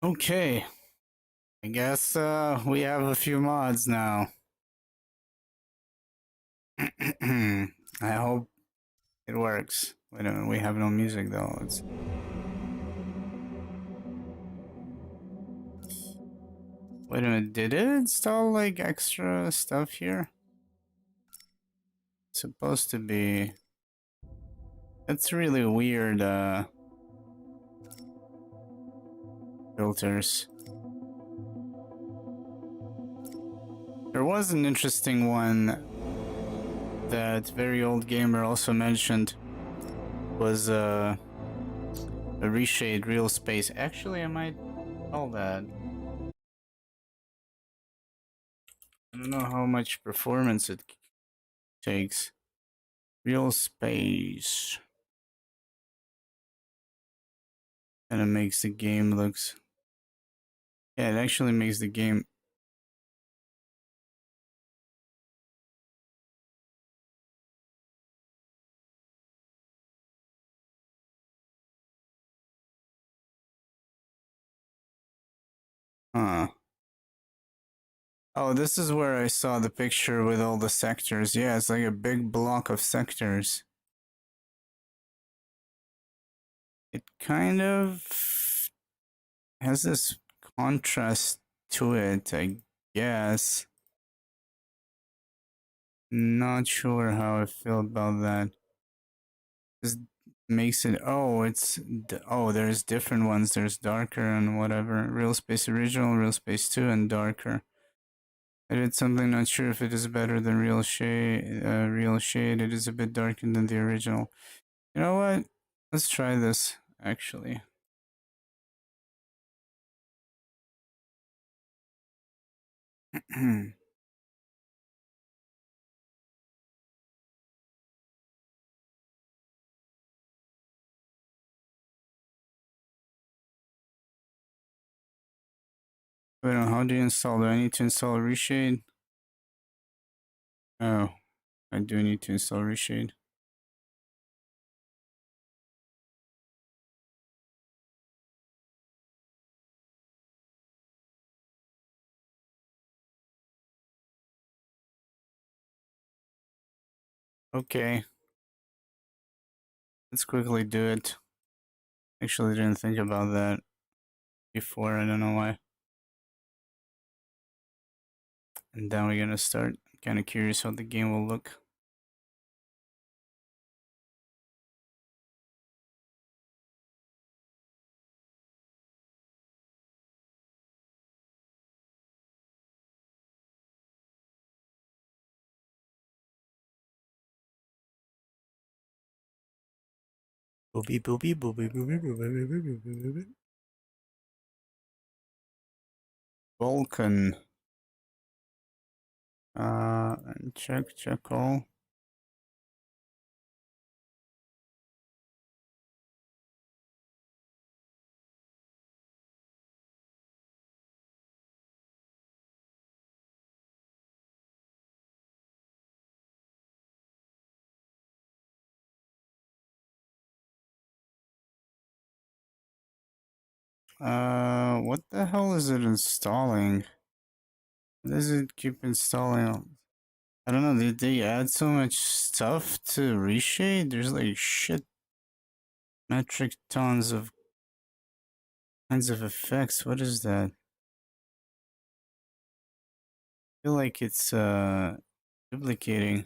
Okay, I guess we have a few mods now. I hope it works. Wait a minute, we have no music though. Wait a minute, did it install like extra stuff here? It's supposed to be. That's really weird, filters. There was an interesting one that very old gamer also mentioned was a reshade real space. Actually, I might call that. I don't know how much performance it takes. Real space. And it makes the game looks. Yeah, it actually makes the game. Huh. Oh, this is where I saw the picture with all the sectors. Yeah, it's like a big block of sectors. It kind of has this contrast to it, I guess. Not sure how I feel about that. This makes it. Oh, oh, there's different ones. There's darker and whatever. Real Space Original, Real Space 2, and darker. I did something, not sure if it is better than Real Shade. Real Shade, it is a bit darker than the original. You know what? Let's try this, actually. Wait, how do you install? Do I need to install Reshade? Oh, I do need to install Reshade. Okay. Let's quickly do it. Actually, didn't think about that before. I don't know why. And then we're gonna start. I'm kind of curious how the game will look. Booby booby booby booby booby booby booby booby. Vulcan. Check all. What the hell is it installing? Does it keep installing? I don't know, did they add so much stuff to Reshade? There's like shit metric tons of kinds of effects. What is that? I feel like it's duplicating.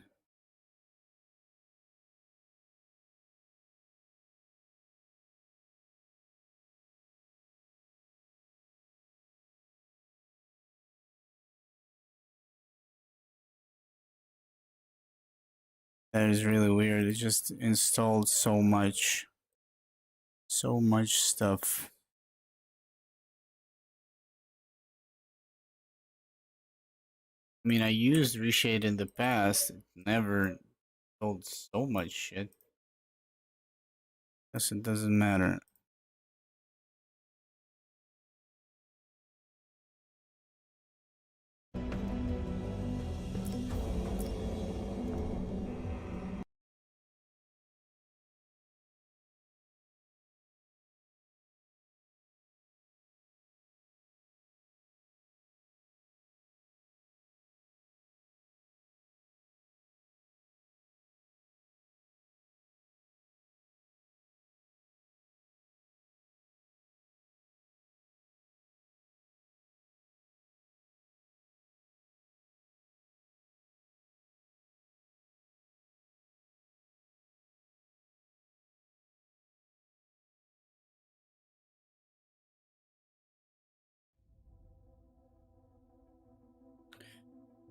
That is really weird. It just installed so much stuff. I mean, I used Reshade in the past. It never installed so much shit. Guess it doesn't matter.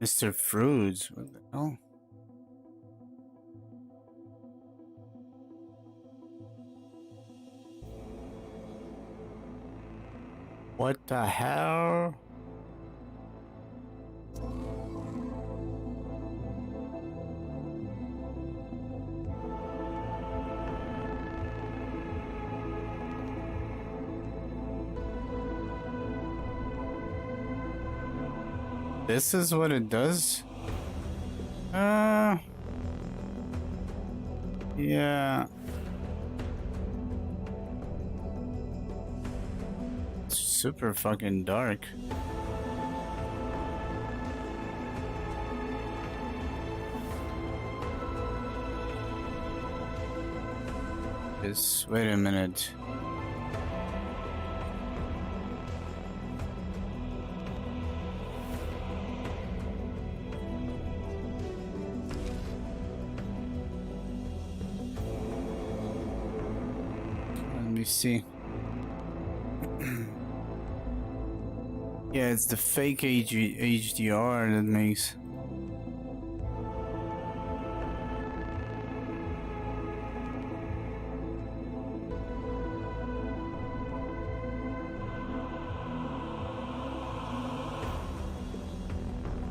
Mr. Fruits, what the hell? What the hell? This is what it does? Yeah. It's super fucking dark. Wait a minute. Let me see. Yeah, it's the fake HDR that makes.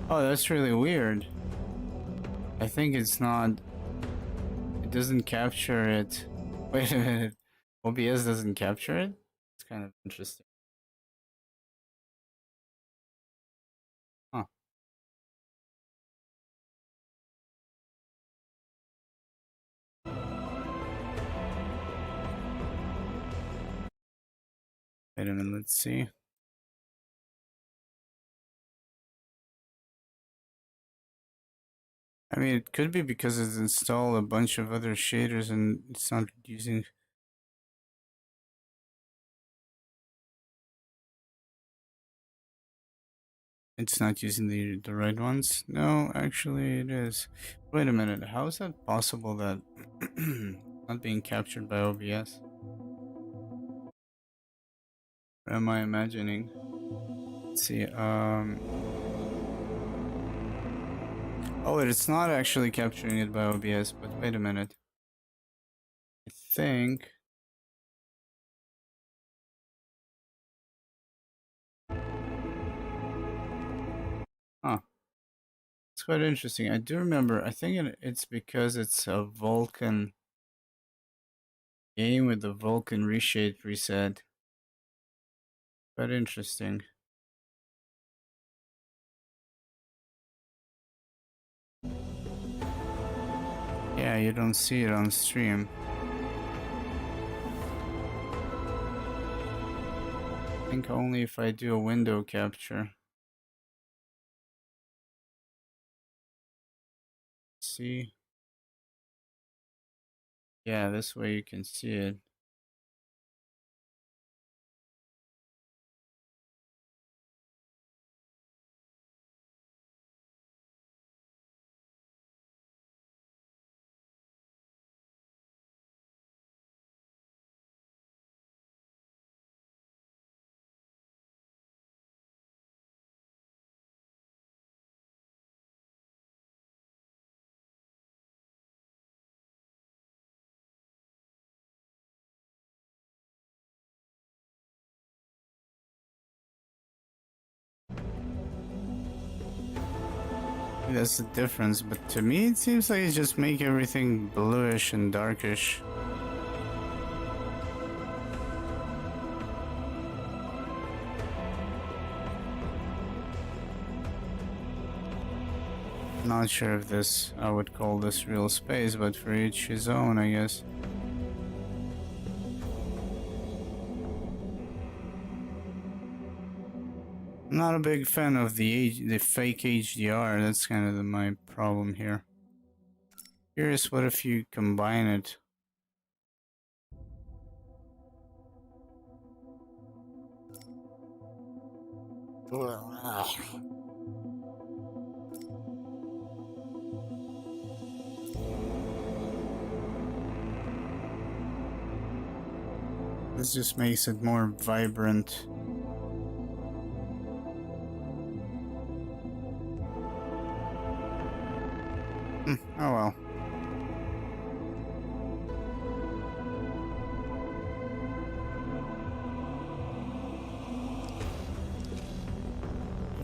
Oh, that's really weird. I think it's not. It doesn't capture it. Wait a minute. OBS doesn't capture it? It's kind of interesting. Huh. Wait a minute, let's see. I mean, it could be because it's installed a bunch of other shaders and it's not using. It's not using the right ones? No, actually it is. Wait a minute, how is that possible that not being captured by OBS? What am I imagining? Let's see, oh, it's not actually capturing it by OBS, but wait a minute. I think... Huh. It's quite interesting. I do remember, I think it's because it's a Vulkan game with the Vulkan reshade preset. Quite interesting. Yeah, you don't see it on stream. I think only if I do a window capture. See? Yeah, this way you can see it. That's the difference, but to me it seems like it just make everything bluish and darkish. Not sure if this, I would call this real space, but for each his own, I guess. I'm not a big fan of the fake HDR, that's kind of my problem here. Curious, what if you combine it? This just makes it more vibrant. Oh well.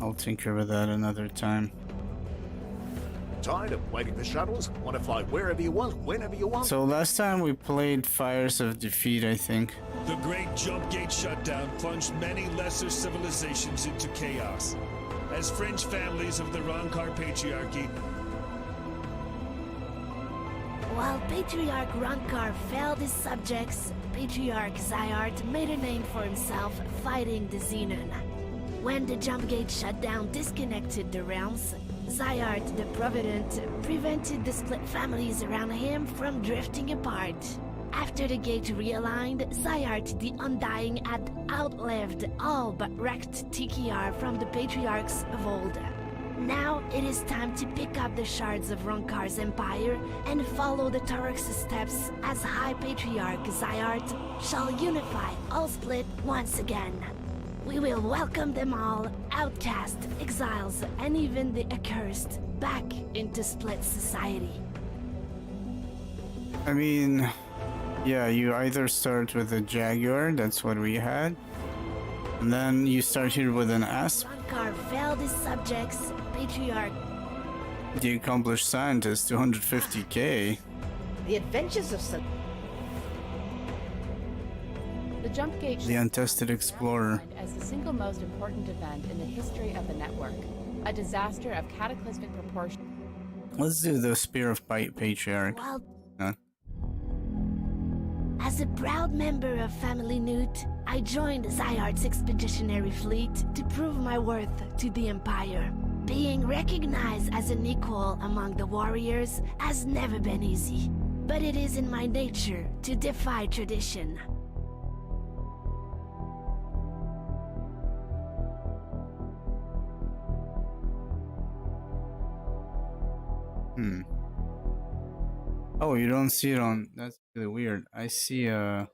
I'll tinker with that another time. Tired of waiting for shuttles? Want to fly wherever you want, whenever you want? So last time we played Fires of Defeat, I think. The Great Jump Gate shutdown plunged many lesser civilizations into chaos. As fringe families of the Ronkar Patriarchy, while Patriarch Ronkar failed his subjects, Patriarch Zyart made a name for himself fighting the Xenon. When the Jump Gate shutdown disconnected the realms, Zyart the Provident prevented the split families around him from drifting apart. After the gate realigned, Zyart the Undying had outlived all but wrecked TKR from the Patriarchs of old. Now it is time to pick up the shards of Ronkar's empire and follow the Taurox's steps as High Patriarch Zyart shall unify all split once again. We will welcome them all, outcast, exiles, and even the accursed, back into split society. I mean, yeah, you either start with a Jaguar, that's what we had, and then you start here with an Asp. Ronkar failed his subjects, Patriarch. The Accomplished Scientist, 250k. The Adventures of Sun. The Jump Gate The Untested Explorer. as the single most important event in the history of the network, a disaster of cataclysmic proportions. Let's do the Spear of Patriarch. While Huh? as a proud member of Family Newt, I joined Zyart's expeditionary fleet to prove my worth to the Empire. Being recognized as an equal among the warriors has never been easy, but it is in my nature to defy tradition. Oh, you don't see it on. That's really weird. I see an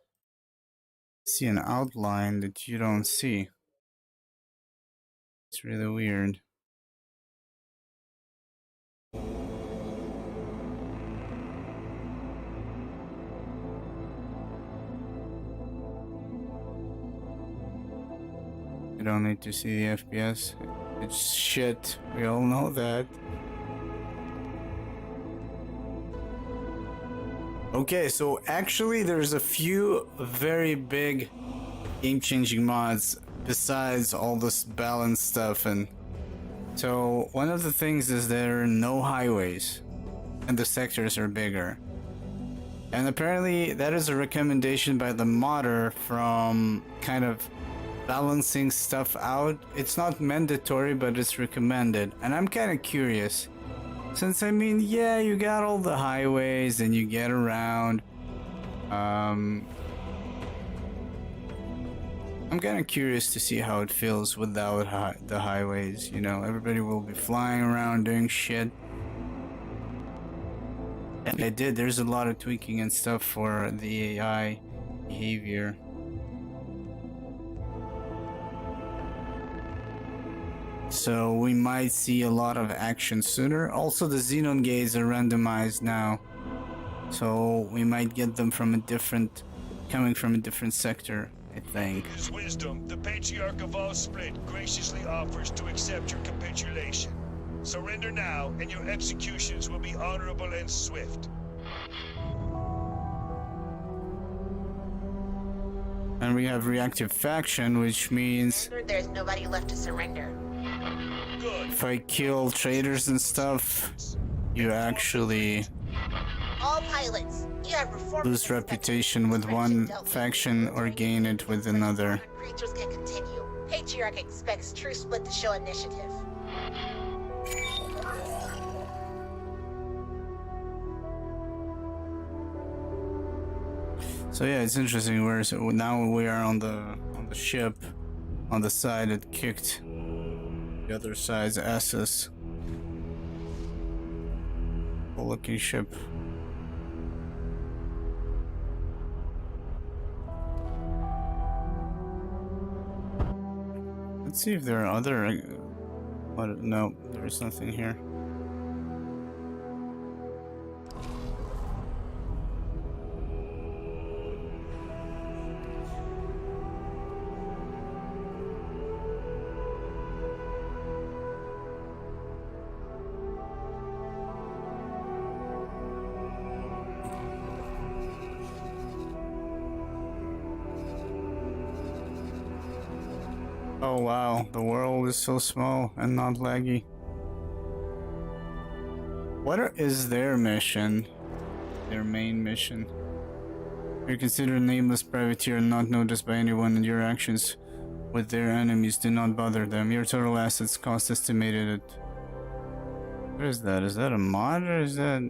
outline that you don't see. It's really weird. You don't need to see the FPS. It's shit. We all know that. Okay, so actually there's a few very big game-changing mods besides all this balance stuff, and so one of the things is there are no highways and the sectors are bigger. And apparently that is a recommendation by the modder from kind of balancing stuff out. It's not mandatory, but it's recommended. And I'm kind of curious. Since, I mean, yeah, you got all the highways and you get around. I'm kind of curious to see how it feels without the highways. You know, everybody will be flying around doing shit. And I did. There's a lot of tweaking and stuff for the AI behavior. So we might see a lot of action sooner. Also, the Xenon gates are randomized now, so we might get them from coming from a different sector, I think. His wisdom, the Patriarch of all split graciously offers to accept your capitulation. Surrender now, and your executions will be honorable and swift. And we have reactive faction, which means There's nobody left to surrender. Good. if I kill traders and stuff, you actually All pilots, you have reformed. lose reputation with one faction or gain it with another. Creatures can continue. Patriarch expects True Split to show initiative. So yeah, it's interesting. Now we are on the ship, on the side that kicked the other side's asses. Cool looking ship. Let's see if there are other. What? No, there is nothing here. Oh wow, the world is so small and not laggy. Is their mission? Their main mission? You're considered a nameless privateer and not noticed by anyone, and your actions with their enemies do not bother them. Your total assets cost estimated at... What is that? Is that a mod or is that...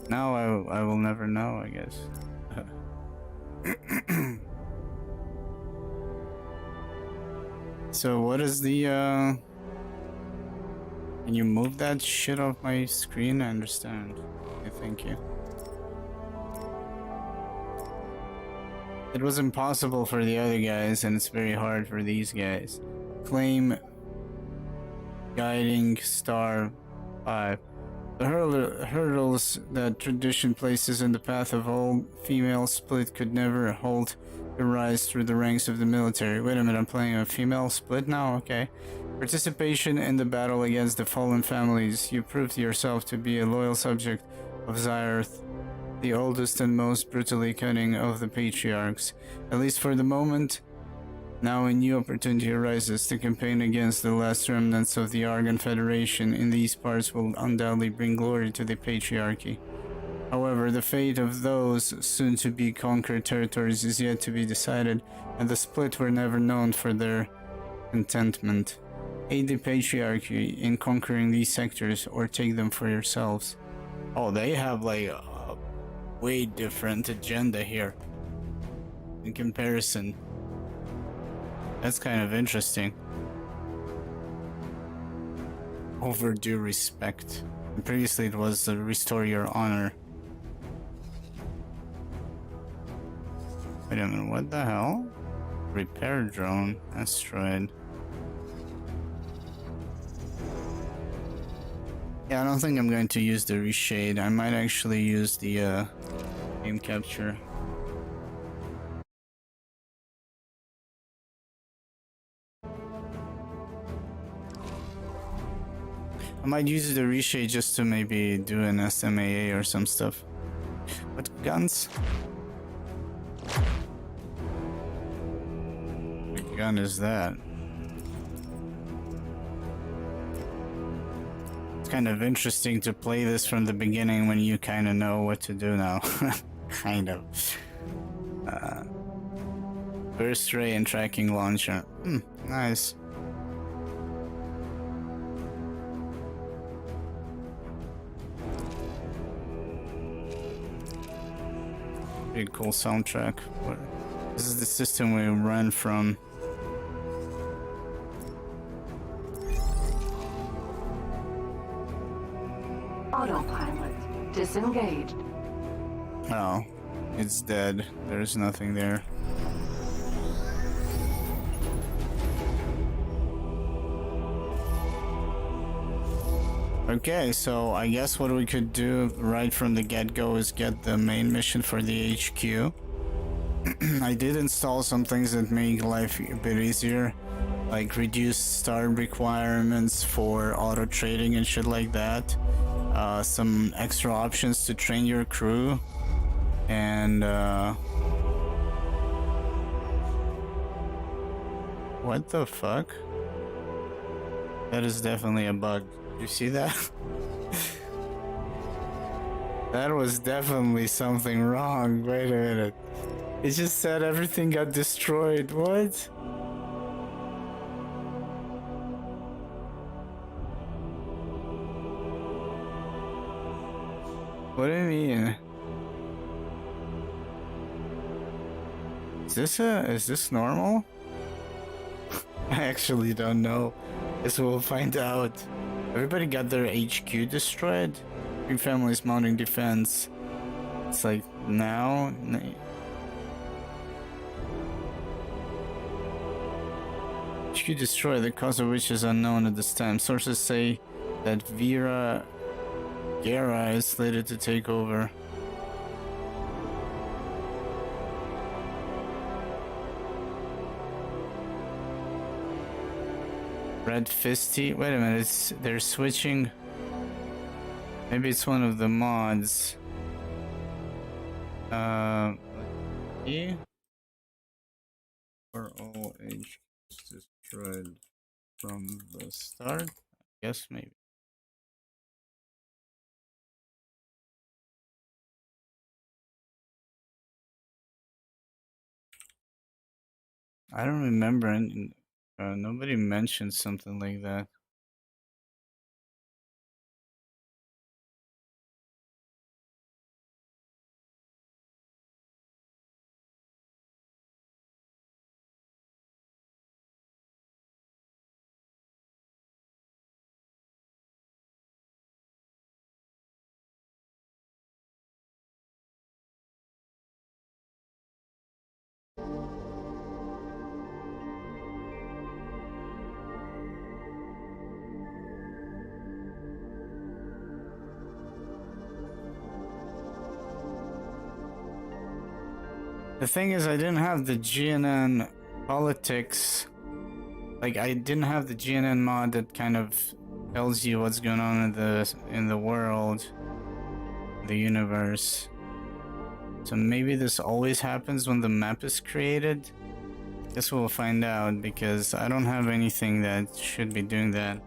Now I will never know, I guess. So what is the Can you move that shit off my screen? I understand. Okay, thank you. It was impossible for the other guys, and it's very hard for these guys. Claim guiding star 5. The hurdles that tradition places in the path of all female split could never hold the rise through the ranks of the military. Wait a minute, I'm playing a female split now? Okay. Participation in the battle against the fallen families. You proved yourself to be a loyal subject of Xyarth, the oldest and most brutally cunning of the patriarchs. At least for the moment. Now a new opportunity arises to campaign against the last remnants of the Argon Federation in these parts will undoubtedly bring glory to the Patriarchy. However, the fate of those soon-to-be conquered territories is yet to be decided, and the split were never known for their contentment. Aid the Patriarchy in conquering these sectors, or take them for yourselves. Oh, they have like a way different agenda here in comparison. That's kind of interesting. Overdue respect. And previously it was restore your honor. Wait a minute, what the hell? Repair drone, asteroid. Yeah, I don't think I'm going to use the reshade. I might actually use the game capture. I might use the reshade just to maybe do an SMAA or some stuff. What guns? What gun is that? It's kind of interesting to play this from the beginning when you kind of know what to do now. Kind of. Burst ray and tracking launcher. Nice. Pretty cool soundtrack. This is the system we run from. Autopilot disengaged. Oh, it's dead. There's nothing there. Okay, so I guess what we could do right from the get-go is get the main mission for the HQ. I did install some things that make life a bit easier, like reduced star requirements for auto trading and shit like that. Some extra options to train your crew, and what the fuck? That is definitely a bug. You see that? That was definitely something wrong. Wait a minute. It just said everything got destroyed. What? What do you mean? Is this normal? I actually don't know. Guess we'll find out. Everybody got their HQ destroyed? Three families mounting defense. It's like now. HQ destroyed, the cause of which is unknown at this time. Sources say that Vera Guerra is slated to take over. Red Fisty? Wait a minute, they're switching. Maybe it's one of the mods. Yeah. For all HQs destroyed. from the start? I guess maybe. I don't remember any, nobody mentioned something like that. The thing is, I didn't have the GNN politics. Like, I didn't have the GNN mod that kind of tells you what's going on in the world, the universe. So maybe this always happens when the map is created. Guess we'll find out, because I don't have anything that should be doing that,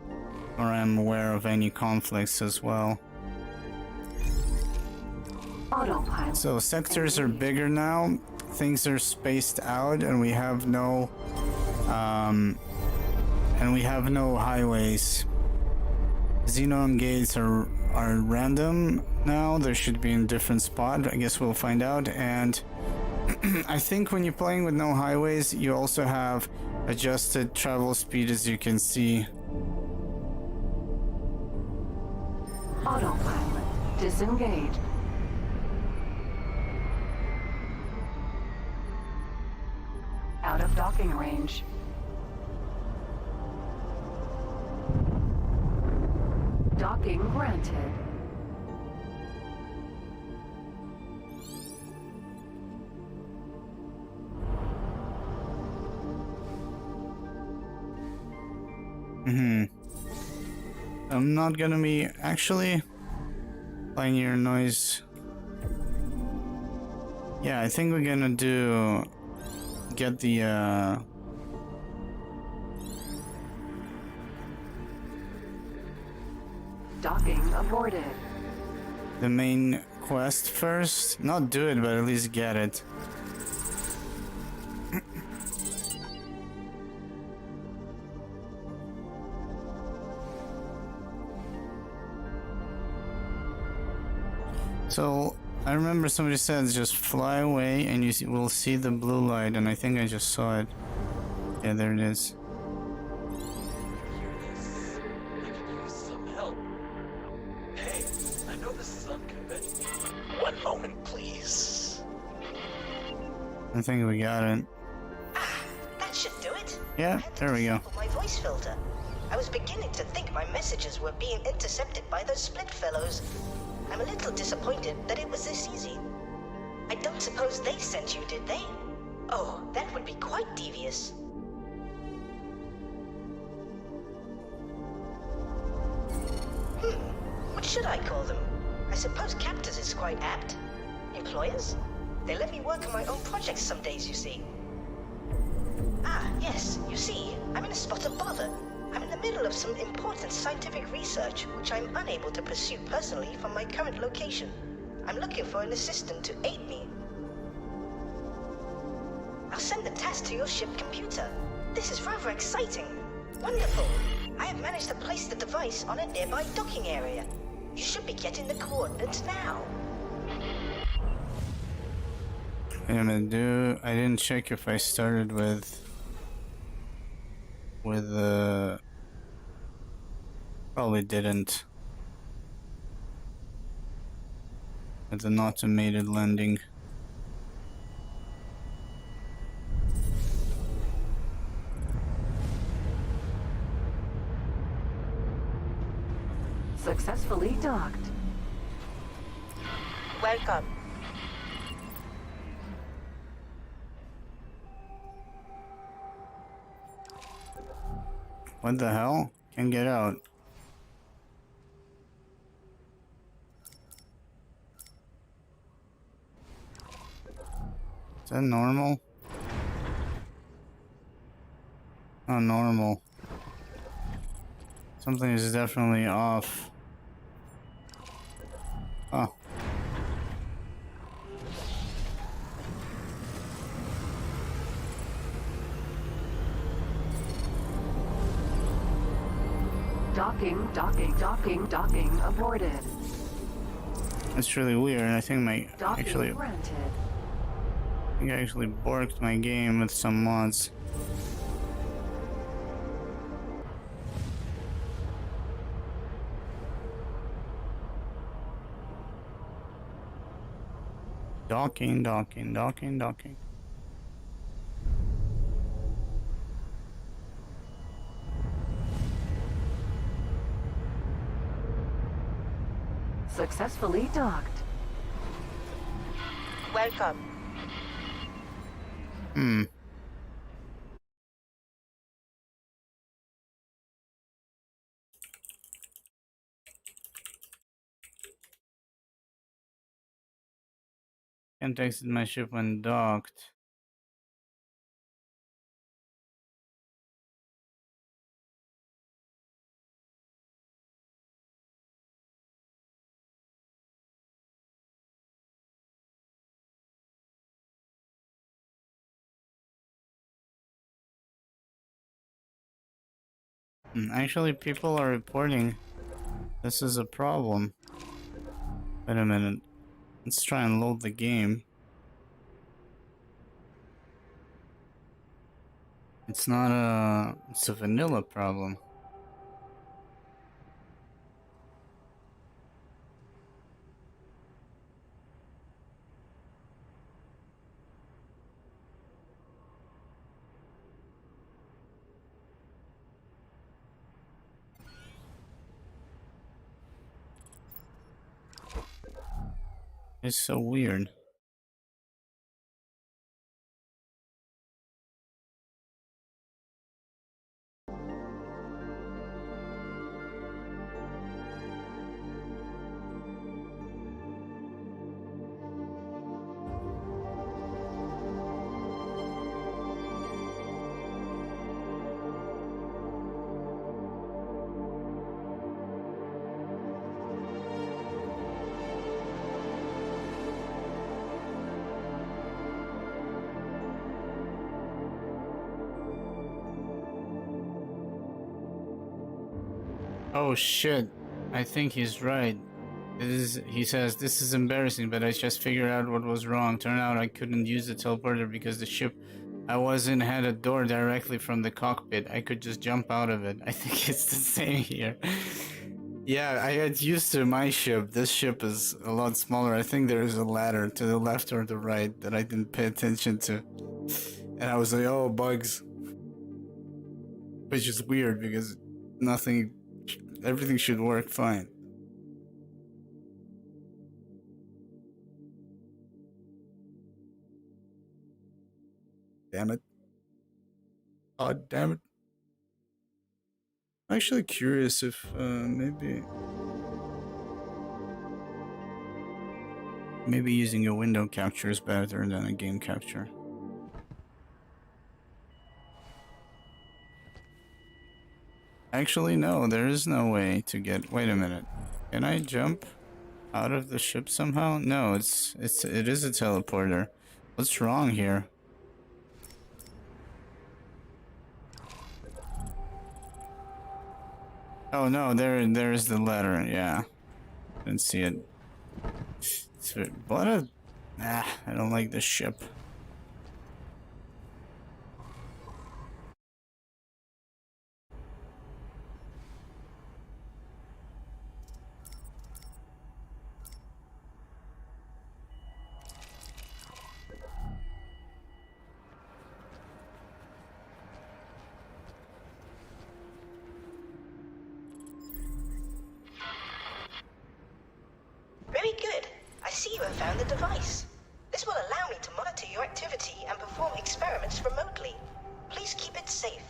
or I'm aware of any conflicts as well. Autopilot. So sectors are bigger now, things are spaced out, and we have no highways. Xenon gates are random now. They should be in different spot. I guess we'll find out. And I think when you're playing with no highways, you also have adjusted travel speed, as you can see. Autopilot. Disengage. Out of docking range. Docking granted. I'm not gonna be actually playing your noise. Yeah, I think we're gonna get the Docking aborted. the main quest first. Not do it, but at least get it. So I remember somebody said just fly away and will see the blue light, and I think I just saw it. Yeah, there it is. I could use some help. Hey, I know this is unconventional. One moment, please. I think we got it. Ah, that should do it. Yeah, I had to there we go. disable my voice filter. I was beginning to think my messages were being intercepted by those split fellows. I'm a little disappointed that it was this easy. I don't suppose they sent you, did they? Oh, that would be quite devious. What should I call them? I suppose captors is quite apt. Employers? They let me work on my own projects some days, you see. Ah, yes, you see, I'm in a spot of bother. I'm in the middle of some important scientific research which I'm unable to pursue personally from my current location. I'm looking for an assistant to aid me. I'll send the task to your ship computer. This is rather exciting. Wonderful. I have managed to place the device on a nearby docking area. You should be getting the coordinates now. I'm gonna do. I didn't check if I started with probably didn't. With an automated landing. Successfully docked. Welcome. What the hell? Can't get out. Is that normal? Oh, normal. Something is definitely off. Oh. Docking aborted. That's really weird. I think my Docking actually granted. I think I actually borked my game with some mods. Docking. Successfully docked. Welcome. Hmm. Can't exit my ship when docked. Actually, people are reporting this is a problem. Wait a minute. Let's try and load the game. It's not a... It's a vanilla problem. It's so weird. Oh shit. I think he's right. He says, this is embarrassing, but I just figured out what was wrong. Turned out I couldn't use the teleporter because the ship I was in had a door directly from the cockpit. I could just jump out of it. I think it's the same here. Yeah, I got used to my ship. This ship is a lot smaller. I think there is a ladder to the left or the right that I didn't pay attention to. And I was like, oh, bugs. Which is weird because everything should work fine. Damn it. God damn it. I'm actually curious if maybe using a window capture is better than a game capture. Actually, no, there is no way to get... Wait a minute. Can I jump out of the ship somehow? No, it is a teleporter. What's wrong here? Oh no, there is the letter. Yeah, didn't see it. What a... I don't like this ship. Very good. I see you have found the device. This will allow me to monitor your activity and perform experiments remotely. Please keep it safe.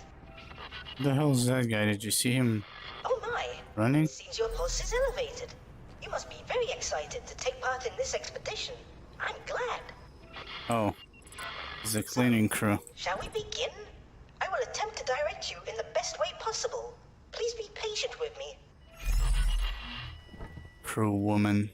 Who the hell is that guy? Did you see him Oh my! running? Seems your pulse is elevated. You must be very excited to take part in this expedition. I'm glad. Oh, it's a cleaning crew. Shall we begin? I will attempt to direct you in the best way possible. Please be patient with me. Cruel woman.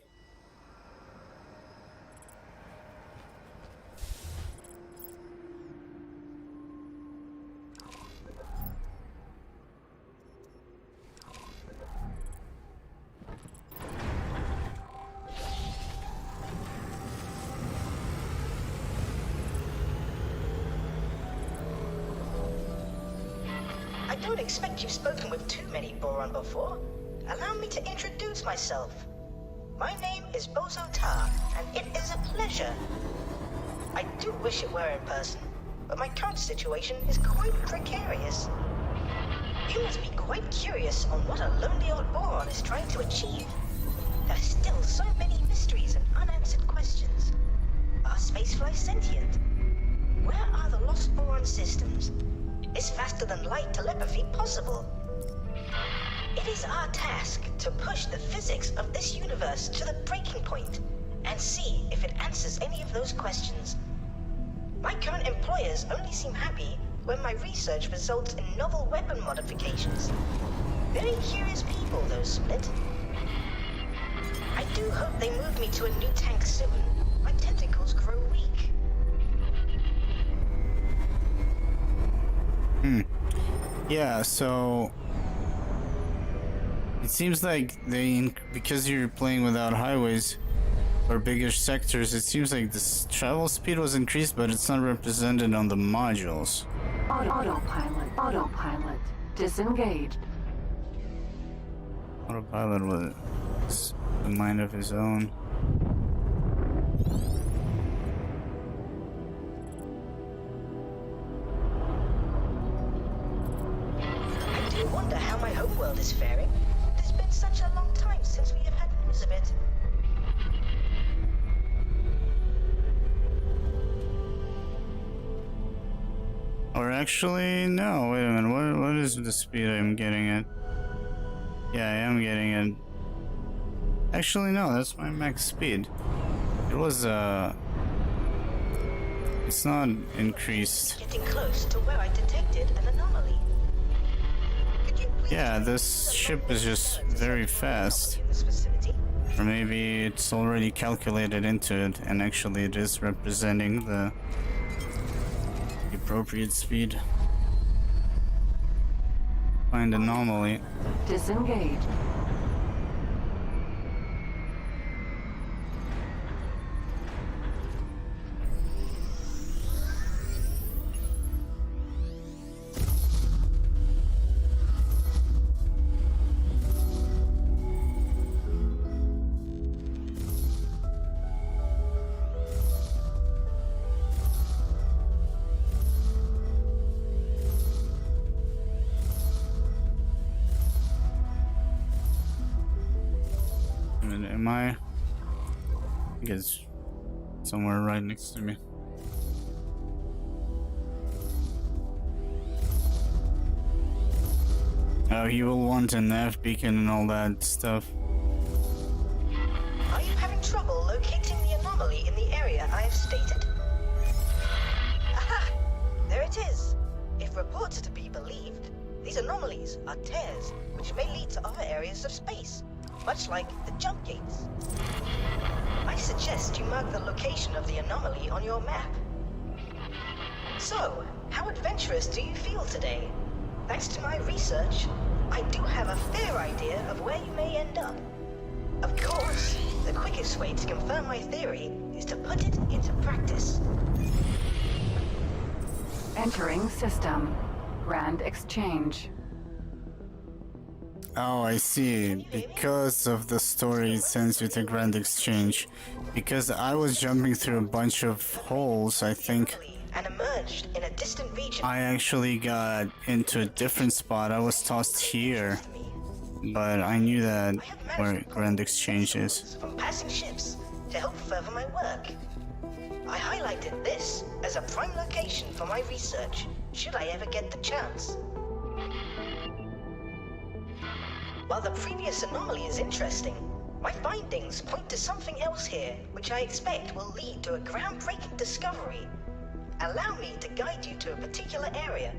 I don't expect you've spoken with too many Boron before. Allow me to introduce myself. My name is Bozo Ta, and it is a pleasure. I do wish it were in person, but my current situation is quite precarious. You must be quite curious on what a lonely old Boron is trying to achieve. There are still so many mysteries and unanswered questions. Are spaceflies sentient? Where are the lost Boron systems? Is faster-than-light telepathy possible? It is our task to push the physics of this universe to the breaking point and see if it answers any of those questions. My current employers only seem happy when my research results in novel weapon modifications. Very curious people, those Split. I do hope they move me to a new tank soon. My tentacles grow weak. Yeah, so it seems like because you're playing without highways or bigger sectors, it seems like this travel speed was increased, but it's not represented on the modules. Autopilot. Disengaged. Autopilot was a mind of his own. I do wonder how my homeworld is faring. It has been such a long time since we have had news of it. Or actually, no, wait a minute, what is the speed I'm getting at? Yeah, I am getting it. Actually, no, that's my max speed. It was, it's not increased. Getting close to where I detected an anomaly. Could you please Yeah, this ship is just very fast. in this vicinity? Or maybe it's already calculated into it, and actually it is representing the appropriate speed. Find anomaly. Disengaged. Am I? I think it's somewhere right next to me. Oh, he will want a nav beacon and all that stuff. Are you having trouble locating the anomaly in the area I have stated? Aha! There it is. If reports are to be believed, these anomalies are tears which may lead to other areas of space, much like the jump gates. I suggest you mark the location of the anomaly on your map. So, how adventurous do you feel today? Thanks to my research, I do have a fair idea of where you may end up. Of course, the quickest way to confirm my theory is to put it into practice. Entering system. Grand Exchange. Oh, I see. Because of the story, it sends you to Grand Exchange. Because I was jumping through a bunch of holes, I think And emerged in a distant region. I actually got into a different spot. I was tossed here, but I knew that where Grand Exchange is. From passing ships to help further my work. I highlighted this as a prime location for my research, should I ever get the chance. While the previous anomaly is interesting, my findings point to something else here, which I expect will lead to a groundbreaking discovery. Allow me to guide you to a particular area.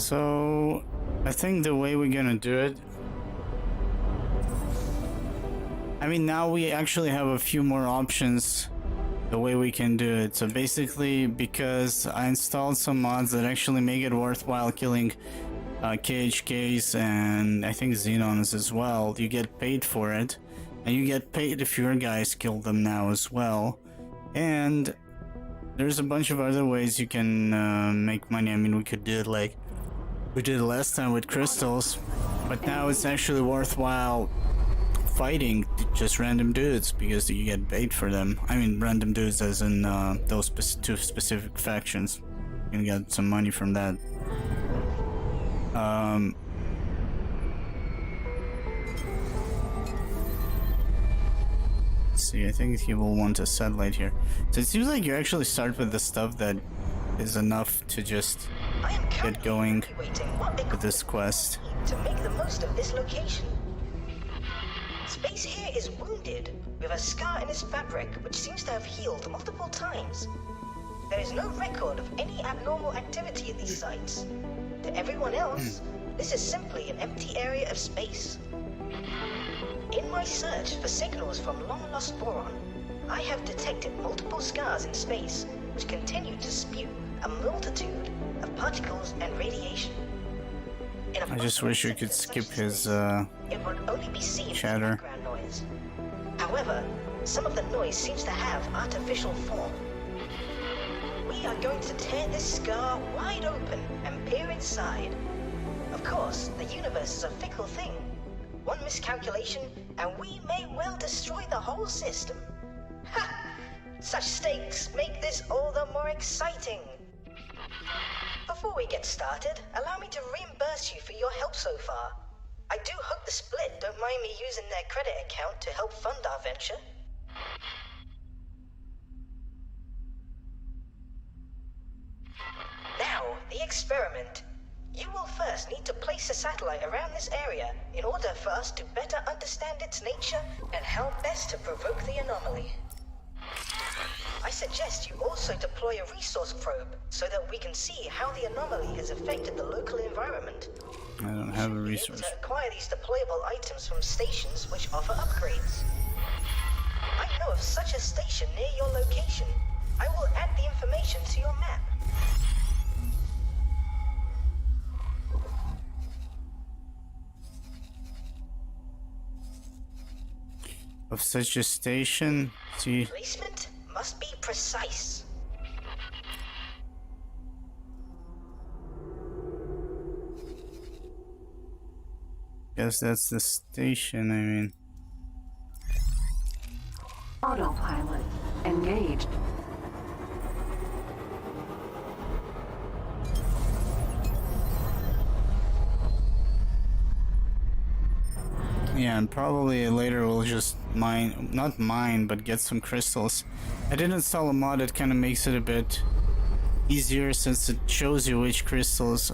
So I think the way we're gonna do it, I mean, now we actually have a few more options the way we can do it. So basically, because I installed some mods that actually make it worthwhile killing KHKs and I think Xenons as well, you get paid for it, and you get paid if your guys kill them now as well. And there's a bunch of other ways you can make money. I mean, we could do it like we did last time with crystals, but now it's actually worthwhile fighting just random dudes because you get paid for them. I mean, random dudes as in those two specific factions. You can get some money from that. Let's see, I think he will want a satellite here. So it seems like you actually start with the stuff that is enough to just get going with this quest. To make the most of this location. Space here is wounded, with a scar in its fabric which seems to have healed multiple times. There is no record of any abnormal activity at these sites. To everyone else, this is simply an empty area of space. In my search for signals from long-lost boron, I have detected multiple scars in space which continue to spew a multitude of particles and radiation. I just wish we could skip his it would only be seen chatter. Background noise. However, some of the noise seems to have artificial form. We are going to tear this scar wide open and peer inside. Of course, the universe is a fickle thing. One miscalculation, and we may well destroy the whole system. Ha! Such stakes make this all the more exciting. Before we get started, allow me to reimburse you for your help so far. I do hope the Split don't mind me using their credit account to help fund our venture. Now, the experiment. You will first need to place a satellite around this area in order for us to better understand its nature and how best to provoke the anomaly. I suggest you also deploy a resource probe so that we can see how the anomaly has affected the local environment. I don't have a resource. Be able to acquire these deployable items from stations which offer upgrades. I know of such a station near your location. I will add the information to your map. Of such a station, see. Placement must be precise. Guess that's the station, I mean. Autopilot engaged. Yeah, and probably later we'll just not mine, but get some crystals. I did install a mod that kind of makes it a bit easier since it shows you which crystals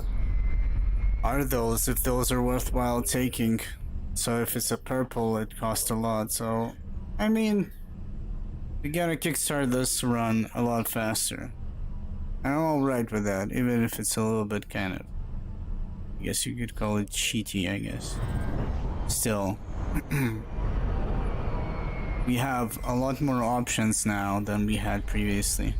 are those, if those are worthwhile taking. So if it's a purple, it costs a lot. So, I mean, we gotta kickstart this run a lot faster. I'm alright with that, even if it's a little bit kind of, I guess you could call it cheaty, I guess. Still, we have a lot more options now than we had previously.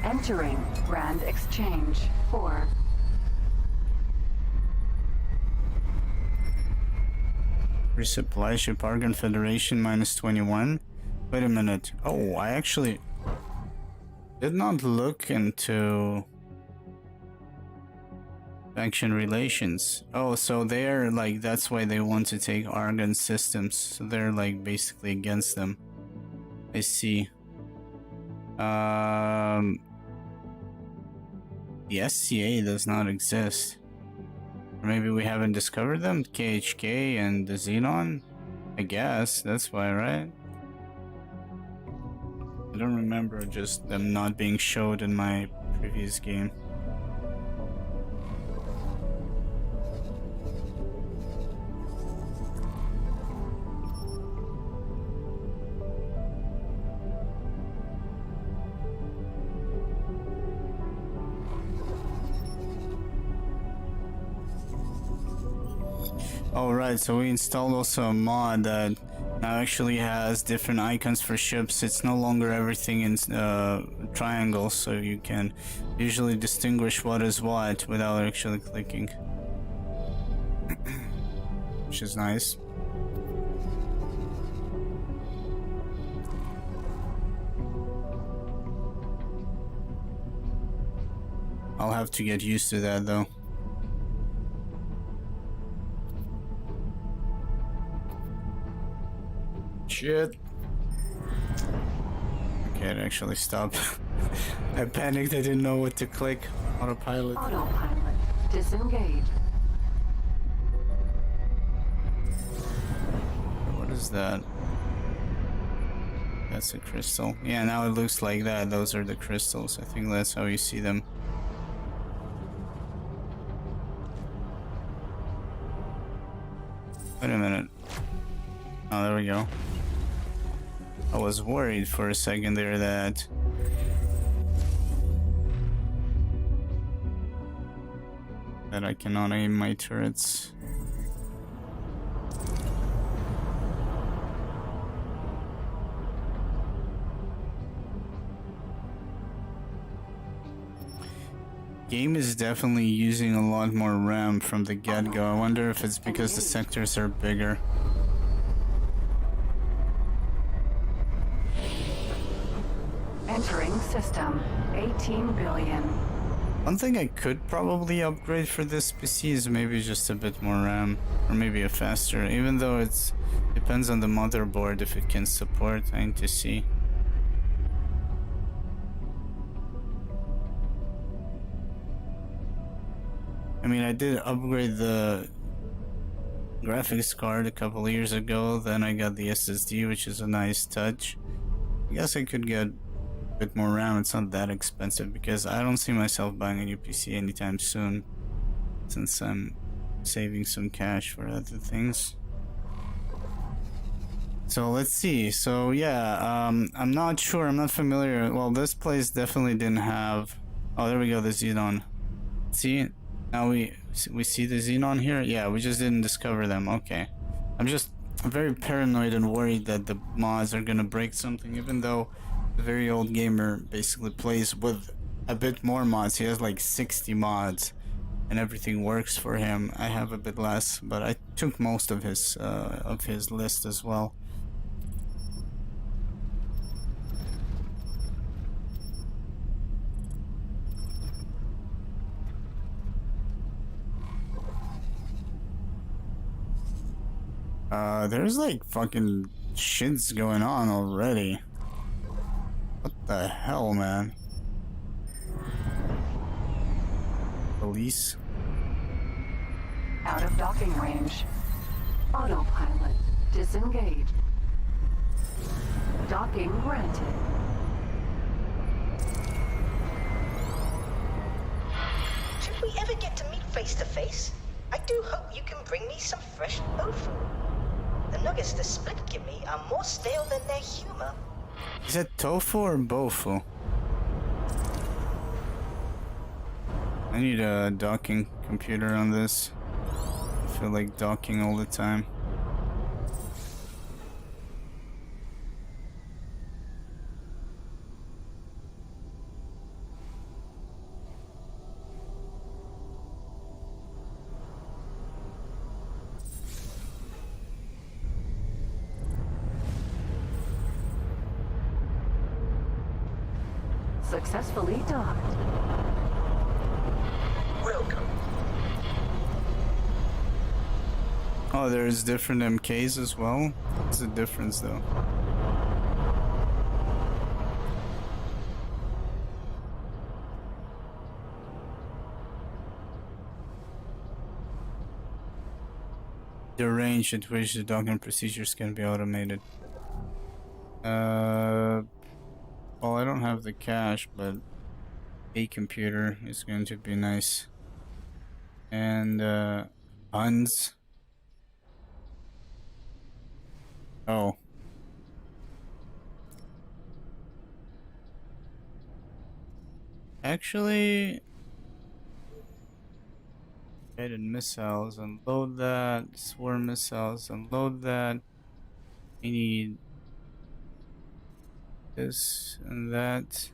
Entering Grand Exchange 4. Resupply ship Argon Federation -21. Wait a minute. Oh, I actually did not look into faction relations. Oh, so they're like, that's why they want to take Argon systems. So they're like basically against them. I see. The SCA does not exist. Or maybe we haven't discovered them? KHK and the Xenon? I guess, that's why, right? I don't remember just them not being showed in my previous game. Oh right, so we installed also a mod that now actually has different icons for ships. It's no longer everything in triangles, so you can usually distinguish what is what without actually clicking. Which is nice. I'll have to get used to that though. Shit. Okay, it actually stopped. I panicked, I didn't know what to click. Autopilot. Autopilot. Disengage. What is that? That's a crystal. Yeah, now it looks like that. Those are the crystals. I think that's how you see them. Wait a minute. Oh, there we go. I was worried for a second there that I cannot aim my turrets. Game is definitely using a lot more RAM from the get-go. I wonder if it's because the sectors are bigger. Entering system. 18 billion. One thing I could probably upgrade for this PC is maybe just a bit more RAM, or maybe a faster, even though it depends on the motherboard if it can support. I need to see. I mean, I did upgrade the graphics card a couple of years ago, then I got the SSD, which is a nice touch. I guess I could get a bit more RAM. It's not that expensive because I don't see myself buying a new PC anytime soon, since I'm saving some cash for other things. So let's see. So yeah, I'm not sure, I'm not familiar. Well, this place definitely didn't have... Oh, there we go, the Xenon. See, now we see the Xenon here. Yeah, we just didn't discover them. Okay, I'm very paranoid and worried that the mods are gonna break something, even though the very old gamer basically plays with a bit more mods. He has like 60 mods and everything works for him. I have a bit less, but I took most of his list as well. There's like fucking shits going on already. What the hell, man? Police? Out of docking range. Autopilot. Disengage. Docking granted. Should we ever get to meet face to face, I do hope you can bring me some fresh tofu. The nuggets the split give me are more stale than their humor. Is it tofu or bofu? I need a docking computer on this. I feel like docking all the time. Successfully docked. Welcome. Oh, there's different MKs as well? What's the difference though? The range at which the docking procedures can be automated. Well, I don't have the cash, but a computer is going to be nice. And, puns. Oh. Actually... Guided missiles, unload that. Swarm missiles, unload that. We need this and that.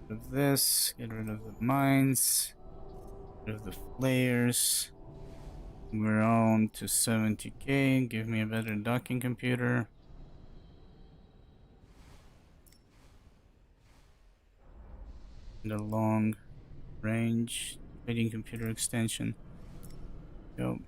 Get rid of this. Get rid of the mines. Get rid of the flares. We're on to 70k. Give me a better docking computer. And a long range trading computer extension. Go.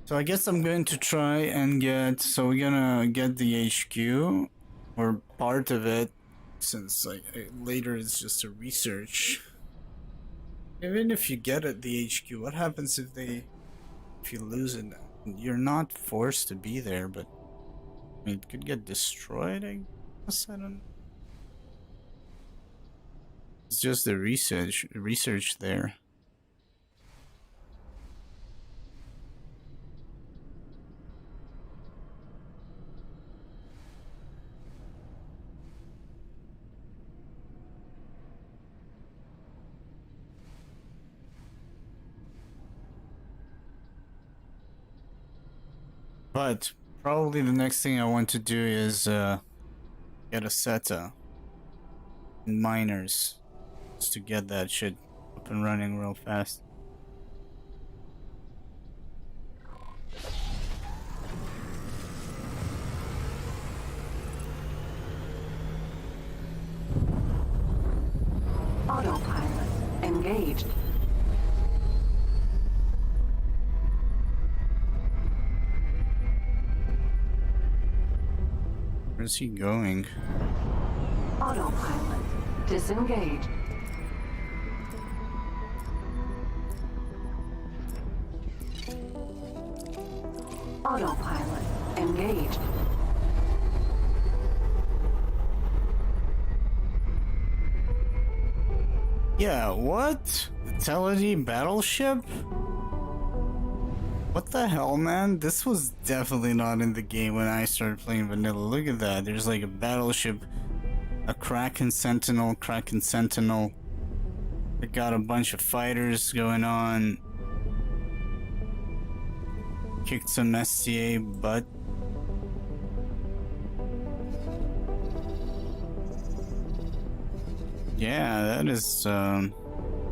So I guess I'm going to try and get. So we're gonna get the HQ or part of it, since like later it's just a research. Even if you get at the HQ, what happens if you lose it? You're not forced to be there, but I mean, it could get destroyed. I guess I don't. It's just the research there. But probably the next thing I want to do is get a SETA and miners, just to get that shit up and running real fast. Autopilot engaged. Where's he going? Autopilot disengaged. Autopilot engaged. Yeah, what? Vitality battleship? What the hell, man? This was definitely not in the game when I started playing vanilla. Look at that. There's like a battleship, a Kraken Sentinel. They got a bunch of fighters going on. Kicked some SCA butt. Yeah, that is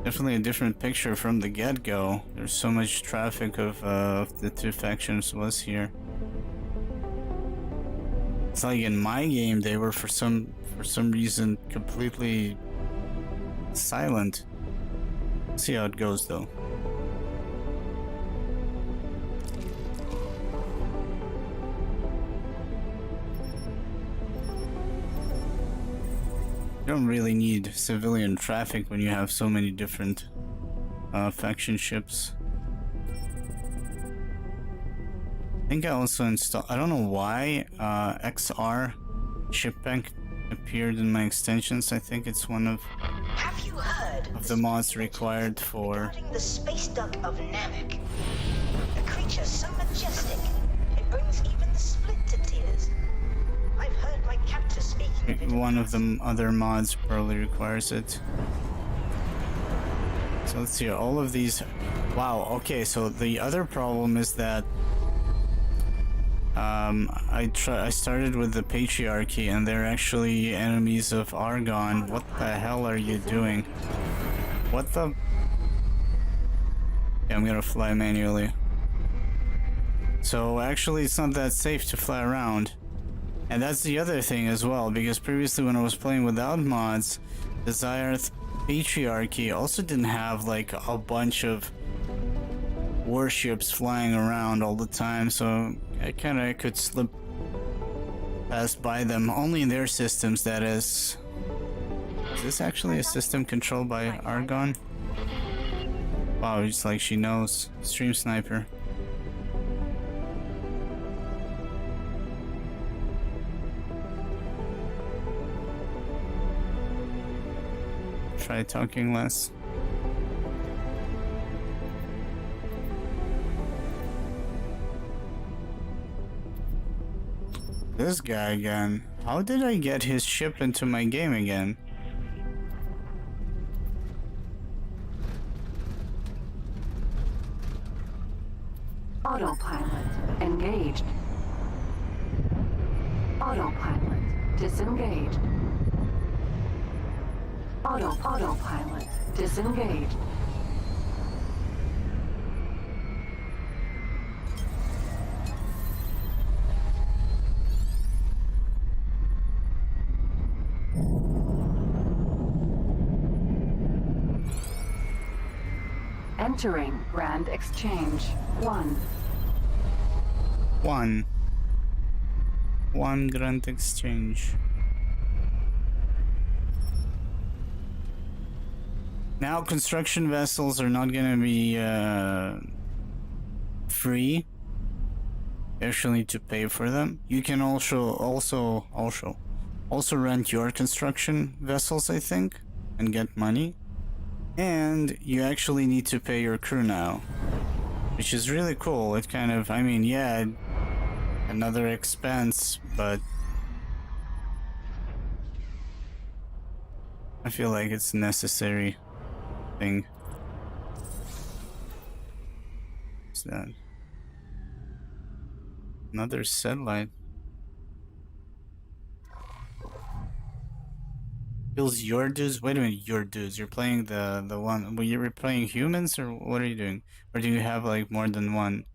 definitely a different picture from the get-go. There's so much traffic of the two factions was here. It's like in my game they were for some reason completely silent. Let's see how it goes though. You don't really need civilian traffic when you have so many different faction ships. I think I also installed, I don't know why, XR ship bank appeared in my extensions. I think it's one of Have you heard the mods required for regarding the space duck of Namek? A creature so majestic, it brings even the split to tears. I've heard my captor speaking of it. one of the other mods probably requires it. So let's see, all of these. Wow, okay, so the other problem is that I started with the Patriarchy and they're actually enemies of Argon. What the hell are you doing? What the? Yeah, I'm gonna fly manually. So actually it's not that safe to fly around. And that's the other thing as well, because previously when I was playing without mods, the Zyarth Patriarchy also didn't have like a bunch of warships flying around all the time, so I kinda could slip past by them, only in their systems, that is. Is this actually a system controlled by Argon? Wow, it's like she knows. Stream Sniper. Try talking less. This guy again. How did I get his ship into my game again? Disengaged. Autopilot. Disengaged. Autopilot. Disengaged. Entering Grand Exchange 1. One Grand Exchange. Now construction vessels are not gonna be free. You actually need to pay for them. You can also rent your construction vessels, I think, and get money. And you actually need to pay your crew now, which is really cool. It kind of, I mean, yeah, another expense, but I feel like it's a necessary thing. What's that? Another satellite. Kills your dudes? Wait a minute, your dudes. You're playing the one. Well, you're playing humans, or what are you doing? Or do you have like more than one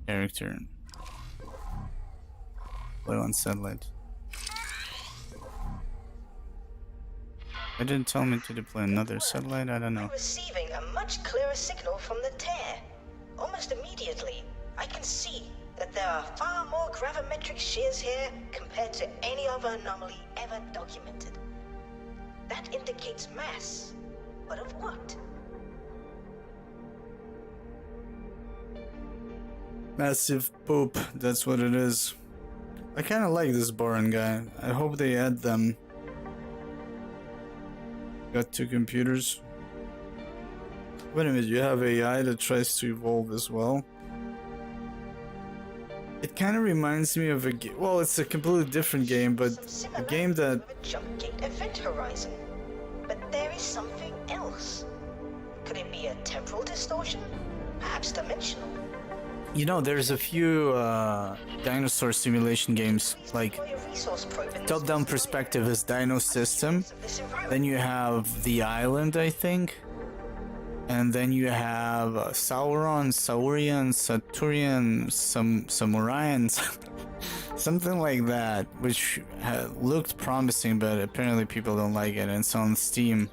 character? Play one satellite. They didn't tell me to deploy another satellite. I don't know. I'm receiving a much clearer signal from the tear. Almost immediately, I can see that there are far more gravimetric shears here compared to any other anomaly ever documented. That indicates mass, but of what? Massive poop. That's what it is. I kind of like this Boran guy. I hope they add them. Got two computers. Wait a minute, you have AI that tries to evolve as well. It kind of reminds me of a game. Well, it's a completely different game, but a game that. A Jumpgate event horizon, but there is something else. Could it be a temporal distortion? Perhaps dimensional. You know, there's a few dinosaur simulation games, like top-down perspective is Dino System. Then you have The Island, I think. And then you have Sauron, Saurian, Saturian, Samuraians, something like that, which looked promising, but apparently people don't like it, and it's on Steam.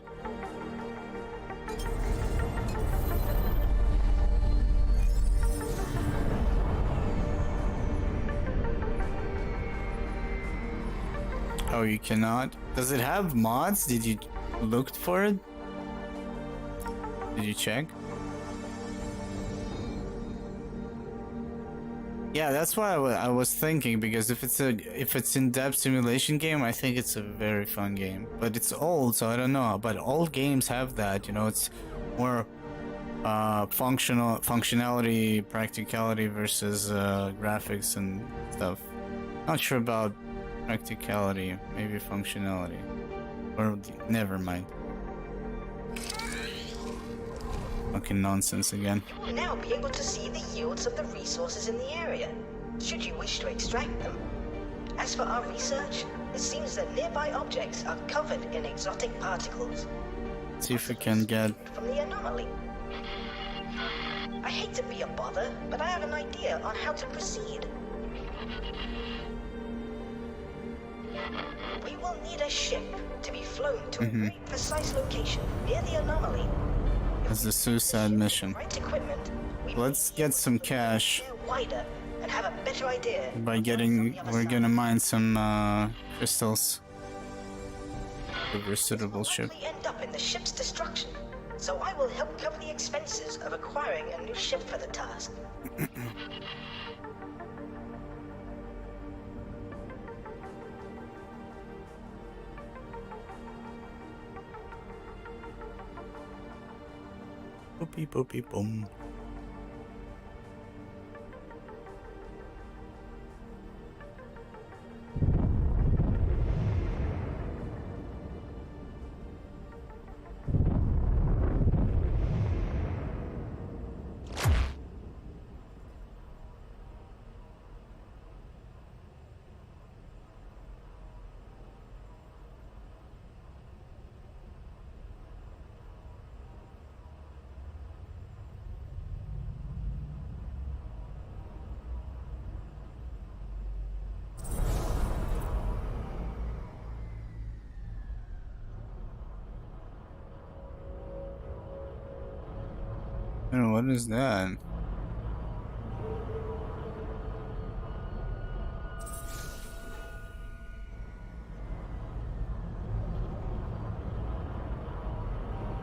Oh, you cannot? Does it have mods? Did you look for it? Did you check? Yeah, that's why I was thinking, because if it's in-depth simulation game, I think it's a very fun game. But it's old, so I don't know. But old games have that, you know. It's more functionality, practicality versus graphics and stuff. Not sure about practicality, maybe functionality, or never mind. Fucking nonsense again. You will now be able to see the yields of the resources in the area, should you wish to extract them. As for our research, it seems that nearby objects are covered in exotic particles. See if we can get from the anomaly. I hate to be a bother, but I have an idea on how to proceed. We will need a ship to be flown to a very precise location near the anomaly. as the suicide mission. Right equipment, Let's get some cash wider and have a better idea by getting. We're gonna mine some crystals. For a suitable ship. Probably end up in the ship's destruction, so I will help cover the expenses of acquiring a new ship for the task. Boopy boopy boom. And what is that?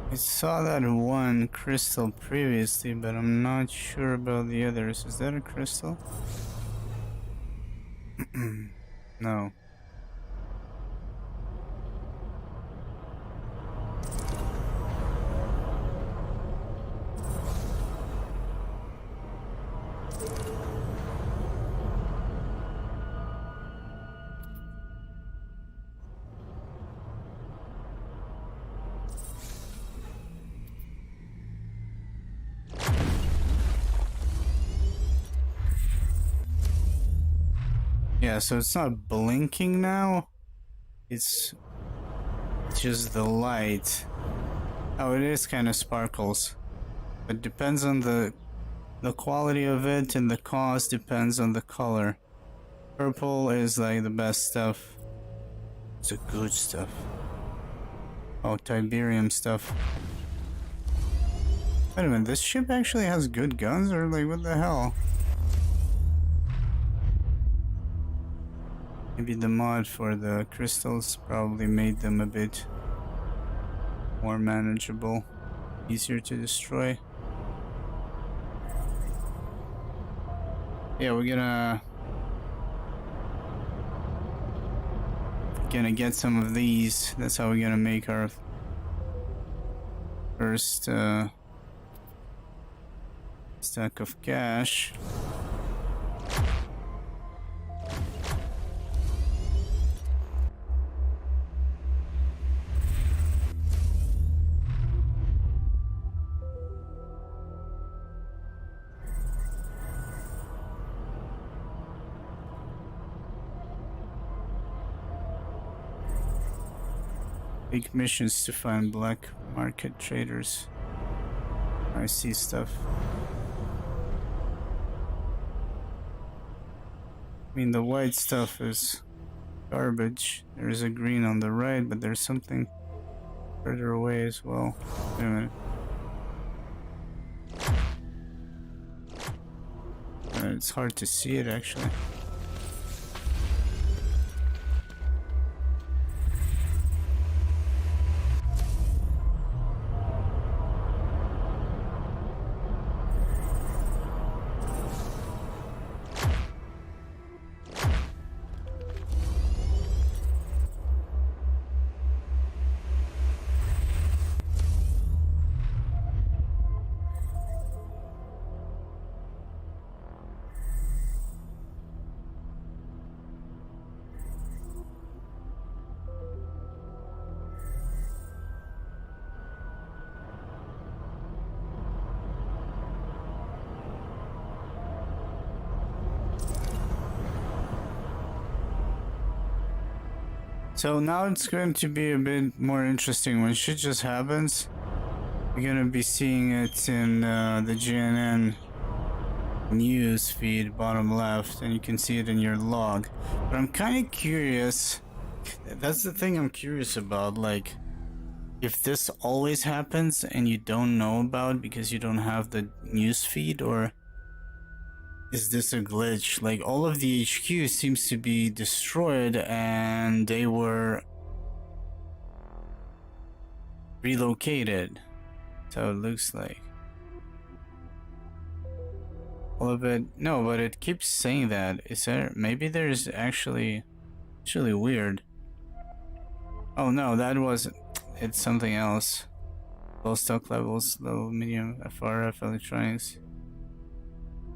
I saw that one crystal previously, but I'm not sure about the others. Is that a crystal? No. Yeah, so it's not blinking now. It's just the light. Oh, it is kind of sparkles. It depends on the quality of it, and the cost depends on the color. Purple is like the best stuff. It's the good stuff. Oh, Tiberium stuff. Wait a minute, this ship actually has good guns, or like what the hell? Maybe the mod for the crystals probably made them a bit more manageable, easier to destroy. Yeah, we're gonna get some of these. That's how we're gonna make our first stack of cash. Big missions to find black market traders. I see stuff. I mean, the white stuff is garbage. There's a green on the right, but there's something further away as well. Wait a minute. It's hard to see it actually. So now it's going to be a bit more interesting. When shit just happens, you're gonna be seeing it in the GNN news feed, bottom left, and you can see it in your log. But I'm kind of curious. That's the thing I'm curious about. Like, if this always happens and you don't know about because you don't have the news feed, or is this a glitch? Like, all of the HQ seems to be destroyed and they were relocated. So it looks like all of it. No, but it keeps saying that. Is there, maybe there's actually weird. Oh no, that was, it's something else. Low stock levels, low, medium, FRF electronics.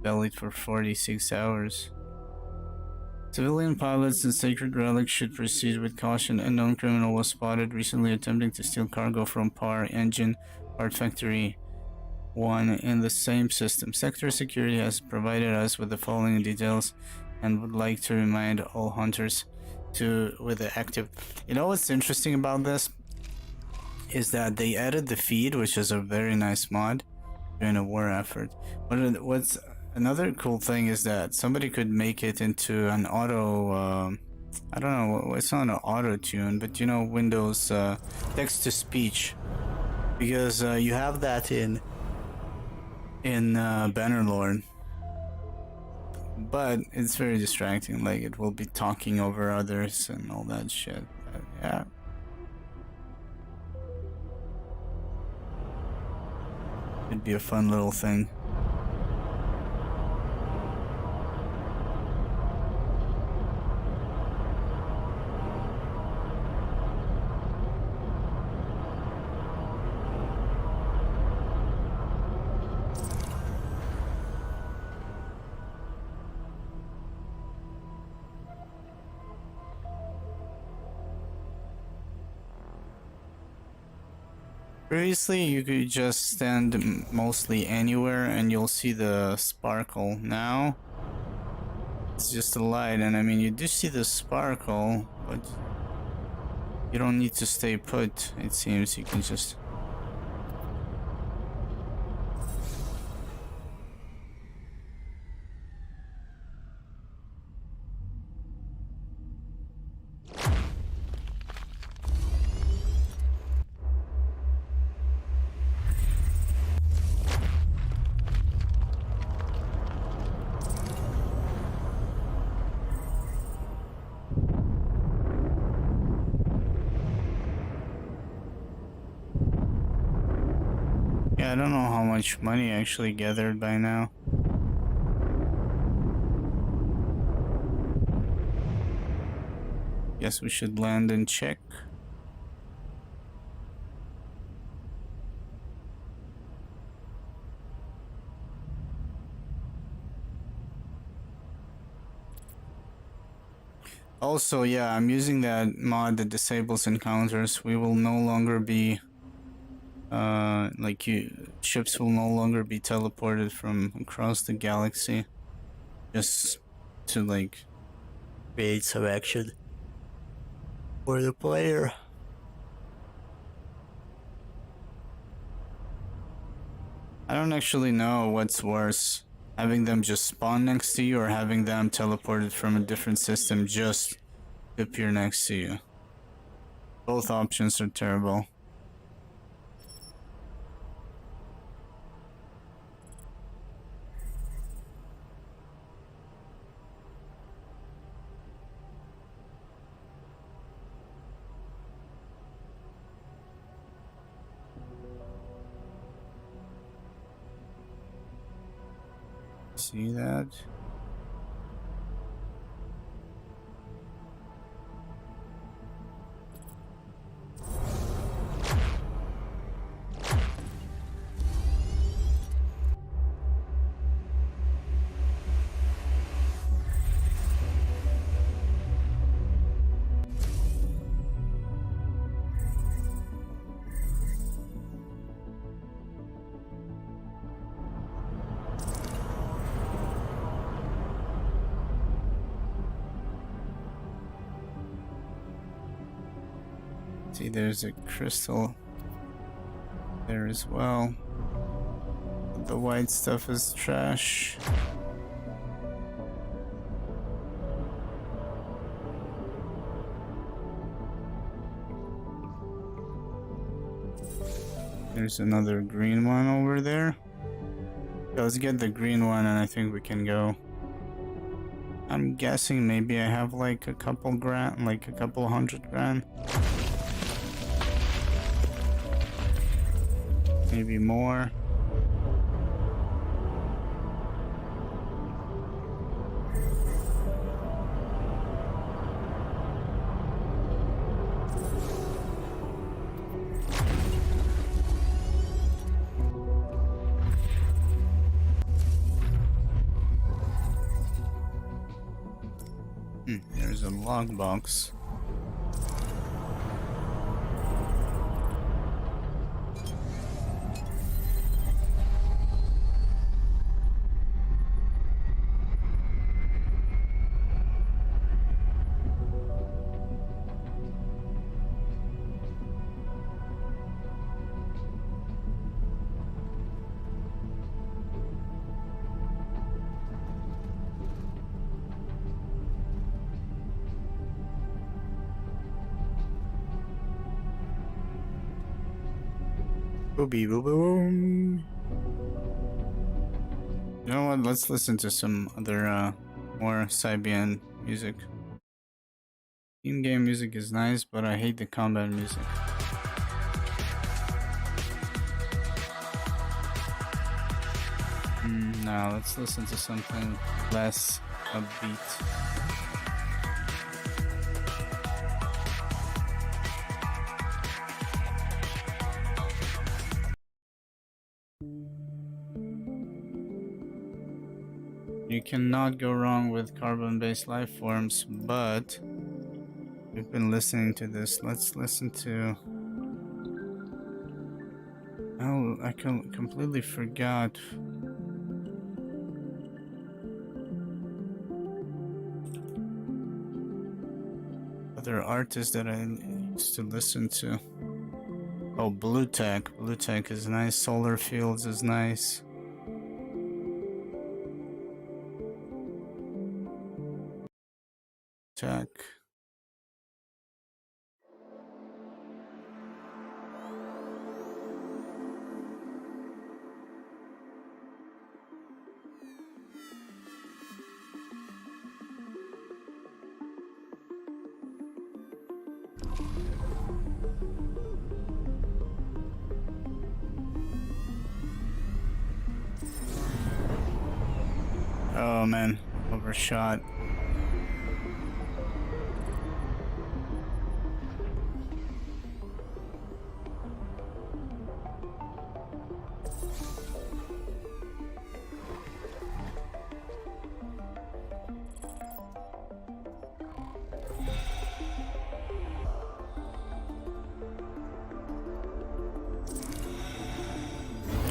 Valid for 46 hours. Civilian pilots and Sacred Relic should proceed with caution. Unknown criminal was spotted recently attempting to steal cargo from Par Engine Part Factory 1 in the same system. Sector Security has provided us with the following details and would like to remind all hunters with the active. You know what's interesting about this is that they added the feed, which is a very nice mod during a war effort. What's another cool thing is that somebody could make it into an auto, I don't know, it's not an auto tune, but you know, Windows text to speech, because you have that in in Bannerlord. But it's very distracting, like it will be talking over others and all that shit. But yeah. It'd be a fun little thing. Previously, you could just stand mostly anywhere and you'll see the sparkle. Now, it's just a light, and I mean, you do see the sparkle, but you don't need to stay put, it seems. You can just... Yeah, I don't know how much money I actually gathered by now. Guess we should land and check. Also, yeah, I'm using that mod that disables encounters. We will no longer be ships will no longer be teleported from across the galaxy, just to like create some action for the player. I don't actually know what's worse, having them just spawn next to you or having them teleported from a different system just to appear next to you. Both options are terrible. See that? See, there's a crystal there as well. The white stuff is trash. There's another green one over there. Yeah, let's get the green one and I think we can go. I'm guessing maybe I have like a couple grand, like a couple $100 grand. Maybe more. There's a logbox. Boobie boo boom. You know what? Let's listen to some other, more Cybian music. Team game music is nice, but I hate the combat music. Now let's listen to something less upbeat. You cannot go wrong with carbon-based life forms, but we've been listening to this. Let's listen to... Oh, I completely forgot. Other artists that I used to listen to. Oh, Blue Tech. Blue Tech is nice. Solar Fields is nice. Tech. Oh man, overshot.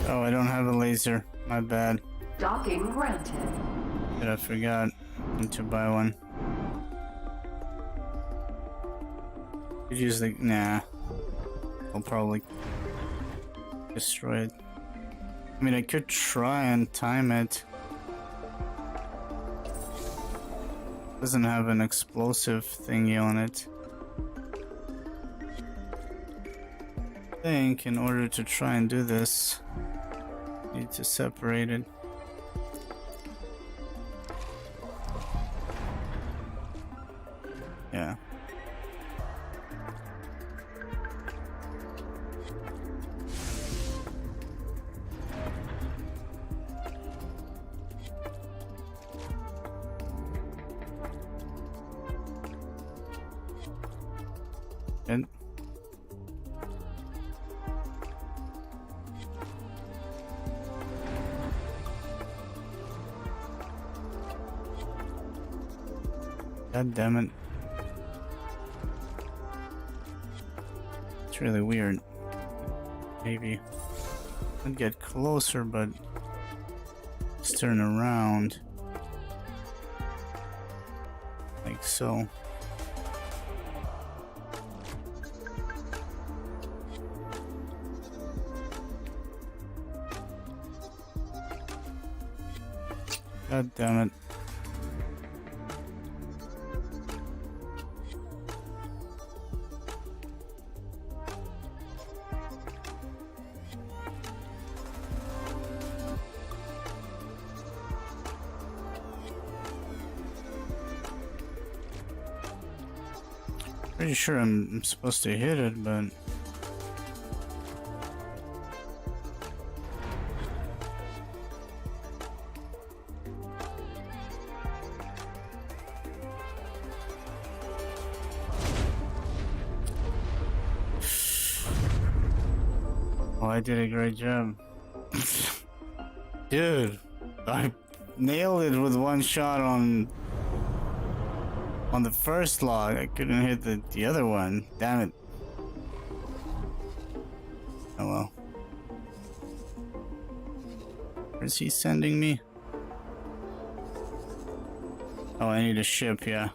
Oh, I don't have a laser. My bad. Docking granted. But I forgot. Need to buy one. Could use the... Nah. I'll probably destroy it. I mean, I could try and time it. Doesn't have an explosive thingy on it. I think in order to try and do this, need to separate it. Yeah. And God damn it. It's really weird. Maybe I'd get closer, but just turn around. Like so. God damn it. Pretty sure I'm supposed to hit it, but oh, I did a great job. Dude, I nailed it with one shot on the first log. I couldn't hit the other one. Damn it. Oh well. Where's he sending me? Oh, I need a ship, yeah.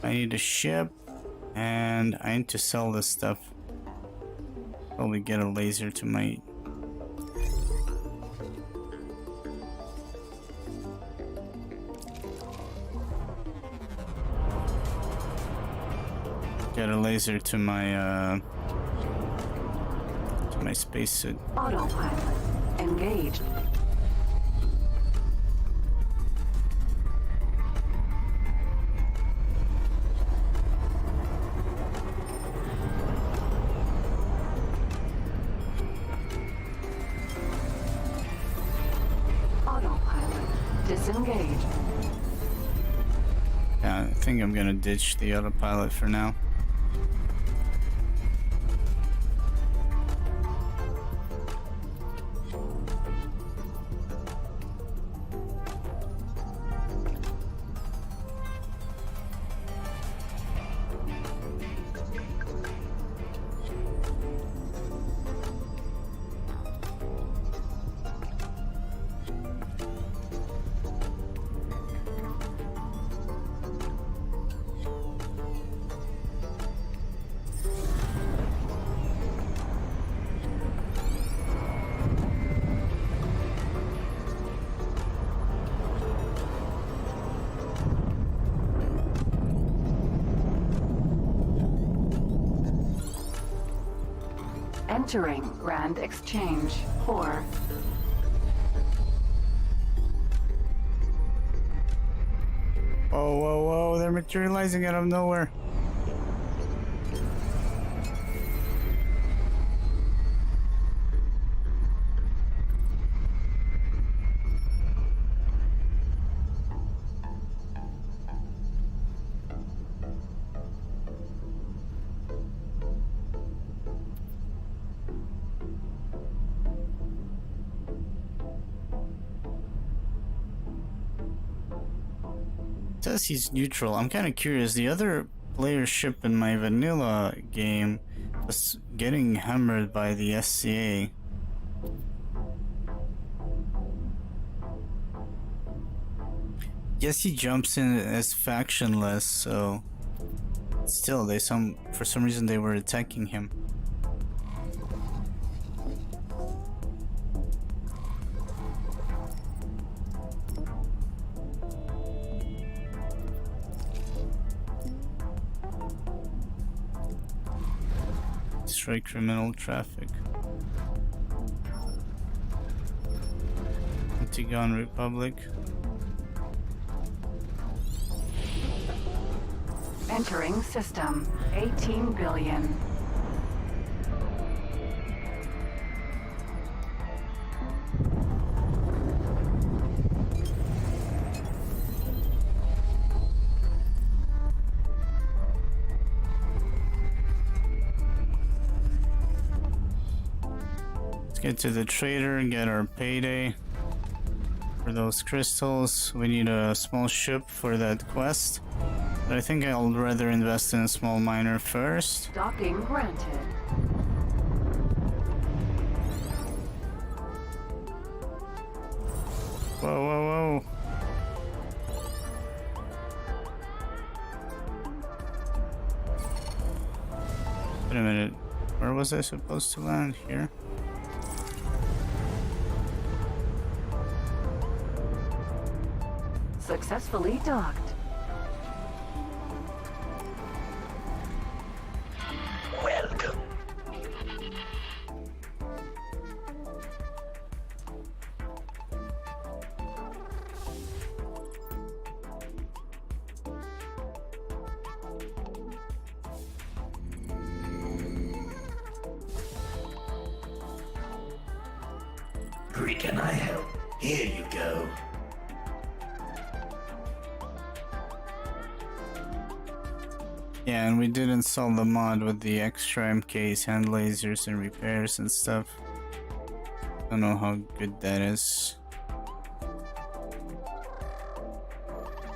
I need a ship, and I need to sell this stuff. Probably get a laser to my... Get a laser to my spacesuit. Autopilot engaged. Disengaged. Yeah, I think I'm gonna ditch the autopilot for now. Entering Grand Exchange 4. Whoa, whoa, whoa, they're materializing out of nowhere. It says he's neutral. I'm kind of curious. The other player ship in my vanilla game was getting hammered by the SCA. Guess he jumps in as factionless, so still for some reason they were attacking him. Destroy criminal traffic. Antigone Republic. Entering system 18 billion. Get to the trader and get our payday for those crystals. We need a small ship for that quest, but I think I'll rather invest in a small miner first. Docking granted. Whoa, whoa, whoa. Wait a minute, where was I supposed to land? Here? Successfully docked. Welcome. Can I help? Here you go. Yeah, and we did install the mod with the extra MKs, hand lasers, and repairs and stuff. Don't know how good that is.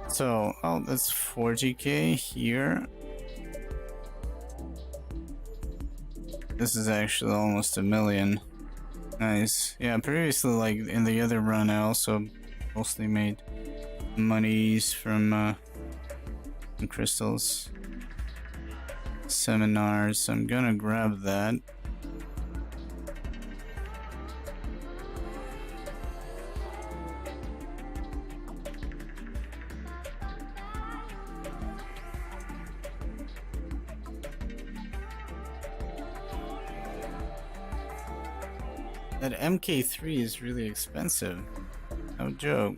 So, oh, that's 40k here. This is actually almost 1 million. Nice. Yeah, previously, like in the other run, I also mostly made monies from crystals. Seminars, so I'm gonna grab that. That MK3 is really expensive. No joke.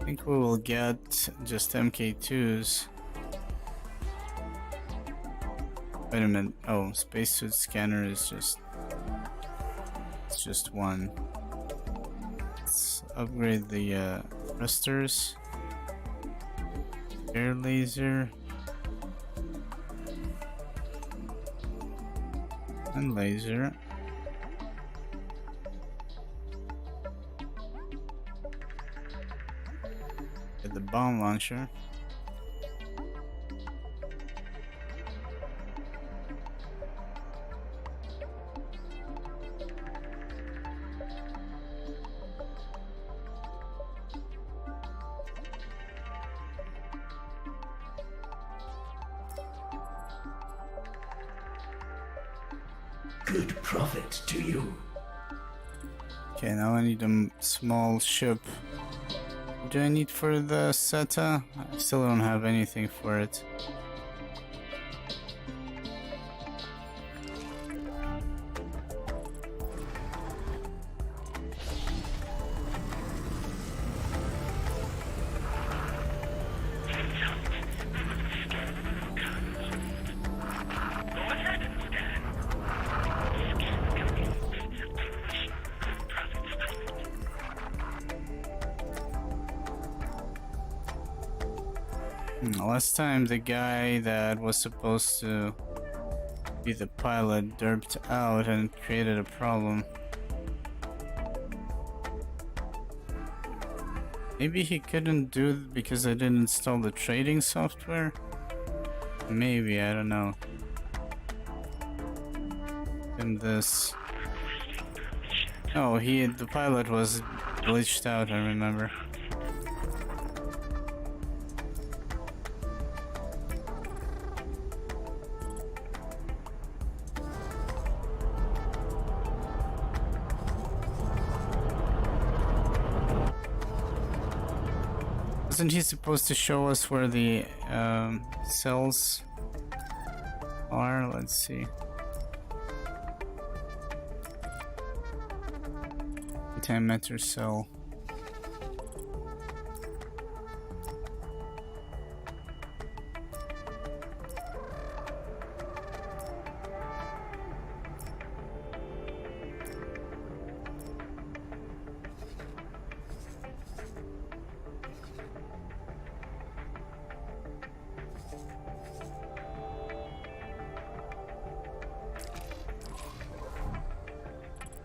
think we will get just MK2s. Wait a minute. Oh, spacesuit scanner is just... It's just one. Let's upgrade the thrusters. Air laser. And laser. Get the bomb launcher. Good profit to you. Okay, now I need a small ship. What do I need for the SETA? I still don't have anything for it. Last time the guy that was supposed to be the pilot derped out and created a problem. Maybe he couldn't do it because I didn't install the trading software? Maybe, I don't know. And this... Oh, the pilot was glitched out, I remember. Wasn't he supposed to show us where the cells are? Let's see. Antimatter cell.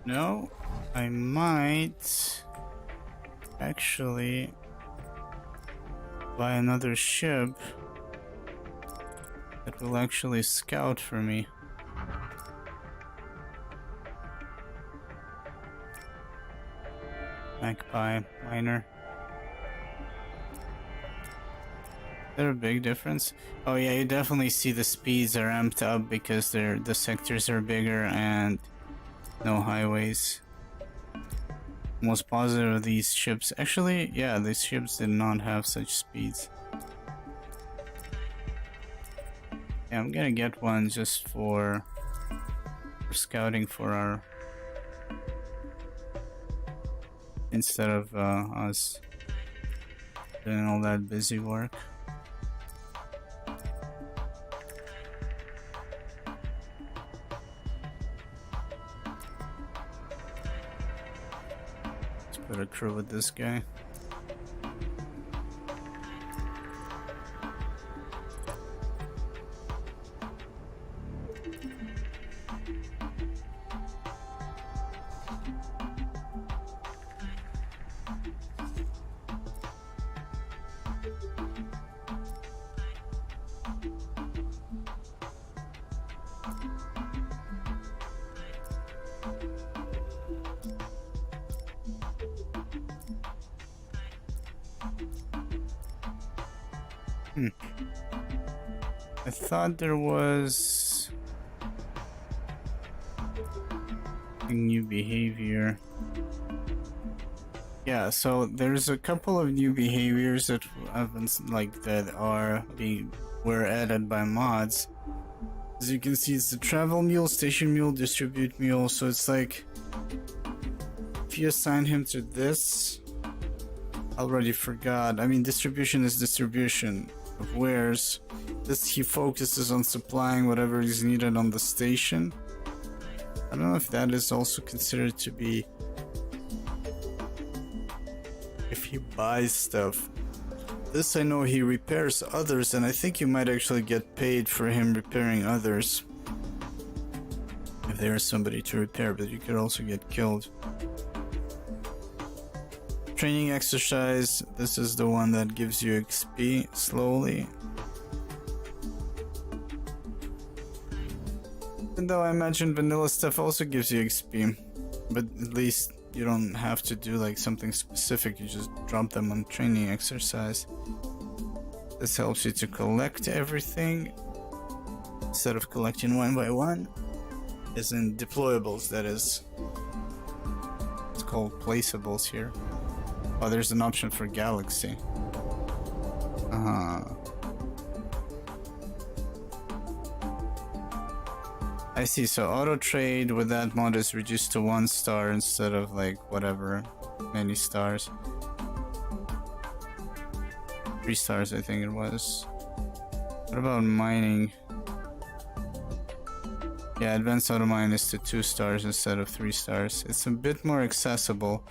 No, I might actually buy another ship that will actually scout for me. Magpie miner. Is there a big difference? Oh yeah, you definitely see the speeds are amped up because the sectors are bigger and no highways. Most positive of these ships. Actually, yeah, these ships did not have such speeds. Yeah, I'm gonna get one just for scouting for our... Instead of us doing all that busy work. Put a crew with this guy. I thought there was a new behavior. Yeah, so there's a couple of new behaviors that haven't were added by mods. As you can see, it's the travel mule, station mule, distribute mule. So it's like if you assign him to this, already forgot. I mean, distribution is distribution of wares. This he focuses on supplying whatever is needed on the station. I don't know if that is also considered to be if he buys stuff. This I know he repairs others, and I think you might actually get paid for him repairing others. If there is somebody to repair, but you could also get killed. Training exercise, this is the one that gives you XP slowly. Even though I imagine vanilla stuff also gives you XP, but at least you don't have to do like something specific, you just drop them on training exercise. This helps you to collect everything instead of collecting one by one. Is in deployables, that is. It's called placeables here. Oh, there's an option for Galaxy. I see, so auto trade with that mod is reduced to 1 star instead of like whatever, many stars. 3 stars I think it was. What about mining? Yeah, advanced auto mine is to 2 stars instead of 3 stars. It's a bit more accessible.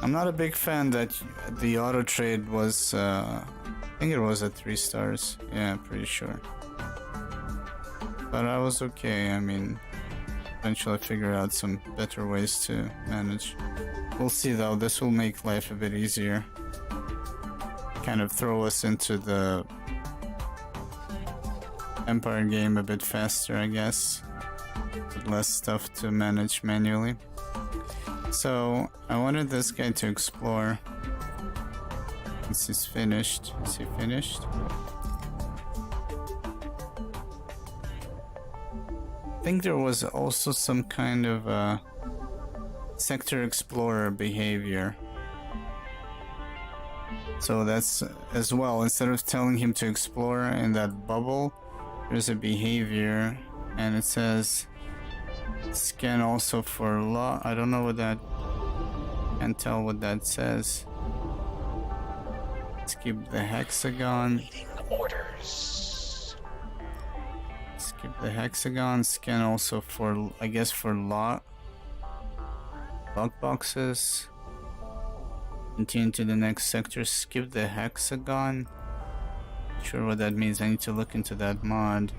I'm not a big fan that the auto trade was, I think it was at 3 stars. Yeah, I'm pretty sure. But I was okay. I mean, eventually I figured out some better ways to manage. We'll see though, this will make life a bit easier. Kind of throw us into the Empire game a bit faster, I guess. With less stuff to manage manually. So, I wanted this guy to explore. This is finished. Is he finished? I think there was also some kind of sector explorer behavior. So that's as well, instead of telling him to explore in that bubble, there's a behavior and it says scan also for law. I don't know what that, can't tell what that says. Skip the hexagon. Orders. Skip the hexagon. Scan also for, I guess, for lock boxes. Continue to the next sector. Skip the hexagon. Not sure what that means. I need to look into that mod.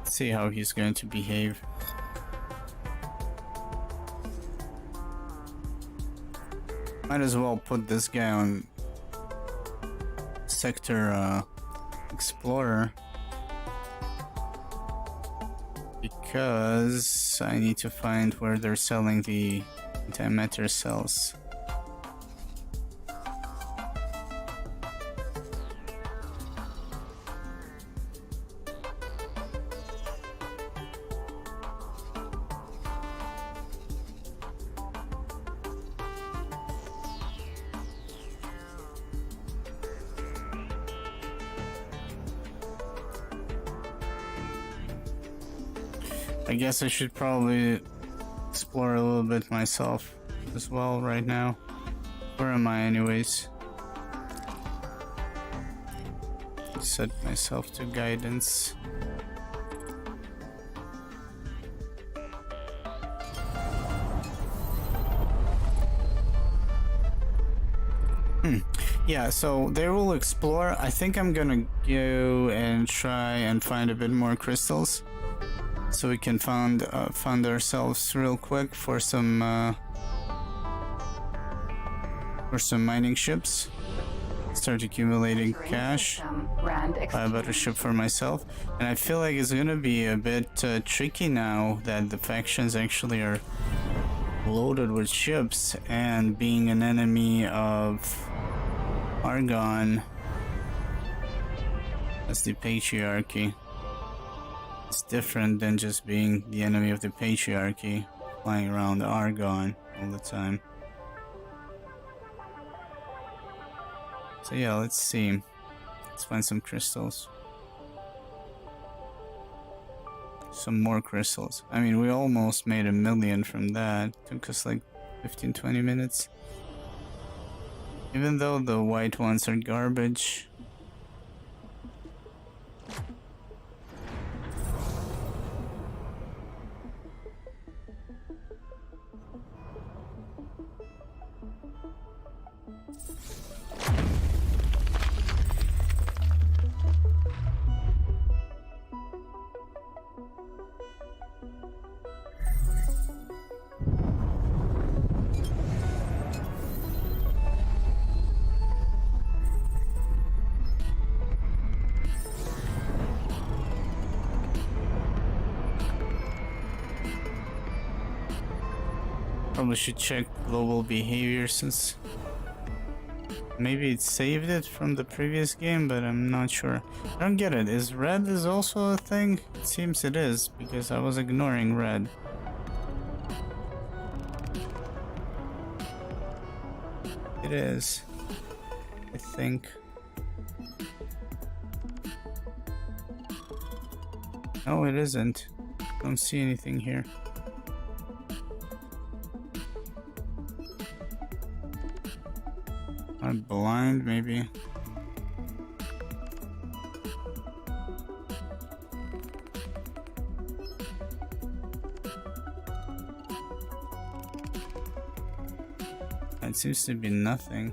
See how he's going to behave. Might as well put this guy on sector explorer because I need to find where they're selling the antimatter cells. I guess I should probably explore a little bit myself as well right now. Where am I anyways? Set myself to guidance. Yeah, so they will explore. I think I'm gonna go and try and find a bit more crystals. So we can fund ourselves real quick for some mining ships. Start accumulating cash. Buy a better ship for myself. And I feel like it's gonna be a bit tricky now that the factions actually are loaded with ships, and being an enemy of Argon as the Patriarchy. It's different than just being the enemy of the Patriarchy, flying around Argon all the time. So yeah, let's see. Let's find some crystals. some more crystals. I mean, we almost made 1 million from that. Took us like 15-20 minutes. Even though the white ones are garbage. Probably should check global behavior since maybe it saved it from the previous game, but I'm not sure. I don't get it. Is red is also a thing? It seems it is because I was ignoring red. It is, I think. No, it isn't. Don't see anything here. I'm blind, maybe. It seems to be nothing.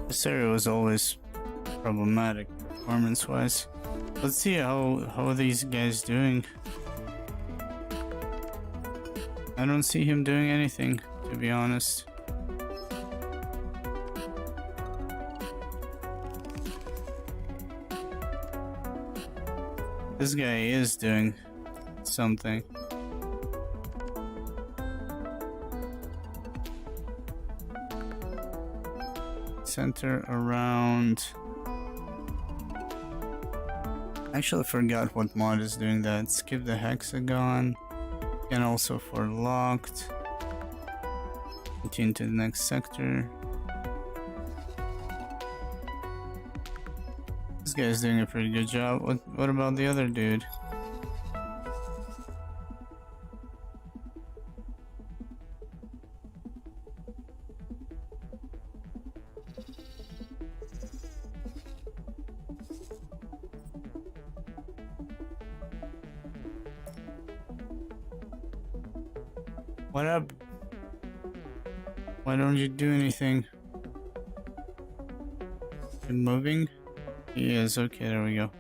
This area was always problematic performance-wise. Let's see how are these guys doing. I don't see him doing anything, to be honest. This guy is doing something. Center around. Actually, I forgot what mod is doing that. Skip the hexagon. And also for locked. Continue to the next sector. This guy's doing a pretty good job. What about the other dude? What up? Why don't you do anything? You moving? He is. Okay, there we go.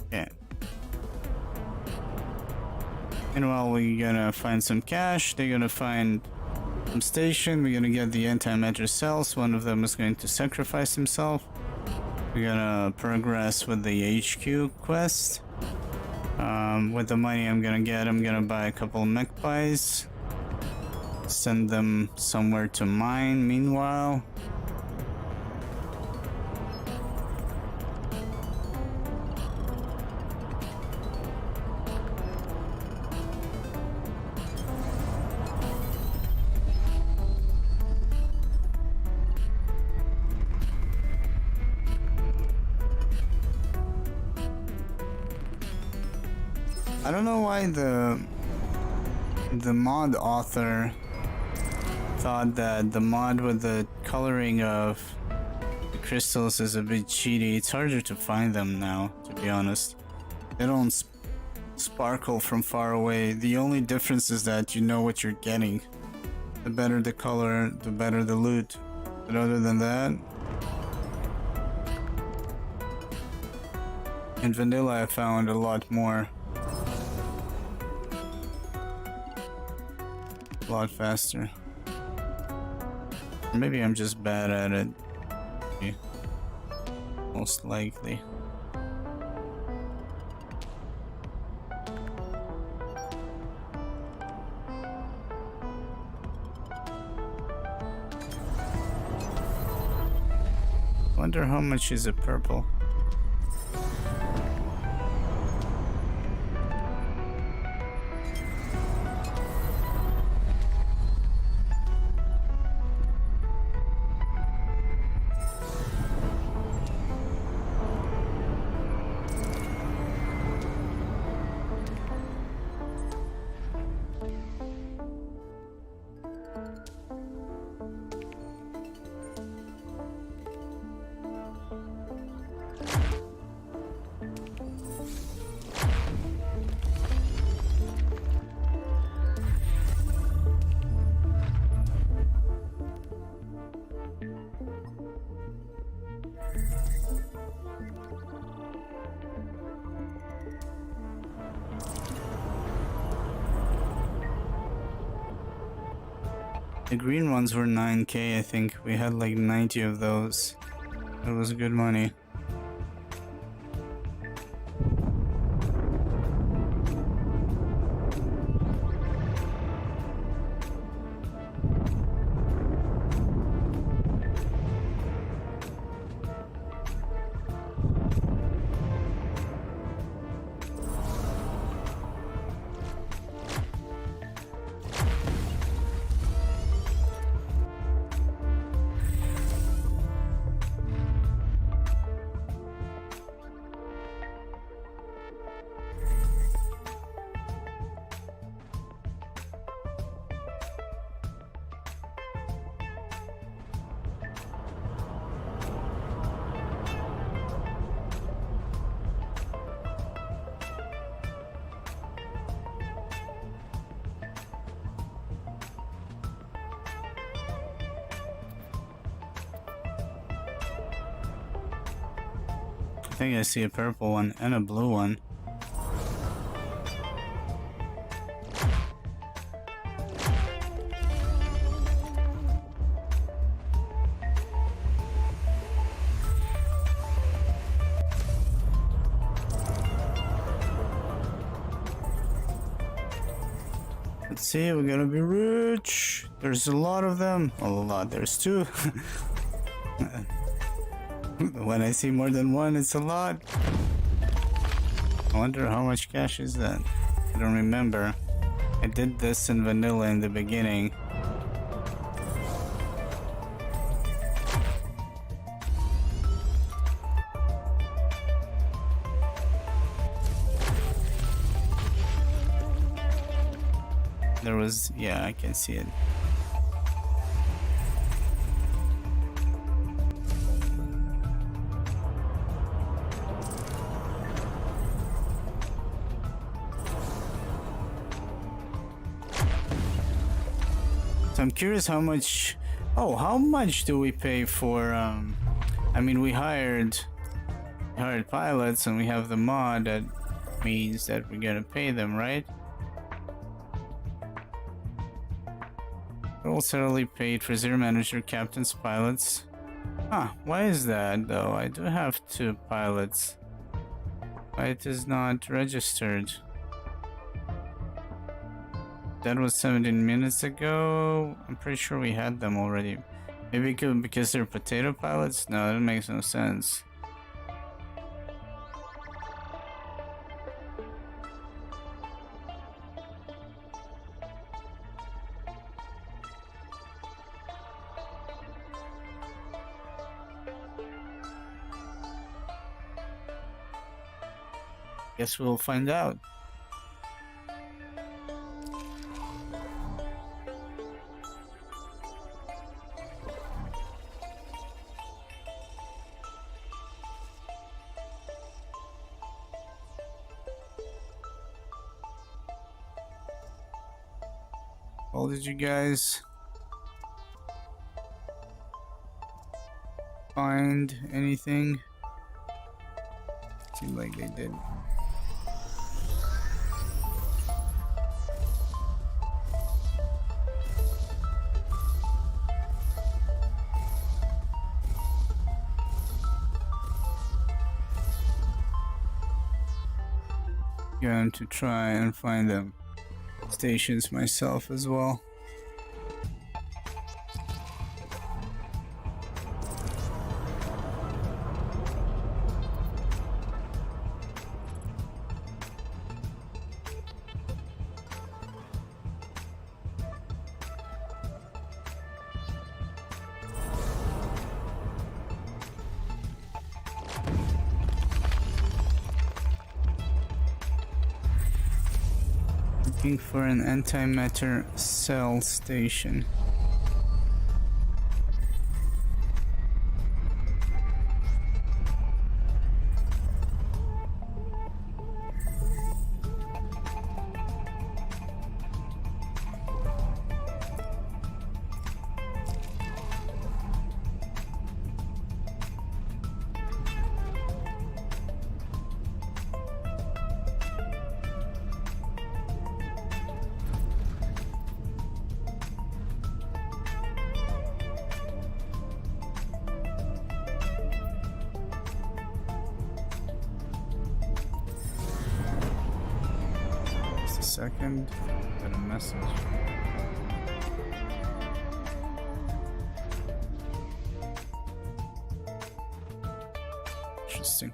Yeah. Meanwhile, we're gonna find some cash. They're gonna find some station. We're gonna get the antimatter cells. One of them is going to sacrifice himself. We're gonna progress with the HQ quest. With the money I'm gonna get, I'm gonna buy a couple mech pies. Send them somewhere to mine meanwhile. I don't know why the mod author thought that the mod with the coloring of the crystals is a bit cheaty. It's harder to find them now, to be honest. They don't sparkle from far away. The only difference is that you know what you're getting. The better the color, the better the loot. But other than that, in vanilla I found a lot more a lot faster. Or maybe I'm just bad at it. Yeah. Most likely. Wonder how much is a purple. The green ones were 9k, I think. We had like 90 of those. It was good money. I think I see a purple one and a blue one. Let's see, we're gonna be rich. There's a lot of them. Well, a lot, there's two. When I see more than one, it's a lot. I wonder how much cash is that? I don't remember. I did this in vanilla in the beginning. There was, yeah, I can see it. I'm curious how much. Oh, how much do we pay for? I mean, we hired pilots, and we have the mod that means that we're gonna pay them, right? We're also only paid for zero manager, captains, pilots. Huh? Why is that though? I do have 2 pilots. Why it is not registered? That was 17 minutes ago. I'm pretty sure we had them already. Maybe because they're potato pilots? No, that makes no sense. Guess we'll find out. Well, did you guys find anything? Seemed like they did. going to try and find them stations myself as well. Looking for an antimatter cell station. Second, got a message. Interesting.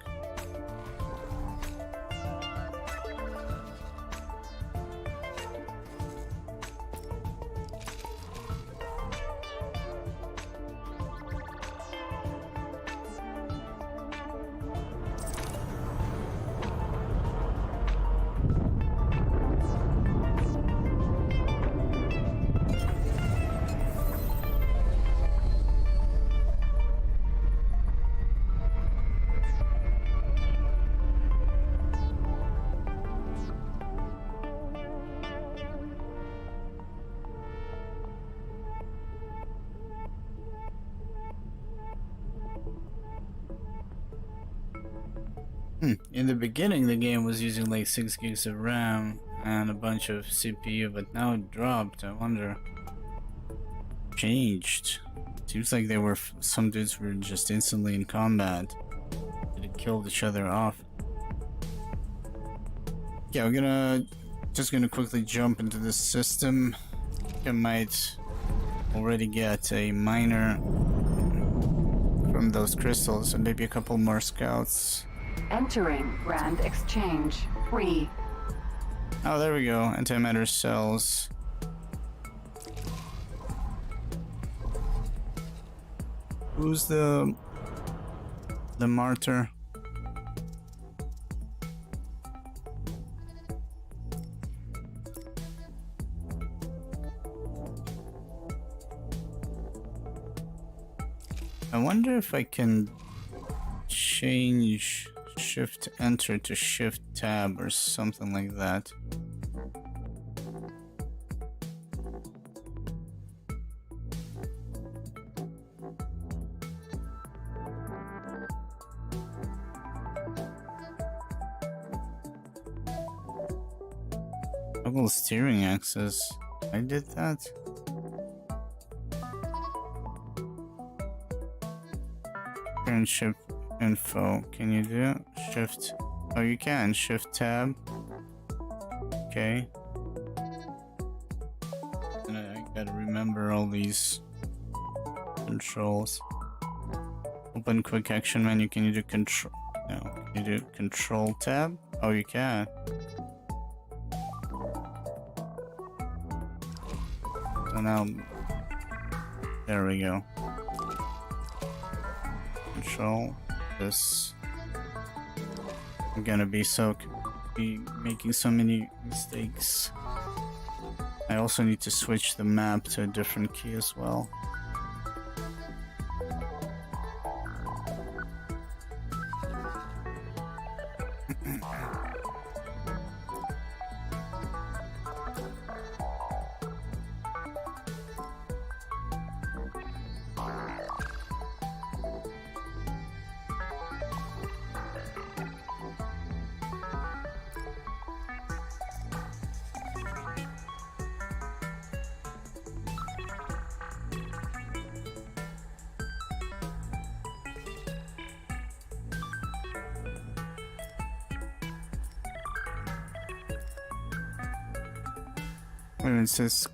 In the beginning, the game was using like 6 gigs of RAM and a bunch of CPU, but now it dropped. I wonder. Changed. Seems like they were some dudes were just instantly in combat. They killed each other off. Yeah, we're just gonna quickly jump into this system. I might already get a miner from those crystals and maybe a couple more scouts. Entering Rand Exchange 3. Oh, there we go. Antimatter cells. Who's the martyr? I wonder if I can change Shift Enter to Shift Tab or something like that. Double steering axis. I did that. Current ship info. Can you do it? Shift? Oh, you can. Shift tab. Okay. And I gotta remember all these controls. Open quick action menu. Can you do control? No. Can you do control tab? Oh, you can. So now, there we go. Control this. I'm gonna be making so many mistakes. I also need to switch the map to a different key as well. Wait, it says.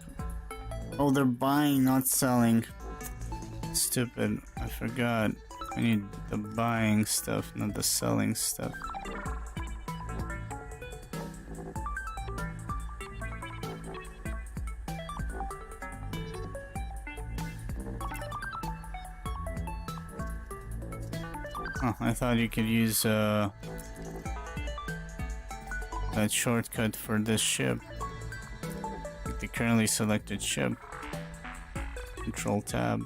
Oh, they're buying, not selling. Stupid. I forgot. I need the buying stuff, not the selling stuff. Oh, I thought you could use that shortcut for this ship. Like the currently selected ship. Control tab.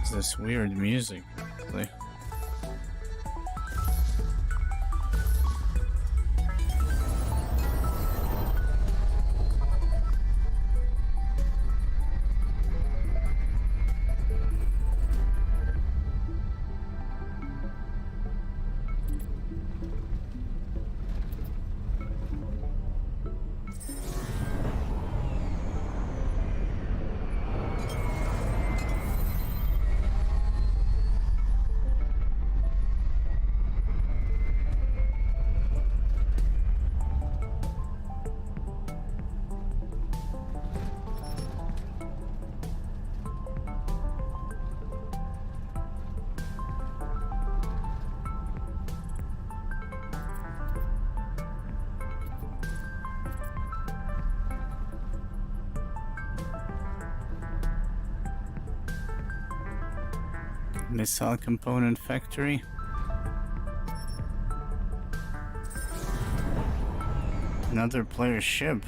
It's this weird music. Really. Missile component factory. Another player's ship.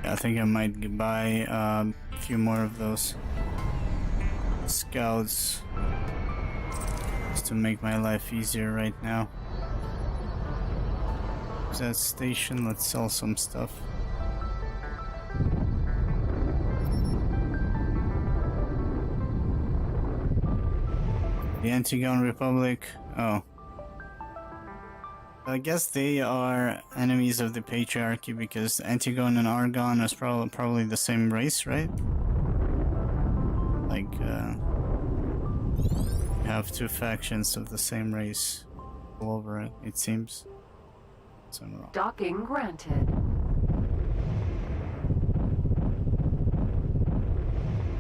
I think I might buy a few more of those scouts just to make my life easier right now. Is that station? Let's sell some stuff. The Antigone Republic. Oh. I guess they are enemies of the Patriarchy because Antigone and Argon is probably the same race, right? Like, you have two factions of the same race all over it, it seems. So I'm wrong. Docking granted.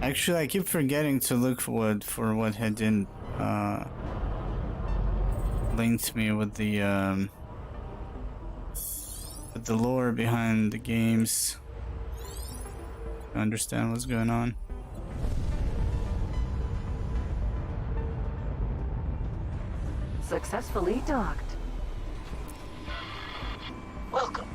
Actually, I keep forgetting to look for what had been linked me with the lore behind the games. I understand what's going on. Successfully docked. Welcome.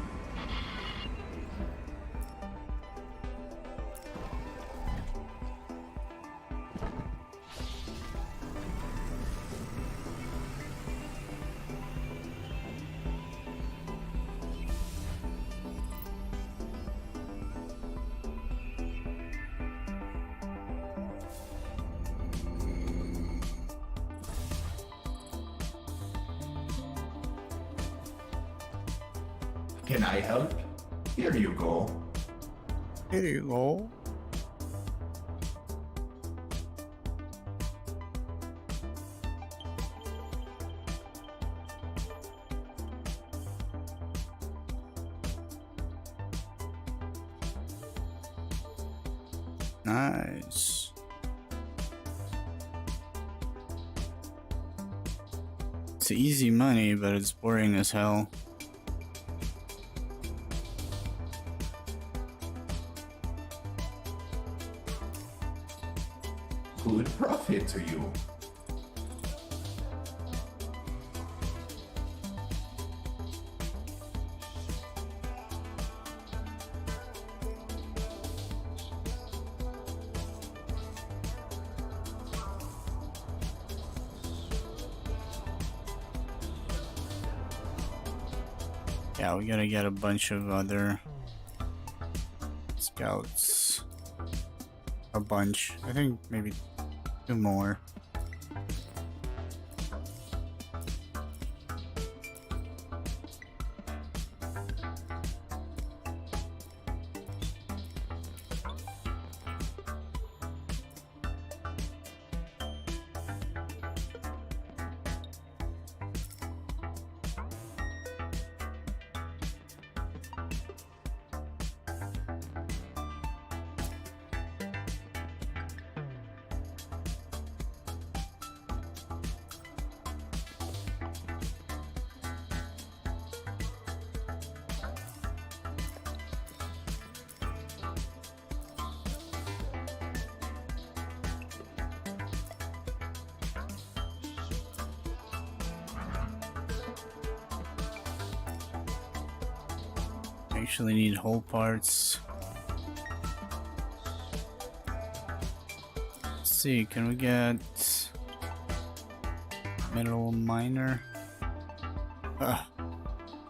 Can I help? Here you go. Here you go. Nice. It's easy money, but it's boring as hell. Good profit to you. Yeah, we gotta get a bunch of other scouts. A bunch. I think maybe 2 more. Actually need whole parts. Let's see, can we get metal miner?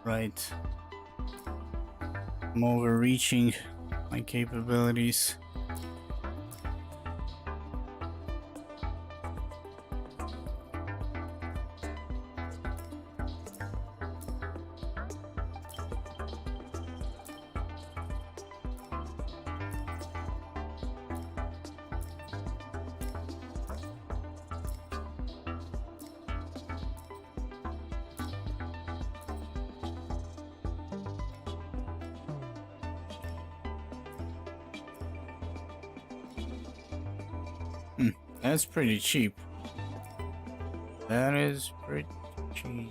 Right. I'm overreaching my capabilities. That's pretty cheap. That is pretty cheap.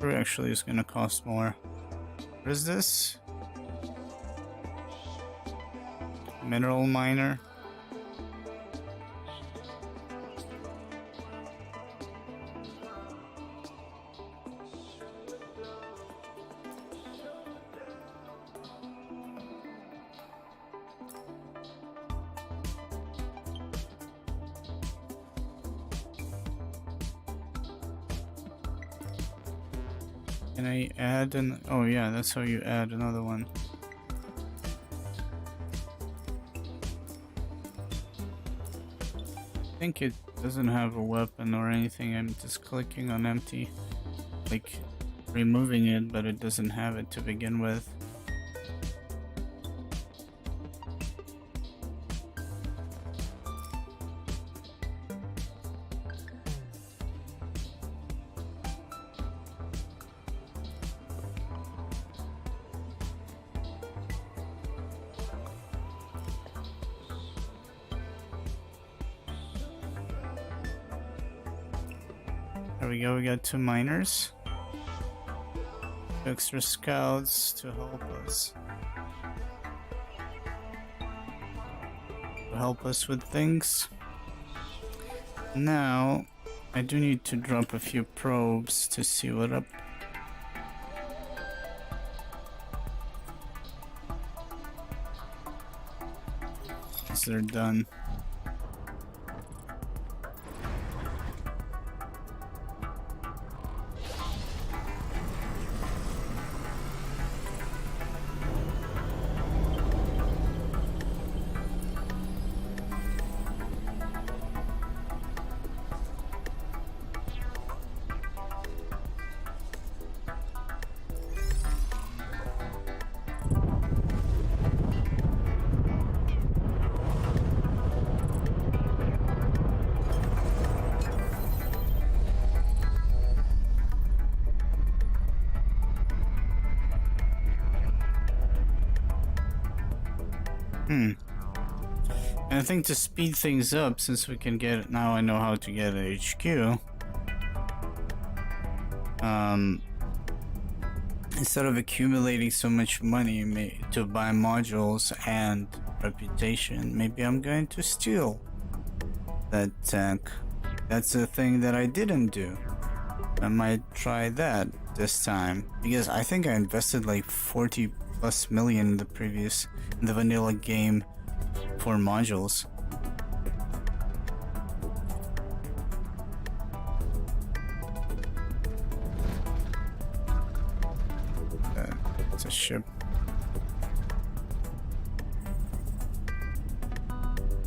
Or actually, it's gonna cost more. What is this? Mineral miner. Can I add an... Oh yeah, that's how you add another one. I think it doesn't have a weapon or anything. I'm just clicking on empty. Like removing it, but it doesn't have it to begin with. There we go, we got 2 miners. 2 extra scouts to help us. With things. Now, I do need to drop a few probes to see what up. Once they're done. And I think to speed things up, since we can get it now, I know how to get a HQ. Instead of accumulating so much money to buy modules and reputation, maybe I'm going to steal that tank. That's a thing that I didn't do. I might try that this time, because I think I invested like 40+ million in the vanilla game for modules. ship.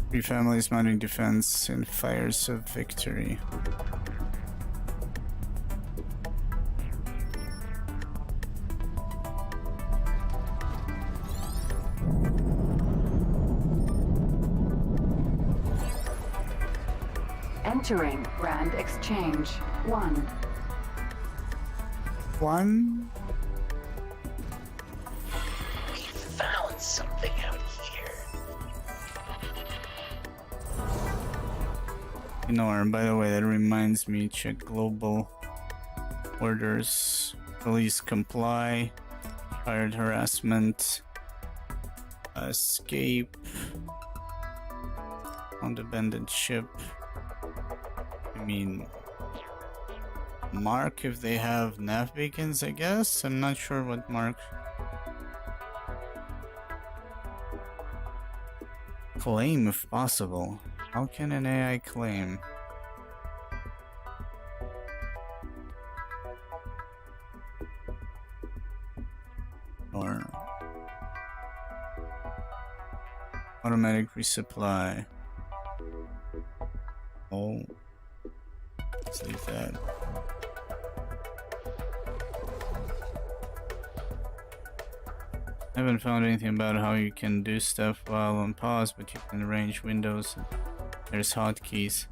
Three families mounting defense in fires of victory. Entering Grand Exchange 1. One? We found something out here. Ignore. By the way, that reminds me, check global orders. Police comply. Hired harassment. Escape. On the abandoned ship. I mean, mark if they have nav beacons, I guess. I'm not sure what mark. Claim if possible. How can an AI claim? Or automatic resupply. Oh, let's leave that. I haven't found anything about how you can do stuff while on pause, but you can arrange windows. There's hotkeys.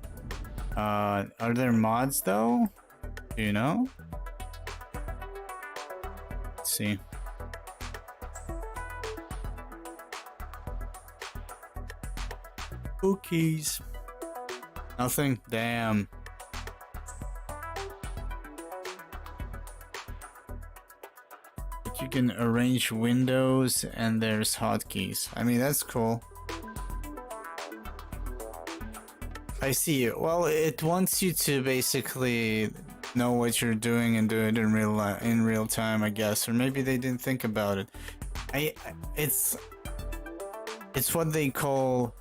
Are there mods though? Do you know? Let's see. Cookies. Nothing? Damn. But you can arrange windows and there's hotkeys. I mean, that's cool. I see. Well, it wants you to basically know what you're doing and do it in real time, I guess. Or maybe they didn't think about it. It's what they call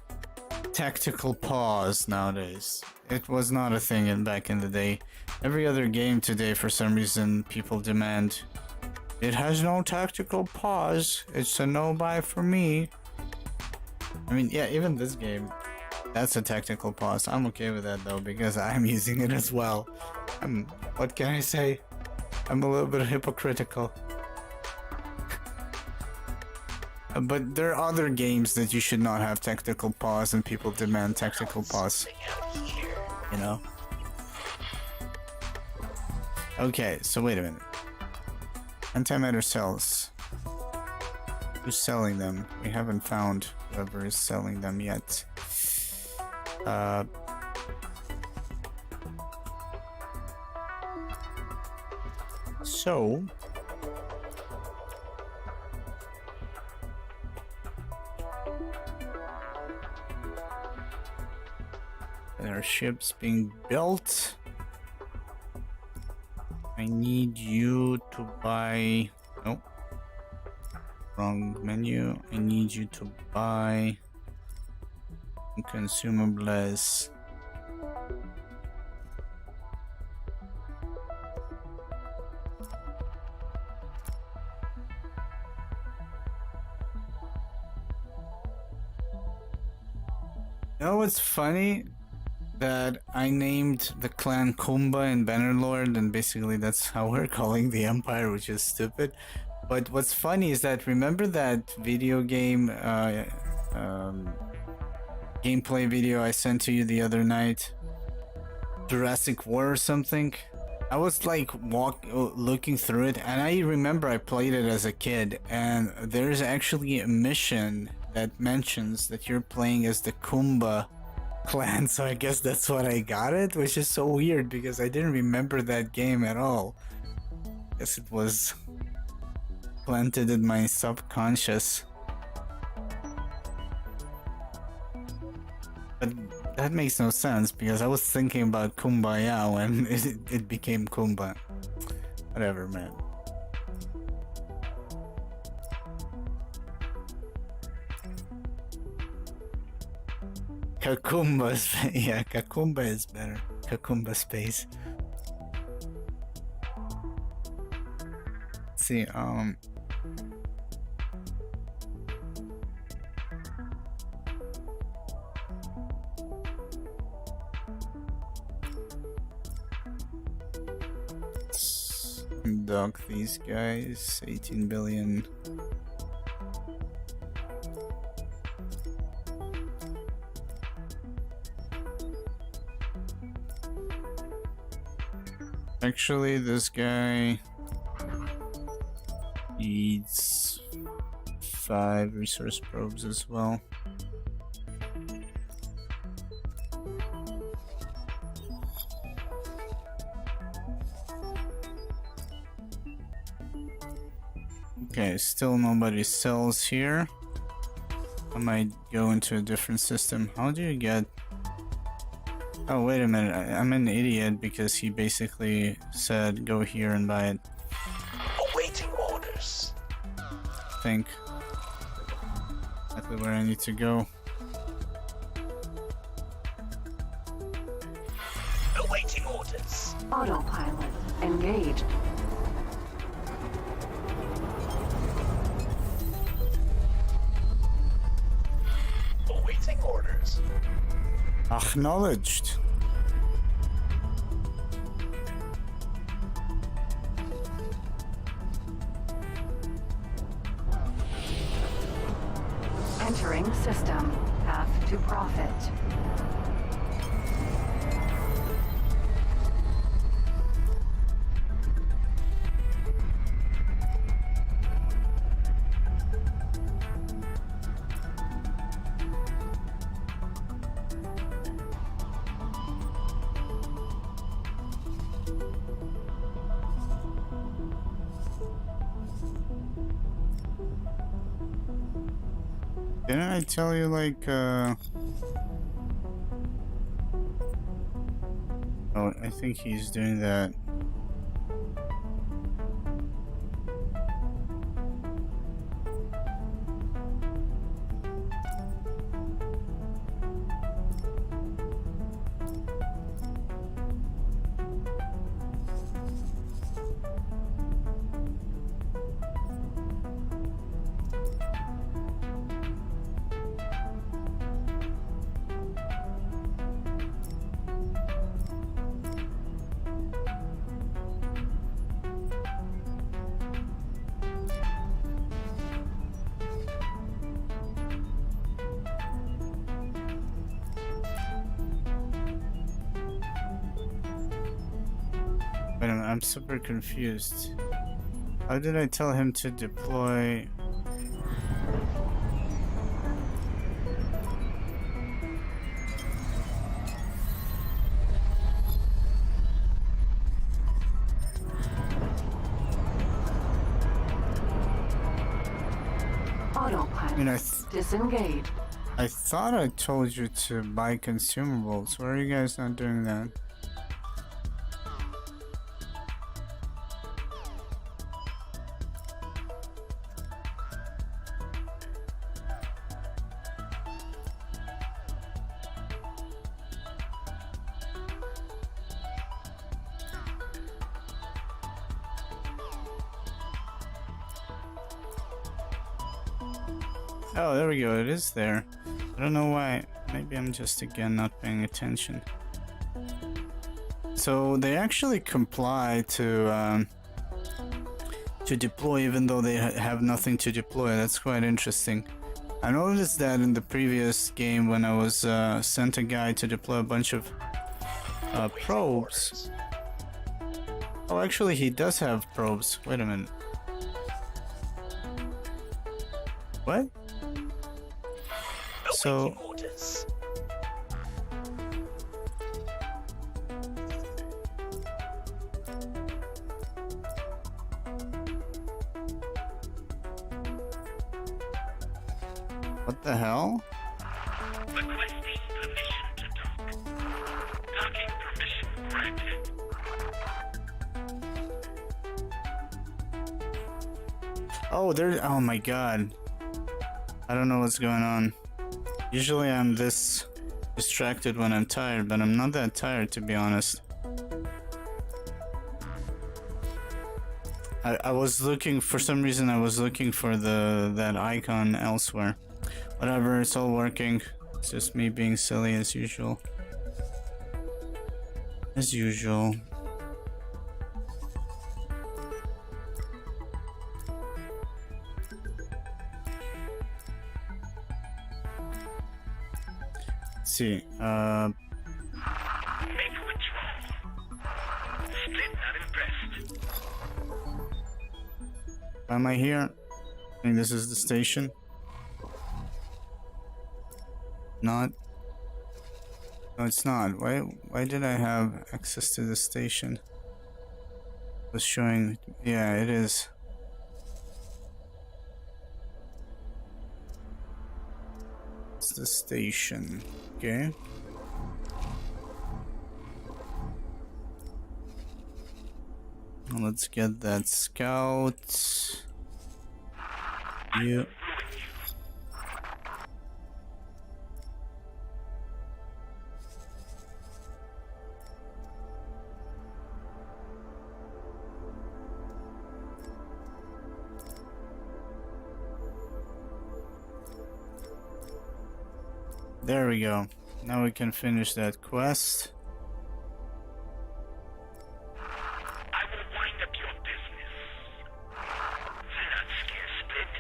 tactical pause nowadays. It was not a thing back in the day. Every other game today, for some reason, people demand it has no tactical pause. It's a no-buy for me. I mean, yeah, even this game, that's a tactical pause. I'm okay with that though, because I'm using it as well. What can I say? I'm a little bit hypocritical. But there are other games that you should not have tactical pause and people demand tactical pause. You know? Okay, so wait a minute. Antimatter cells. Who's selling them? We haven't found whoever is selling them yet. So there are ships being built. I need you to buy... Nope. Wrong menu. I need you to buy consumables. You know what's funny? That I named the clan Kumba in Bannerlord, and basically that's how we're calling the Empire, which is stupid. But what's funny is that, remember that video game gameplay video I sent to you the other night? Jurassic War or something? I was like looking through it, and I remember I played it as a kid, and there's actually a mission that mentions that you're playing as the Kumba clan, so I guess that's what I got it, which is so weird because I didn't remember that game at all. I guess it was planted in my subconscious. But that makes no sense because I was thinking about Kumbaya when it became Kumba. Whatever, man. Kakumba, yeah, Kakumba is better. Kakumba space. Let's see, dock these guys. 18 billion. Actually, this guy needs 5 resource probes as well. Okay, still nobody sells here. I might go into a different system. How do you get... Oh, wait a minute. I'm an idiot because he basically said go here and buy it. Awaiting orders. I think exactly where I need to go. Awaiting orders. Autopilot engaged. Awaiting orders. Acknowledged. Entering system. Path to profit. Didn't I tell you, like, Oh, I think he's doing that. Wait a minute, I'm super confused. How did I tell him to deploy? Autopilot. I mean, Disengage. I thought I told you to buy consumables. Why are you guys not doing that? Oh, there we go. It is there. I don't know why. Maybe I'm just again not paying attention. So they actually comply to deploy even though they have nothing to deploy. That's quite interesting. I noticed that in the previous game when I was sent a guy to deploy a bunch of probes. Oh, actually he does have probes. Wait a minute. What? So Orders. what the hell? Requesting permission to dock. Docking permission granted. Oh, there. Oh my god. I don't know what's going on. Usually I'm this distracted when I'm tired, but I'm not that tired, to be honest. I was looking, for some reason I was looking for that icon elsewhere. Whatever, it's all working. It's just me being silly as usual. As usual. Let's see. Make withdrawal. Split not impressed. Am I here? I think this is the station. Not. No, it's not. Why did I have access to the station? It was showing. Yeah, it is. It's the station. Okay. Let's get that scout. You. There we go. Now we can finish that quest. I will wind up your business. Not scare Split.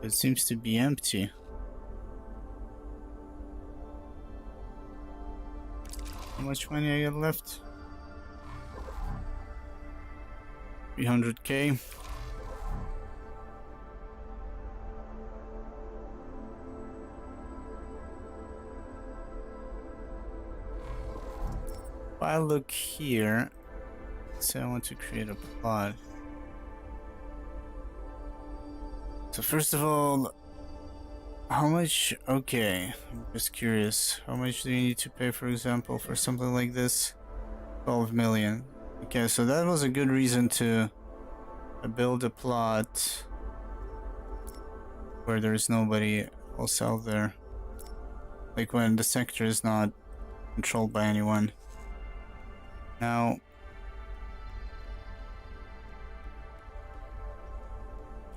It seems to be empty. How much money I got left? 300k. If I look here, say I want to create a plot. So first of all, how much? Okay, I'm just curious. How much do you need to pay, for example, for something like this? 12 million. Okay, so that was a good reason to build a plot where there's nobody else out there. Like when the sector is not controlled by anyone. Now,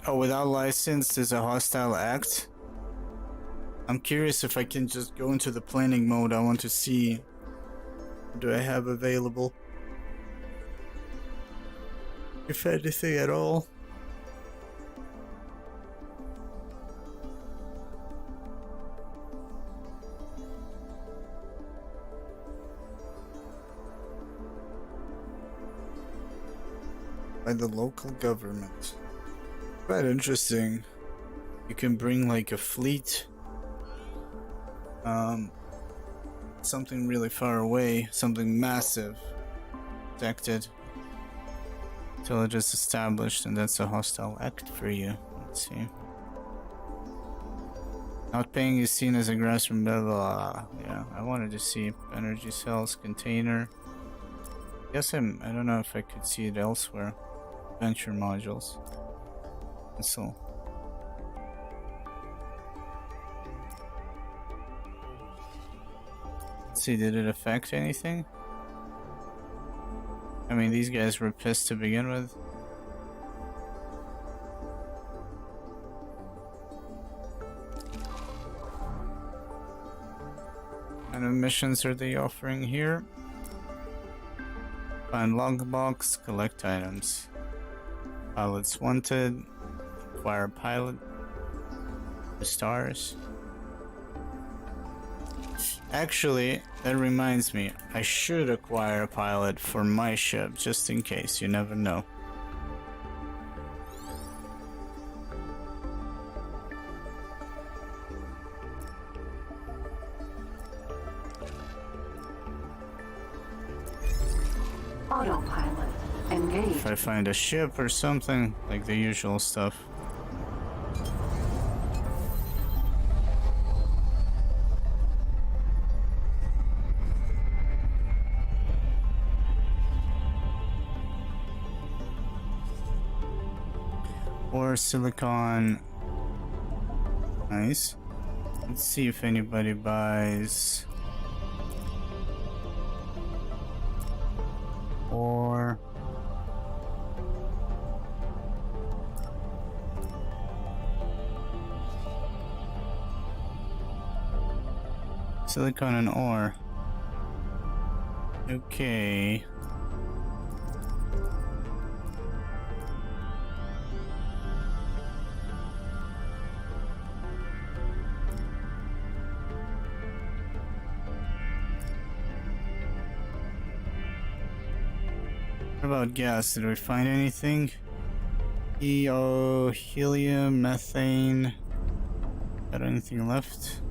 oh, without license is a hostile act. I'm curious if I can just go into the planning mode. I want to see what do I have available. If anything at all. By the local government. Quite interesting. You can bring like a fleet. Something really far away, something massive, protected. Till it is established, and that's a hostile act for you. Let's see. Not paying is seen as aggressor, blah blah. Yeah, I wanted to see energy cells container. Guess I don't know if I could see it elsewhere. Venture modules. Missile. Let's see, did it affect anything? I mean, these guys were pissed to begin with. What kind of missions are they offering here? Find logbox, collect items. Pilots wanted. Acquire a pilot. The stars. Actually, that reminds me, I should acquire a pilot for my ship, just in case, you never know. Autopilot engaged. If I find a ship or something, like the usual stuff. Or silicon. Nice. Let's see if anybody buys. Or silicon and ore. What about gas? Did we find anything? Helium, methane. Got anything left?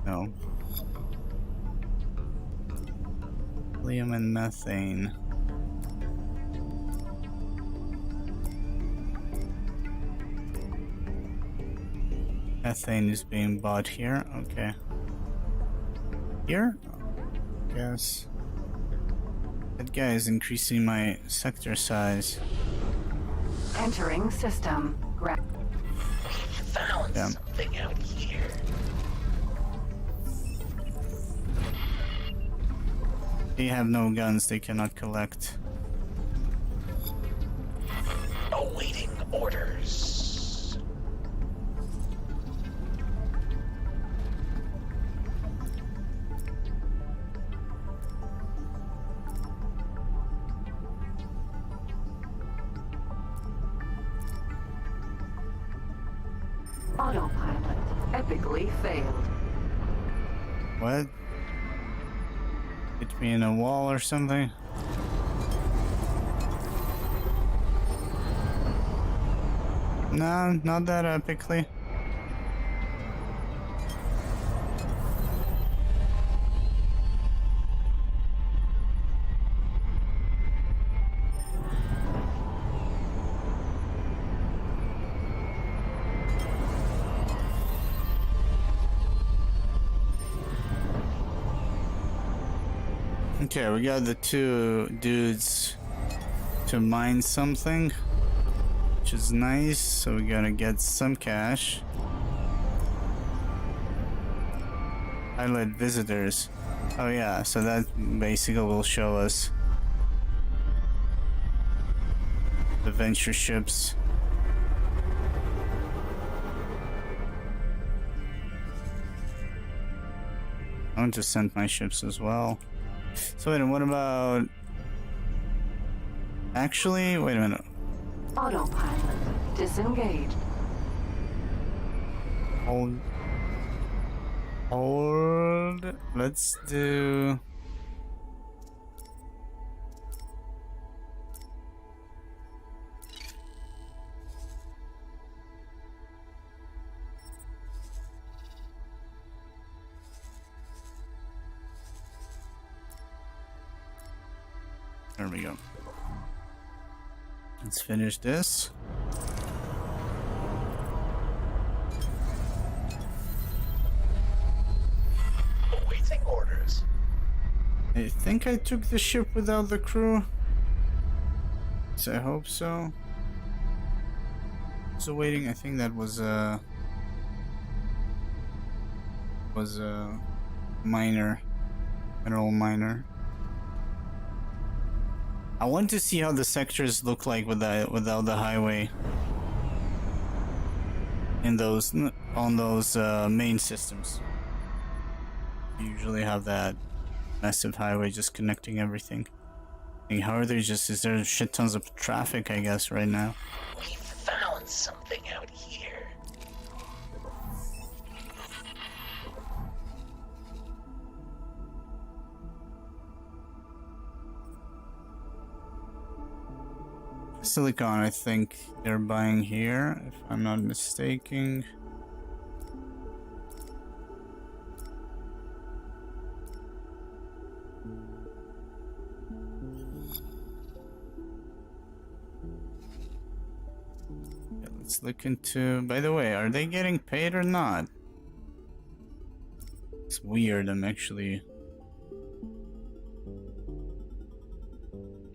No. Helium and methane. Methane is being bought here. Okay. Here? Yes. That guy is increasing my sector size. Entering system. Found Yeah. something out here. They have no guns, they cannot collect. Awaiting orders. Autopilot epically failed. What? Hit me in a wall or something? No, not that epically. Okay, we got the two dudes to mine something, which is nice, so we gotta get some cash. Highlight visitors. Oh yeah, so that basically will show us the venture ships. I want to send my ships as well. So wait, and what about... Actually, wait a minute. Autopilot disengaged. Hold. Let's do... There we go. Let's finish this. Awaiting orders. I think I took the ship without the crew. So I hope so. So waiting, I think that was a miner, mineral miner. I want to see how the sectors look like without the highway in those on those main systems. You usually have that massive highway just connecting everything. I mean, how are they just? Is there shit tons of traffic? I guess right now. We found something out here. Silicon, I think they're buying here, if I'm not mistaken. Yeah, let's look into... By the way, are they getting paid or not? It's weird, I'm actually...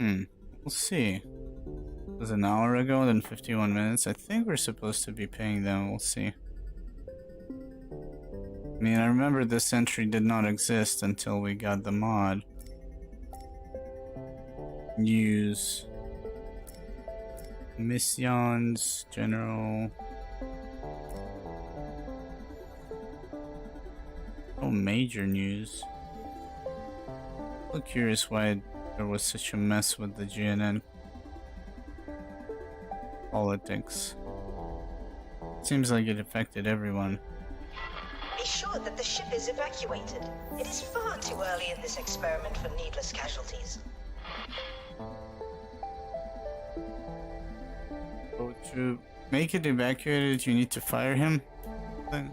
We'll see. It was an hour ago, then 51 minutes. I think we're supposed to be paying them. We'll see. I mean, I remember this entry did not exist until we got the mod. News. Missions. General. Oh, major news. I'm curious why there was such a mess with the GNN politics. Seems like it affected everyone. Be sure that the ship is evacuated. It is far too early in this experiment for needless casualties. So to make it evacuated, you need to fire him? Then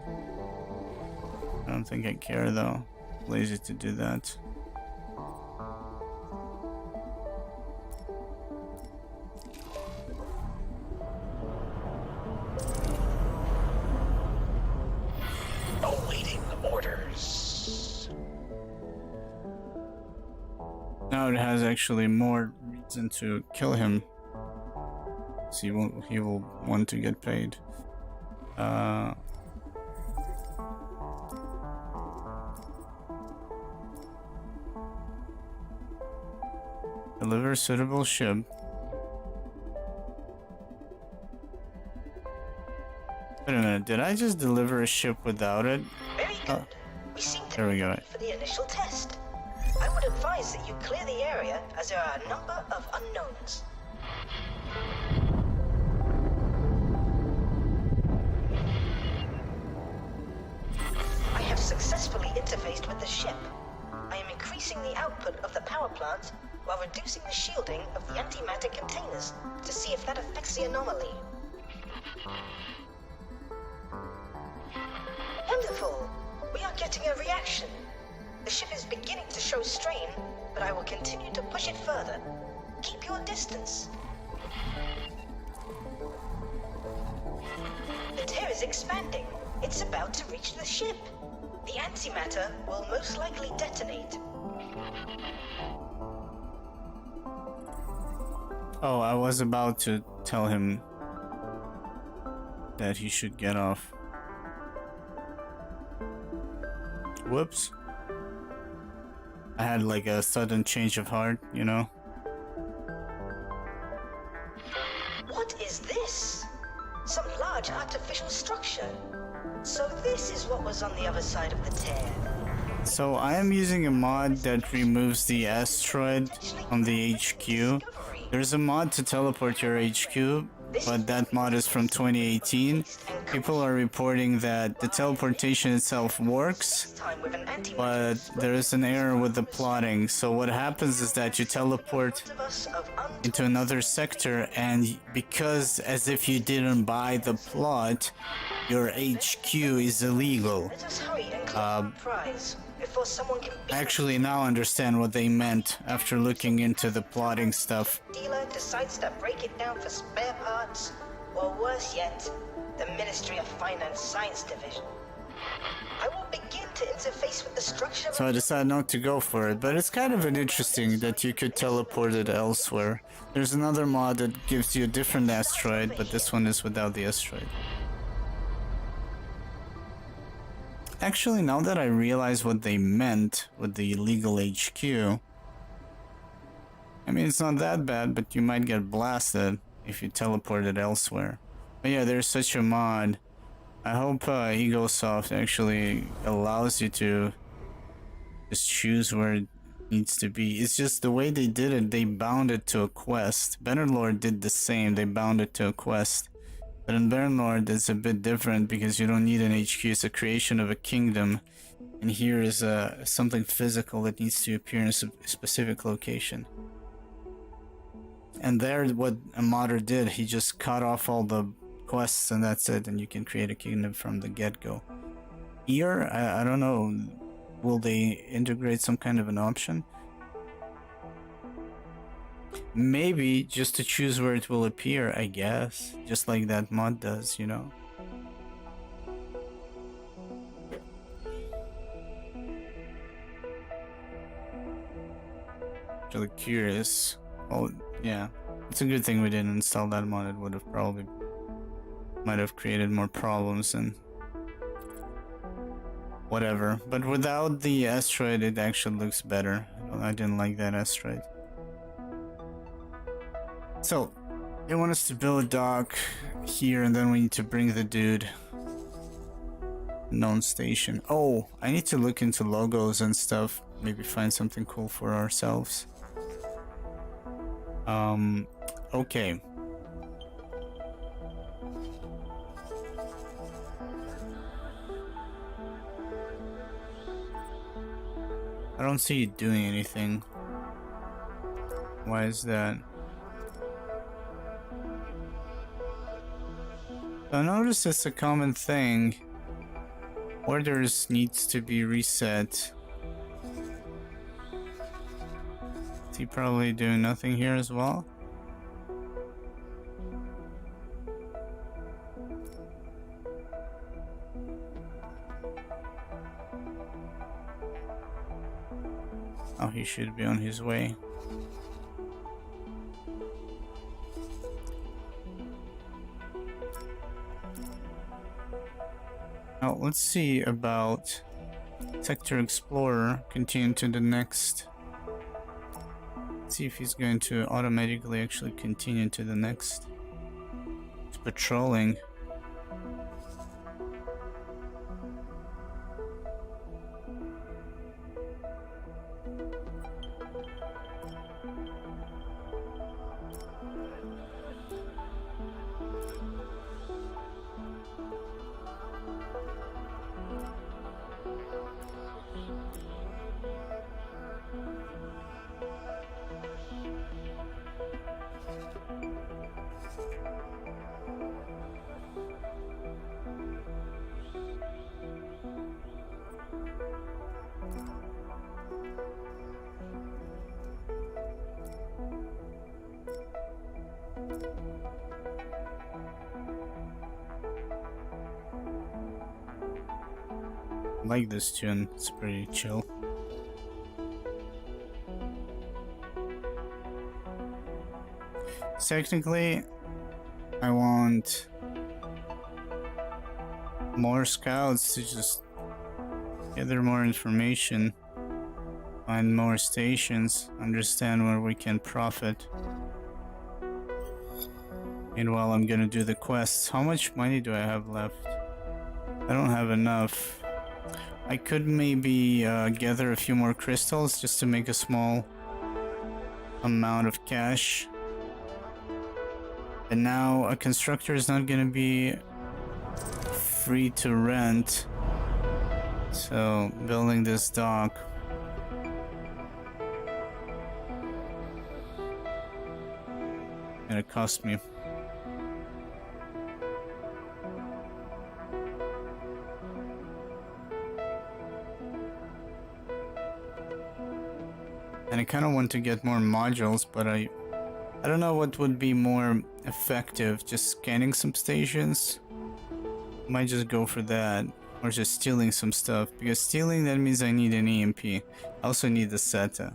I don't think I care though. Lazy to do that. Awaiting orders. Now it has actually more reason to kill him. So he will want to get paid. Deliver suitable ship. Wait a minute, did I just deliver a ship without it? Very good. Oh, We seem to there we be go. ready for the initial test. I would advise that you clear the area as there are a number of unknowns. I have successfully interfaced with the ship. I am increasing the output of the power plant while reducing the shielding of the antimatter containers to see if that affects the anomaly. Wonderful! We are getting a reaction. The ship is beginning to show strain, but I will continue to push it further. Keep your distance. The tear is expanding. It's about to reach the ship. The antimatter will most likely detonate. Oh, I was about to tell him that he should get off. Whoops. I had like a sudden change of heart, you know? What is this? Some large artificial structure. So this is what was on the other side of the tear. So I am using a mod that removes the asteroid on the HQ. There's a mod to teleport your HQ, but that mod is from 2018. People are reporting that the teleportation itself works, Time with an antimatter but there is an error with the plotting. So what happens is that you teleport of us of into another sector, and because as if you didn't buy the plot, your HQ is illegal. Let us hurry and collect our prize before someone can beat Actually, now I understand what they meant after looking into the plotting stuff. the dealer decides to break it down for spare parts, or worse yet, the Ministry of Finance Science Division. I will begin to interface with the structure. So I decided not to go for it, but it's kind of an interesting that you could teleport it elsewhere. There's another mod that gives you a different asteroid, but this one is without the asteroid. Actually, now that I realize what they meant with the illegal HQ, I mean, it's not that bad, but you might get blasted if you teleport it elsewhere. But yeah, there's such a mod. I hope Egosoft actually allows you to just choose where it needs to be. It's just the way they did it, they bound it to a quest. Bannerlord did the same, they bound it to a quest. But in Bannerlord, it's a bit different because you don't need an HQ, it's a creation of a kingdom. And here is something physical that needs to appear in a specific location. And there, what a modder did, he just cut off all the quests and that's it, and you can create a kingdom from the get-go. Here, I don't know, will they integrate some kind of an option? Maybe just to choose where it will appear, I guess. Just like that mod does, you know? Actually curious. Oh, yeah. It's a good thing we didn't install that mod. It would have probably... might have created more problems and... whatever. But without the asteroid, it actually looks better. I didn't like that asteroid. So, they want us to build a dock here, and then we need to bring the dude. Known station. Oh, I need to look into logos and stuff. Maybe find something cool for ourselves. Okay. I don't see it doing anything. Why is that? I noticed it's a common thing. Orders needs to be reset. Is he probably doing nothing here as well? Oh, he should be on his way. Now, let's see about Sector Explorer. Continue to the next. See if he's going to automatically actually continue to the next. It's patrolling. I like this tune, it's pretty chill. Technically, I want more scouts to just gather more information, find more stations, understand where we can profit. Meanwhile, I'm gonna do the quests. How much money do I have left? I don't have enough. I could maybe gather a few more crystals just to make a small amount of cash. And now a constructor is not gonna be free to rent. So building this dock gonna cost me. And I kind of want to get more modules, but I don't know what would be more effective. Just scanning some stations? Might just go for that. Or just stealing some stuff. Because stealing, that means I need an EMP. I also need the SETA.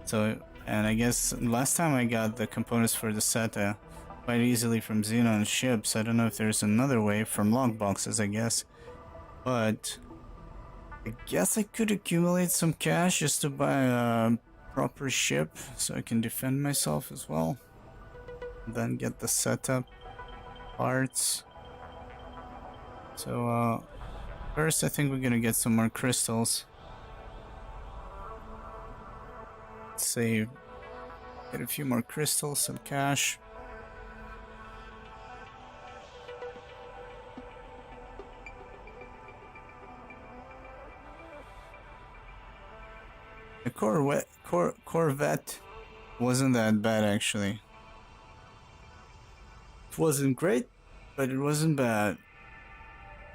So, and I guess last time I got the components for the SETA quite easily from Xenon ships. I don't know if there's another way from log boxes, I guess. But I guess I could accumulate some cash just to buy a proper ship so I can defend myself as well. Then get the setup parts. So first I think we're gonna get some more crystals. Let's save, get a few more crystals, some cash. The Corvette wasn't that bad actually. It wasn't great, but it wasn't bad.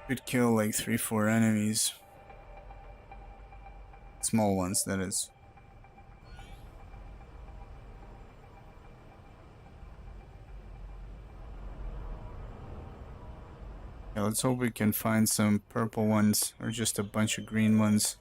Could kill like 3-4 enemies. Small ones, that is. Yeah, let's hope we can find some purple ones or just a bunch of green ones.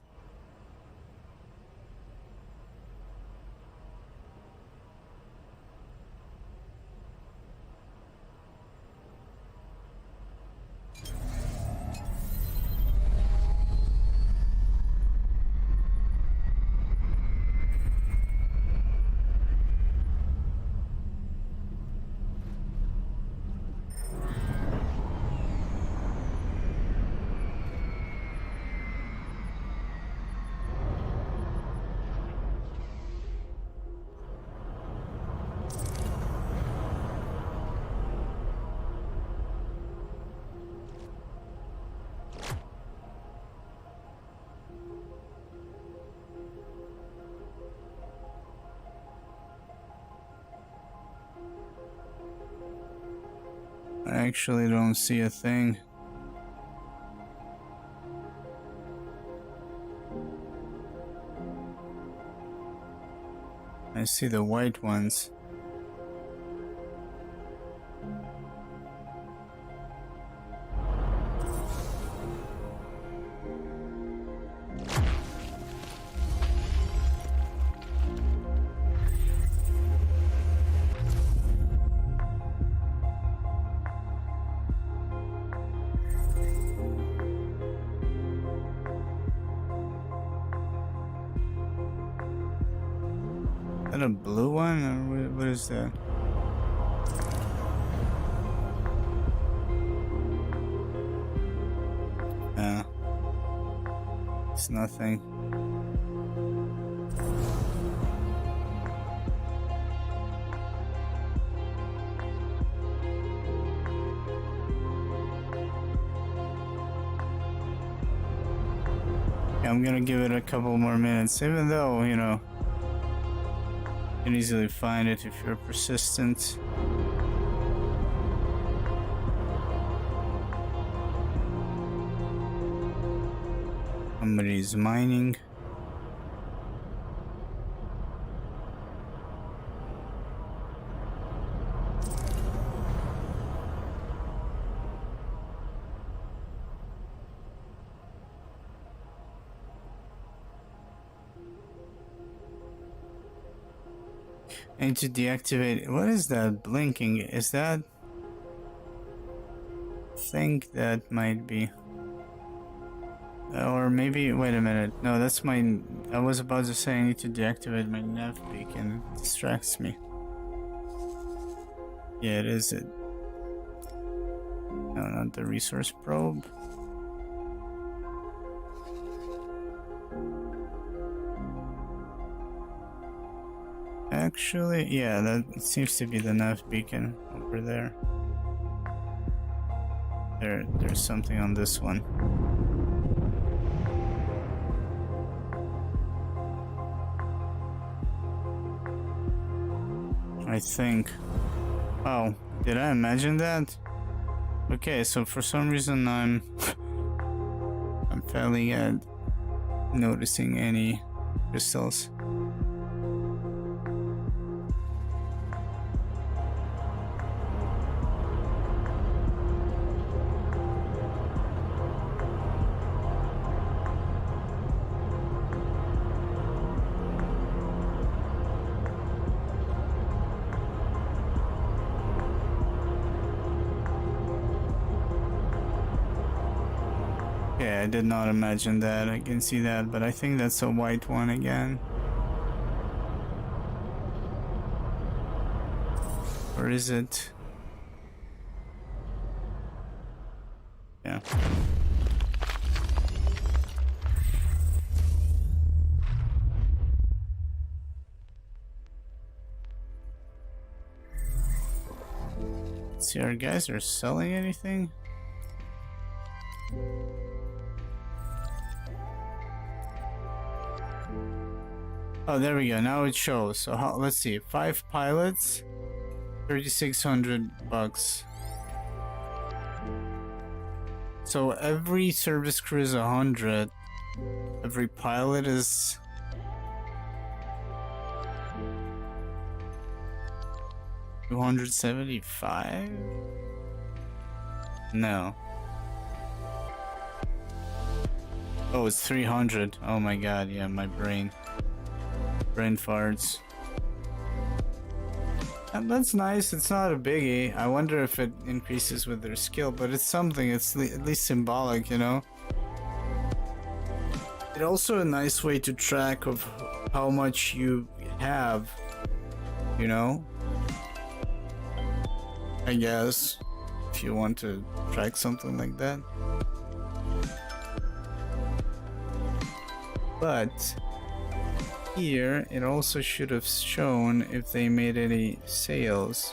actually don't see a thing. I see the white ones. Is that a blue one, or what is that? It's nothing. Yeah, I'm gonna give it a couple more minutes, even though, you know, you can easily find it if you're persistent. Somebody's mining. I need to deactivate. What is that blinking? Is that? I think that might be. Or maybe, wait a minute. No, that's my. I was about to say I need to deactivate my nav beacon. It distracts me. Yeah, it is it. No, not the resource probe. Actually, yeah, that seems to be the nav beacon over there. There's something on this one. I think. Oh, did I imagine that? Okay, so for some reason I'm failing at noticing any crystals. Yeah, I did not imagine that. I can see that, but I think that's a white one again. Or is it? Yeah. Let's see, our guys are selling anything? Oh, there we go. Now it shows. So how, let's see. 5 pilots, 3,600 bucks. So every service crew is 100. Every pilot is 275. No. Oh, it's 300. Oh my god, yeah, my brain farts. And that's nice. It's not a biggie. I wonder if it increases with their skill, but it's something. It's at least symbolic, you know? It's also a nice way to track of how much you have, you know? I guess, if you want to track something like that. But here it also should have shown if they made any sales,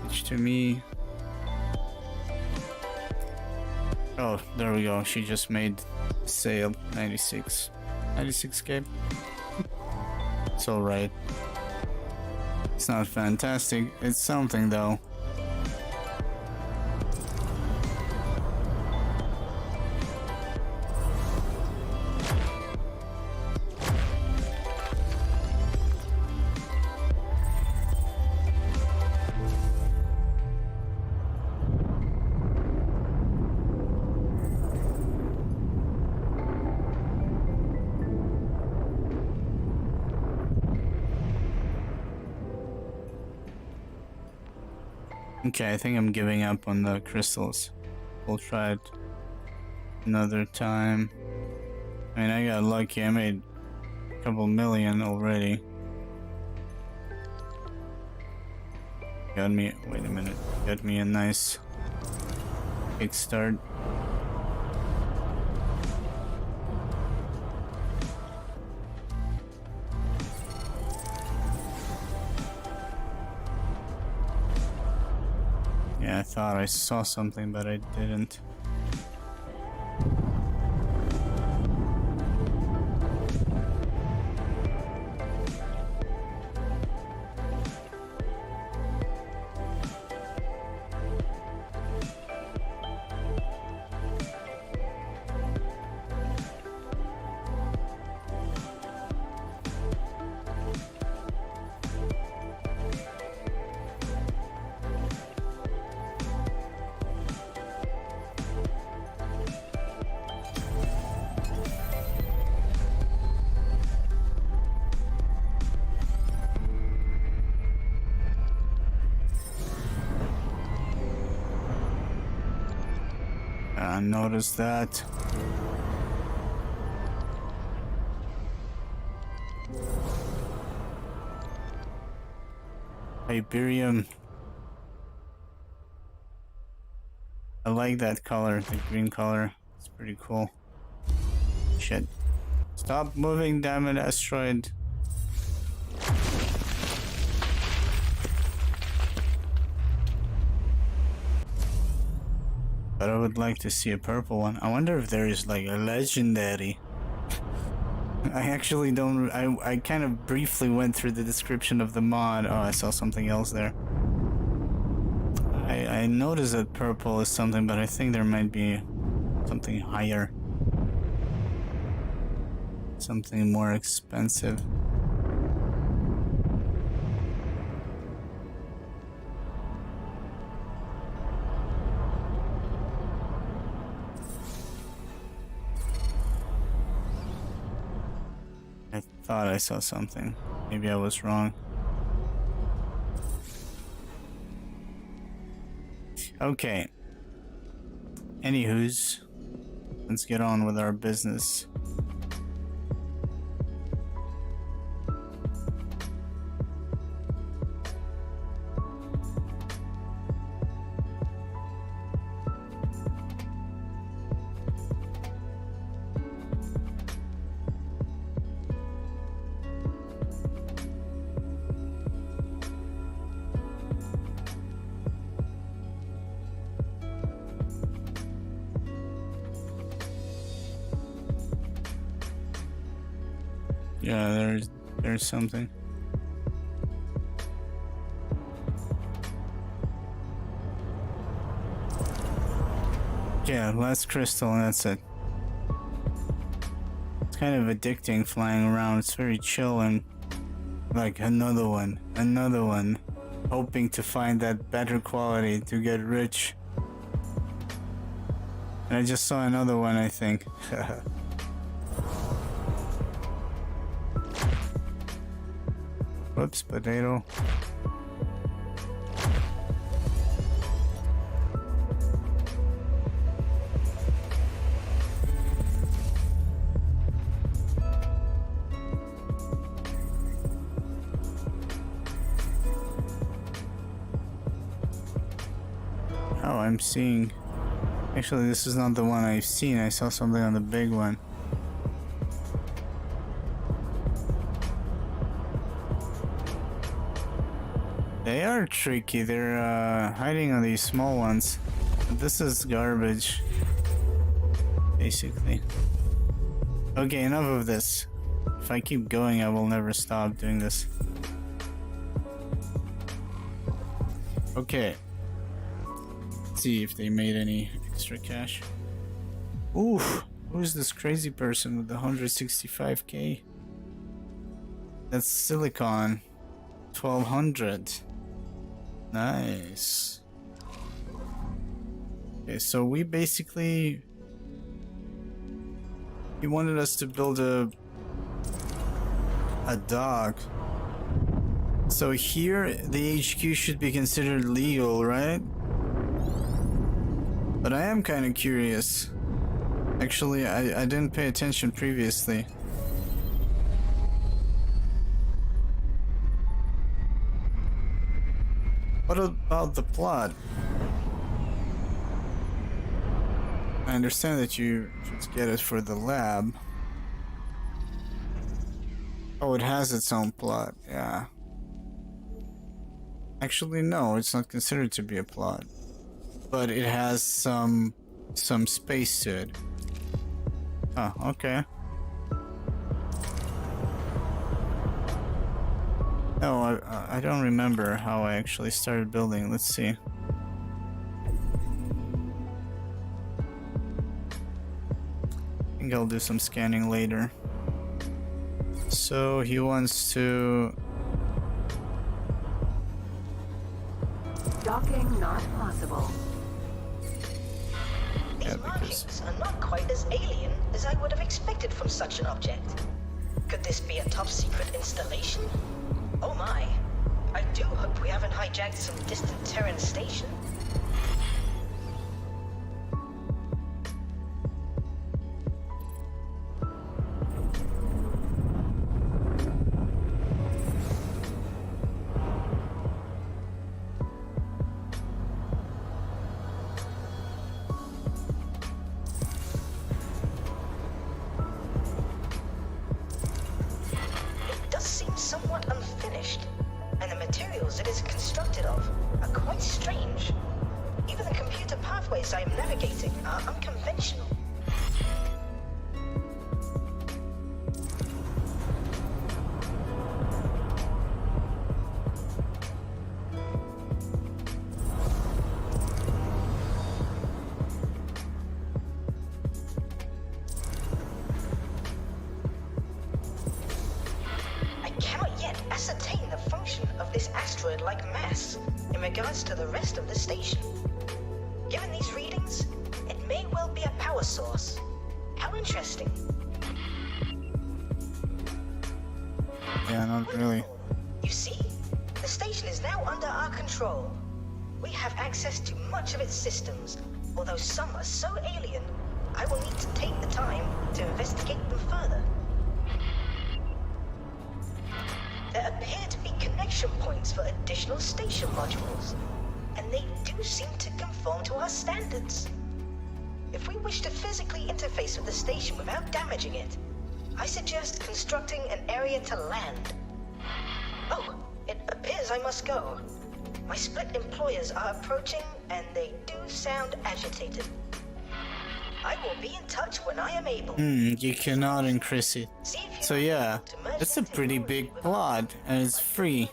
which to me, oh, there we go, she just made sale. 96k. It's all right. It's not fantastic, it's something though. Okay, I think I'm giving up on the crystals. We'll try it another time. I mean, I got lucky. I made a couple million already. Got me, wait a minute. Got me a nice kickstart. Yeah, I thought I saw something, but I didn't. I noticed that. Iberium. I like that color, the green color. It's pretty cool. Shit. Stop moving, damn it, asteroid. But I would like to see a purple one. I wonder if there is like a legendary. I actually don't. I kind of briefly went through the description of the mod. Oh, I saw something else there. I noticed that purple is something, but I think there might be something higher. Something more expensive. I thought I saw something. Maybe I was wrong. Okay. Anywho's, let's get on with our business. Yeah, there's something. Yeah, last crystal and that's it. It's kind of addicting flying around. It's very chill and like another one, hoping to find that better quality to get rich. And I just saw another one, I think. Whoops, potato. Oh, I'm seeing. Actually, this is not the one I've seen. I saw something on the big one. They are tricky. They're hiding on these small ones. But this is garbage, basically. Okay, enough of this. If I keep going, I will never stop doing this. Okay. Let's see if they made any extra cash. Oof. Who's this crazy person with the 165k? That's silicon. 1200. Nice. Okay, so we basically... He wanted us to build a dock. So here, the HQ should be considered legal, right? But I am kind of curious. Actually, I didn't pay attention previously. What about the plot? I understand that you should get it for the lab. Oh, it has its own plot, yeah. Actually, no, it's not considered to be a plot. But it has some space to it. Oh, okay. No, I don't remember how I actually started building. Let's see. I think I'll do some scanning later. So he wants to... Docking not possible. These markings are not quite as alien as I would have expected from such an object. Could this be a top-secret installation? Oh my. I do hope we haven't hijacked some distant Terran station. Somewhat unfinished, and the materials it is constructed of are quite strange. Even the computer pathways I am navigating are unconventional. Ascertain the function of this asteroid-like mass in regards to the rest of the station. Given these readings, it may well be a power source. How interesting. Yeah, not really. You see, the station is now under our control. We have access to much of its systems, although some are so alien, I will need to take the time to investigate them further. There appear to be connection points for additional station modules, and they do seem to conform to our standards. If we wish to physically interface with the station without damaging it, I suggest constructing an area to land. Oh, it appears I must go. My split employers are approaching, and they do sound agitated. I will be in touch when I am able. You cannot increase it. So yeah, it's a pretty big plot, and it's free.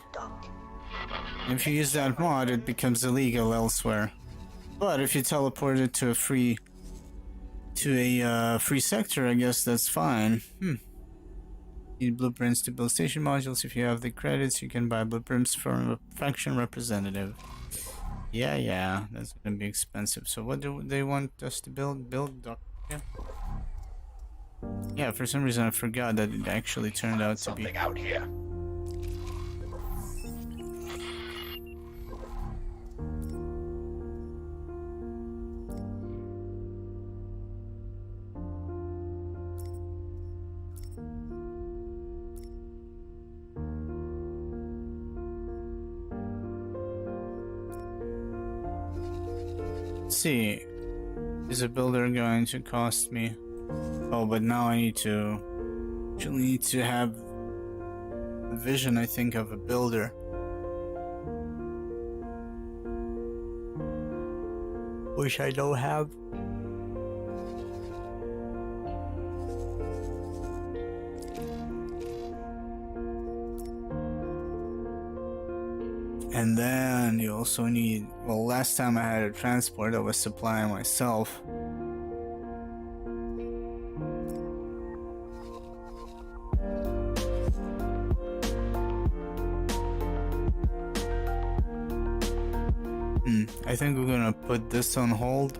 If you use that mod, it becomes illegal elsewhere. But if you teleport it to a free sector, I guess that's fine. Need blueprints to build station modules. If you have the credits, you can buy blueprints from a faction representative. Yeah, that's gonna be expensive. So what do they want us to build? Yeah, for some reason I forgot that it actually turned out to be... Something out here. See, is a builder going to cost me? Oh, but now I need to actually need to have a vision, I think, of a builder. Which I don't have. And then you also need, well, last time I had a transport, I was supplying myself. I think we're gonna put this on hold.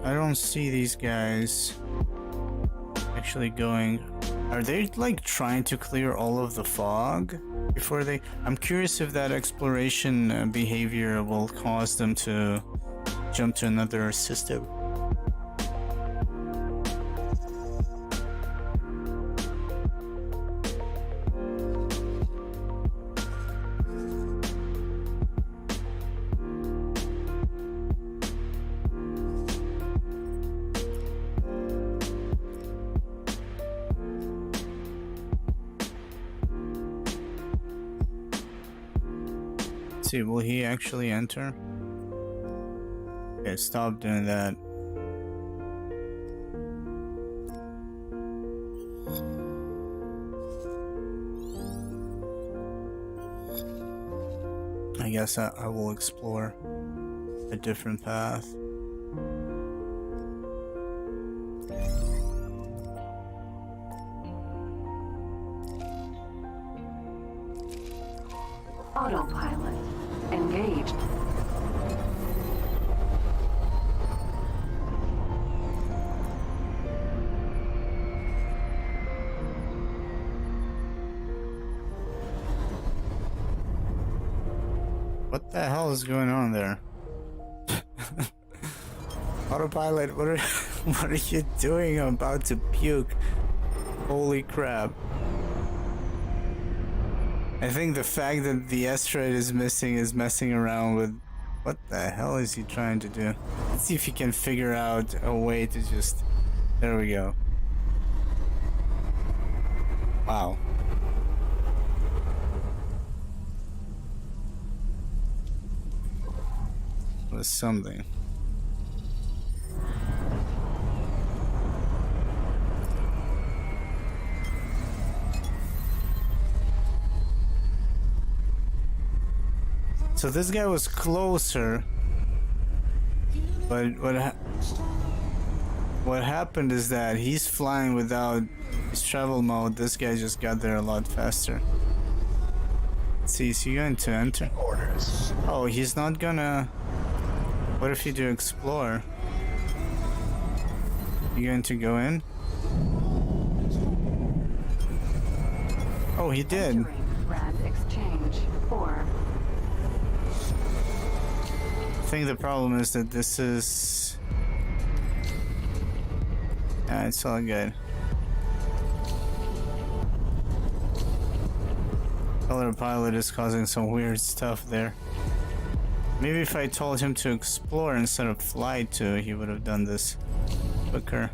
don't see these guys actually going. Are they like trying to clear all of the fog before they? I'm curious if that exploration behavior will cause them to jump to another system. See, will he actually enter? Okay, stop doing that. I guess I will explore a different path. Autopilot engaged. What the hell is going on there? Autopilot, what are you doing? I'm about to puke. Holy crap. I think the fact that the asteroid is missing is messing around with... What the hell is he trying to do? Let's see if he can figure out a way to just... There we go. Wow. Was something. So this guy was closer, but what happened is that he's flying without his travel mode. This guy just got there a lot faster. Let's see, is he going to enter? Orders. Oh, he's not gonna... What if you do explore? You going to go in? Oh, he did. Entering Brand Exchange 4. I think the problem is that this is... Yeah, it's all good. Color Pilot is causing some weird stuff there. Maybe if I told him to explore instead of fly to, he would have done this quicker.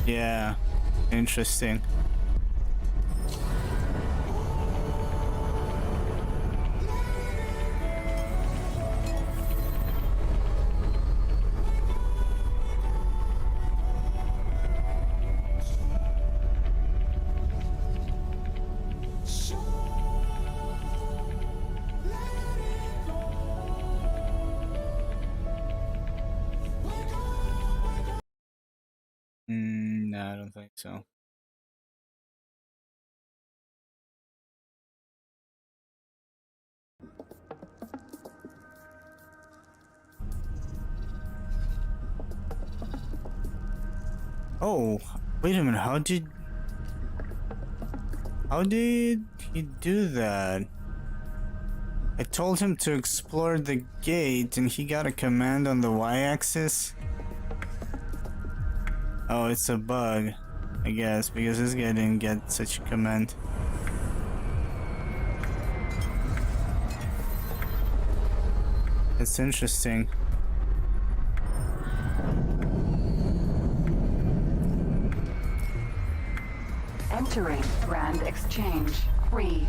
Yeah, interesting. No, I don't think so. Oh, wait a minute, how did he do that? I told him to explore the gate and he got a command on the y-axis. Oh, it's a bug, I guess, because this guy didn't get such a command. It's interesting. Entering Brand Exchange 3.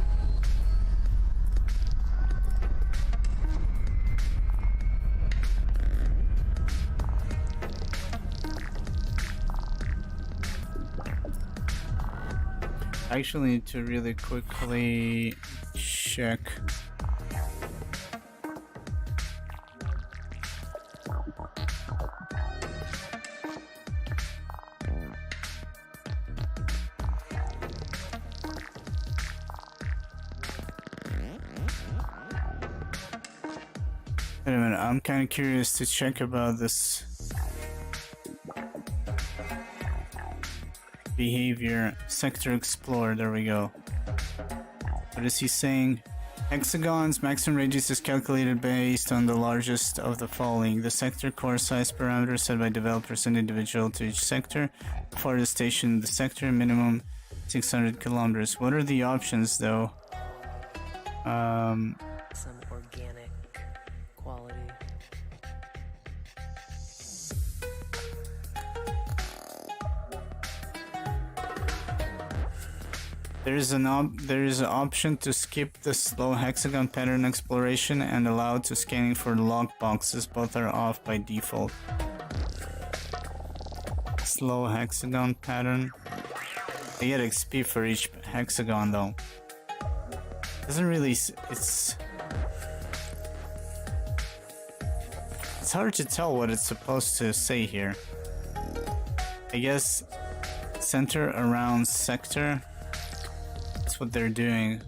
I actually need to really quickly check. Wait a minute, I'm kind of curious to check about this behavior. Sector Explore, there we go. What is he saying? Hexagons, maximum radius is calculated based on the largest of the following. The sector core size parameter set by developers and individual to each sector. The farthest station in the sector, minimum 600 kilometers. What are the options though? Some organic quality. There is an option to skip the slow hexagon pattern exploration and allow to scanning for lock boxes. Both are off by default. Slow hexagon pattern. I get XP for each hexagon though. Doesn't really. It's hard to tell what it's supposed to say here. I guess center around sector. That's what they're doing.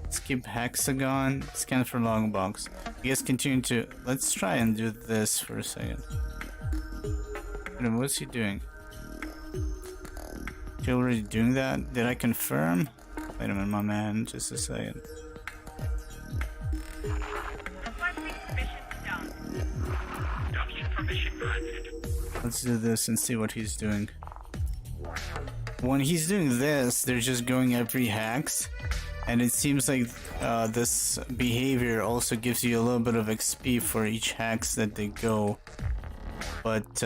Skip hexagon, scan for long box. I guess continue to. Let's try and do this for a second. What's he doing? He already doing that? Did I confirm? Wait a minute, my man. Just a second. Let's do this and see what he's doing. When he's doing this, they're just going every hex, and it seems like this behavior also gives you a little bit of XP for each hex that they go. But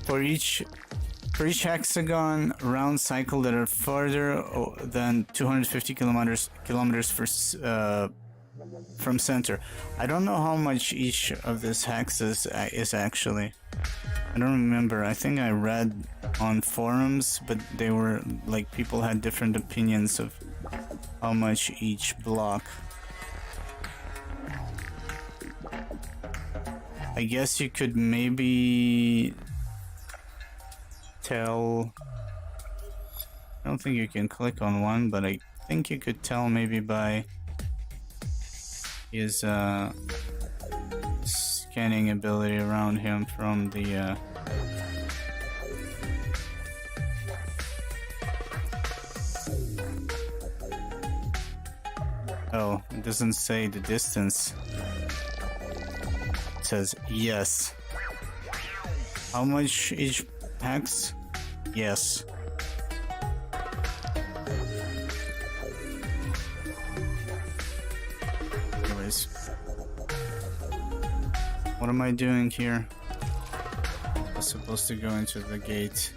for each hexagon round cycle that are farther than 250 kilometers from center. I don't know how much each of these hexes is actually. I don't remember. I think I read on forums, but they were like people had different opinions of how much each block. I guess you could maybe tell. I don't think you can click on one, but I think you could tell maybe by his scanning ability around him from the oh, it doesn't say the distance. It says yes. How much each hex? Yes. Anyways, what am I doing here? I'm supposed to go into the gate.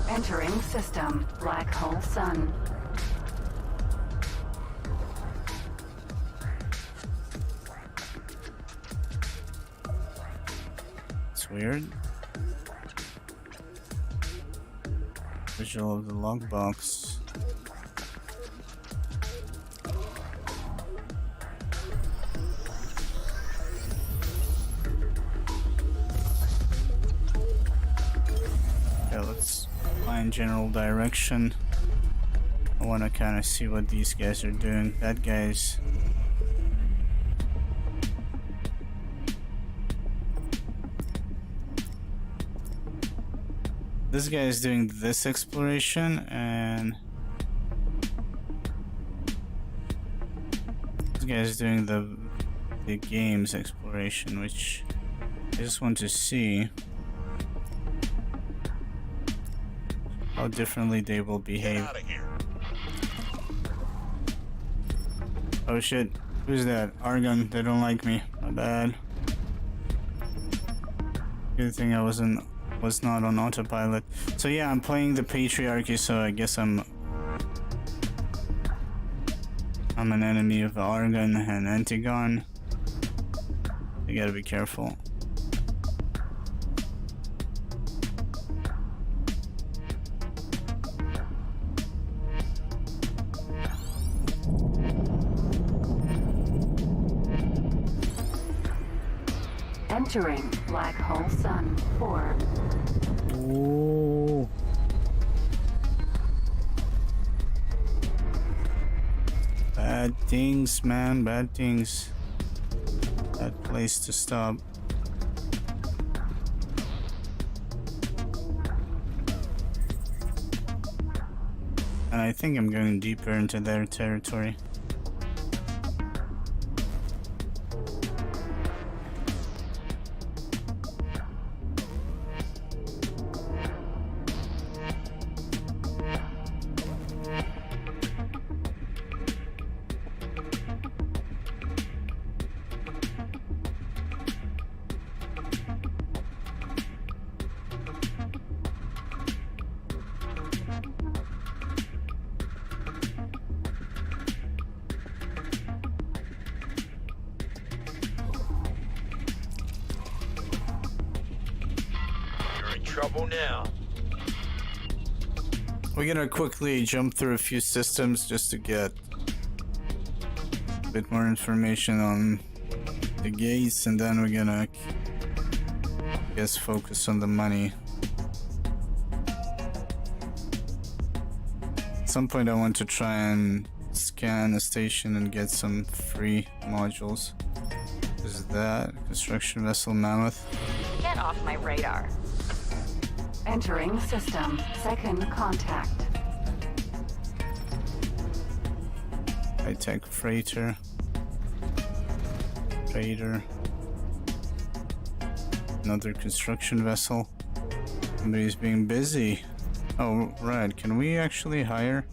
Entering system. Black hole sun. Weird. Visual of the logbox. Okay, let's find general direction. I want to kind of see what these guys are doing. That guy's. This guy is doing this exploration, and this guy is doing the games exploration, which I just want to see how differently they will behave. Get out of here. Oh shit, who's that? Argon, they don't like me. My bad. Good thing I was not on autopilot. So yeah, I'm playing the Patriarchy, so I guess I'm an enemy of Argon and Antigon. You gotta be careful. Entering Black Hole Sun 4. Ooh. Bad things, man. Bad things. Bad place to stop. And I think I'm going deeper into their territory. Trouble now. We're gonna quickly jump through a few systems just to get a bit more information on the gates, and then we're gonna, I guess, focus on the money. At some point I want to try and scan a station and get some free modules. Is that construction vessel Mammoth? Get off my radar. Entering system. Second contact. High-tech freighter. Trader. Another construction vessel. Somebody's being busy. Oh, right. Can we actually hire?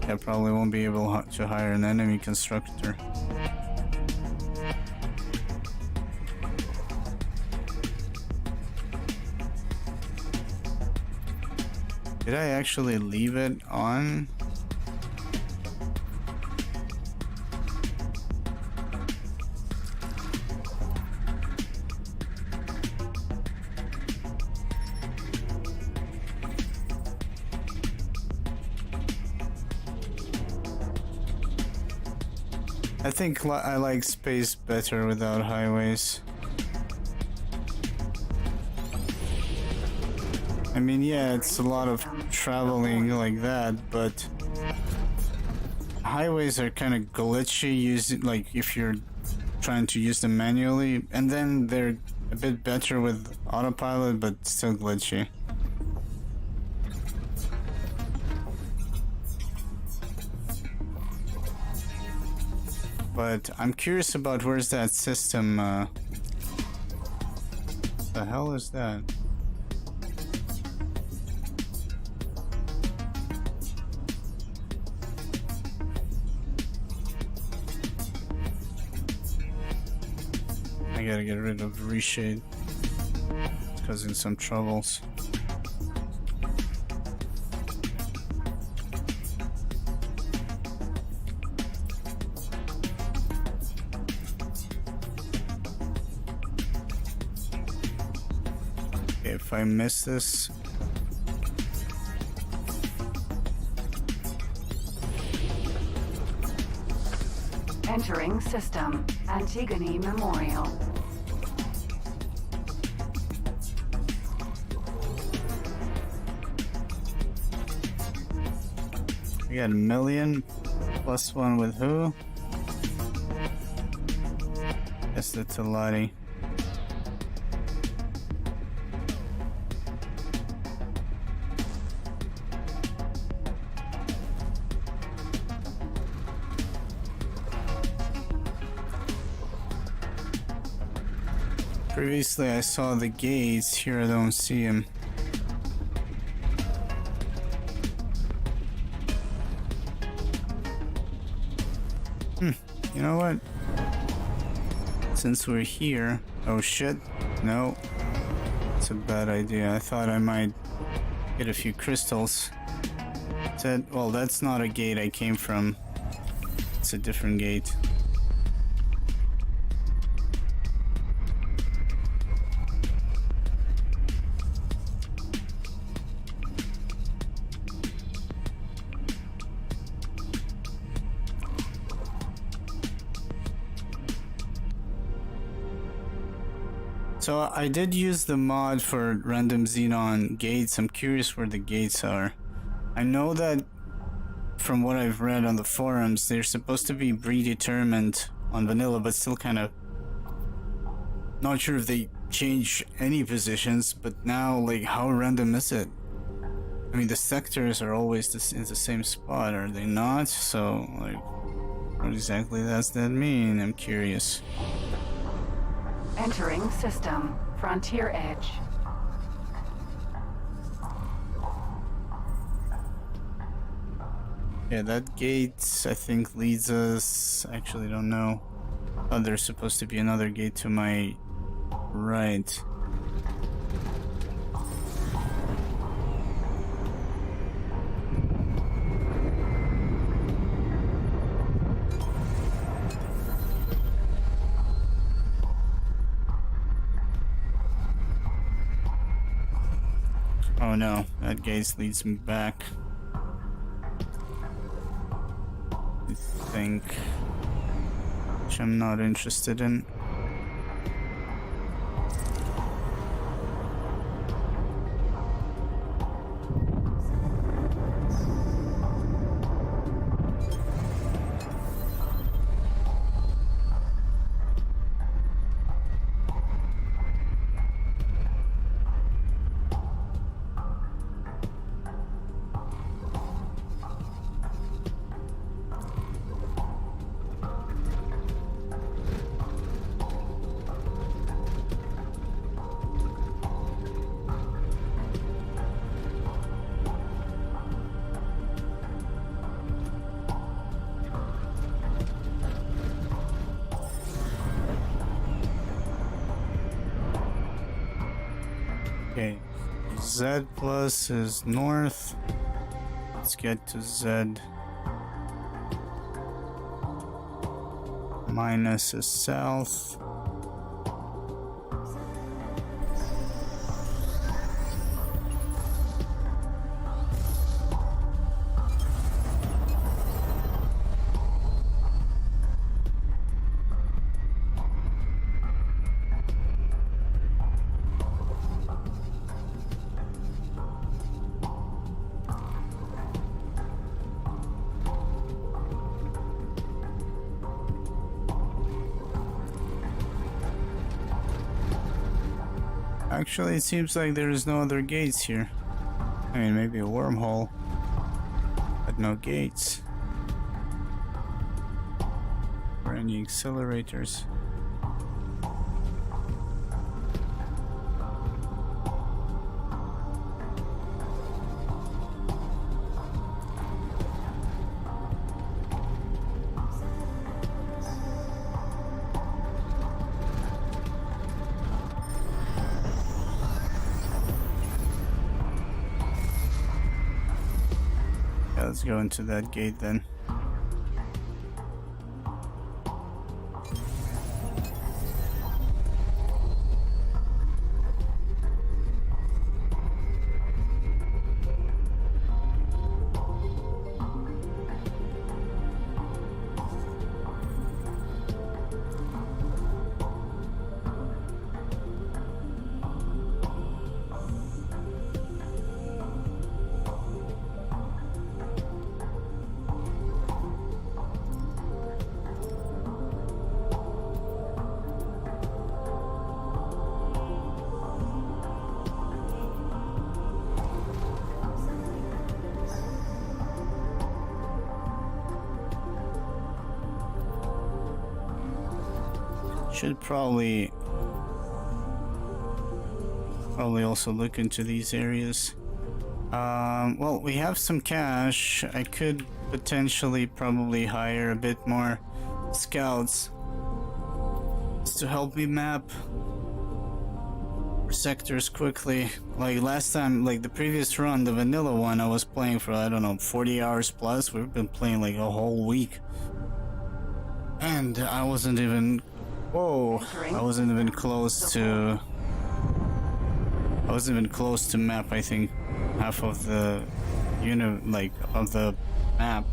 I probably won't be able to hire an enemy constructor. Did I actually leave it on? I think I like space better without highways. I mean, yeah, it's a lot of traveling like that, but highways are kind of glitchy, like if you're trying to use them manually, and then they're a bit better with autopilot, but still glitchy. But I'm curious about where's that system, the hell is that? I gotta get rid of reshade. It's causing some troubles. Okay, if I miss this. Entering system. Antigone Memorial. We got a million plus one with who? Guess that's a lottie. Previously I saw the gates, here I don't see them. You know what? Since we're here... Oh shit. No. It's a bad idea. I thought I might get a few crystals. Well, that's not a gate I came from. It's a different gate. So I did use the mod for random xenon gates. I'm curious where the gates are. I know that from what I've read on the forums, they're supposed to be predetermined on vanilla, but still kind of not sure if they change any positions. But now, like, how random is it? I mean, the sectors are always in the same spot, are they not? So, like, what exactly does that mean? I'm curious. Entering system. Frontier Edge. Yeah, that gate, I think, leads us... Actually, I don't know. Oh, there's supposed to be another gate to my right. Oh no, that gate leads me back. I think. Which I'm not interested in. Okay, Z plus is north. Let's get to Z. Minus is south. Actually, it seems like there is no other gates here. I mean, maybe a wormhole, but no gates. Or any accelerators. Let's go into that gate then. Should probably also look into these areas. Well, we have some cash. I could potentially probably hire a bit more scouts to help me map sectors quickly. Like last time, like the previous run, the vanilla one, I was playing for, I don't know, 40 hours plus. We've been playing like a whole week. And I wasn't even... Whoa, I wasn't even close to... I wasn't even close to map, I think, half of the of the map.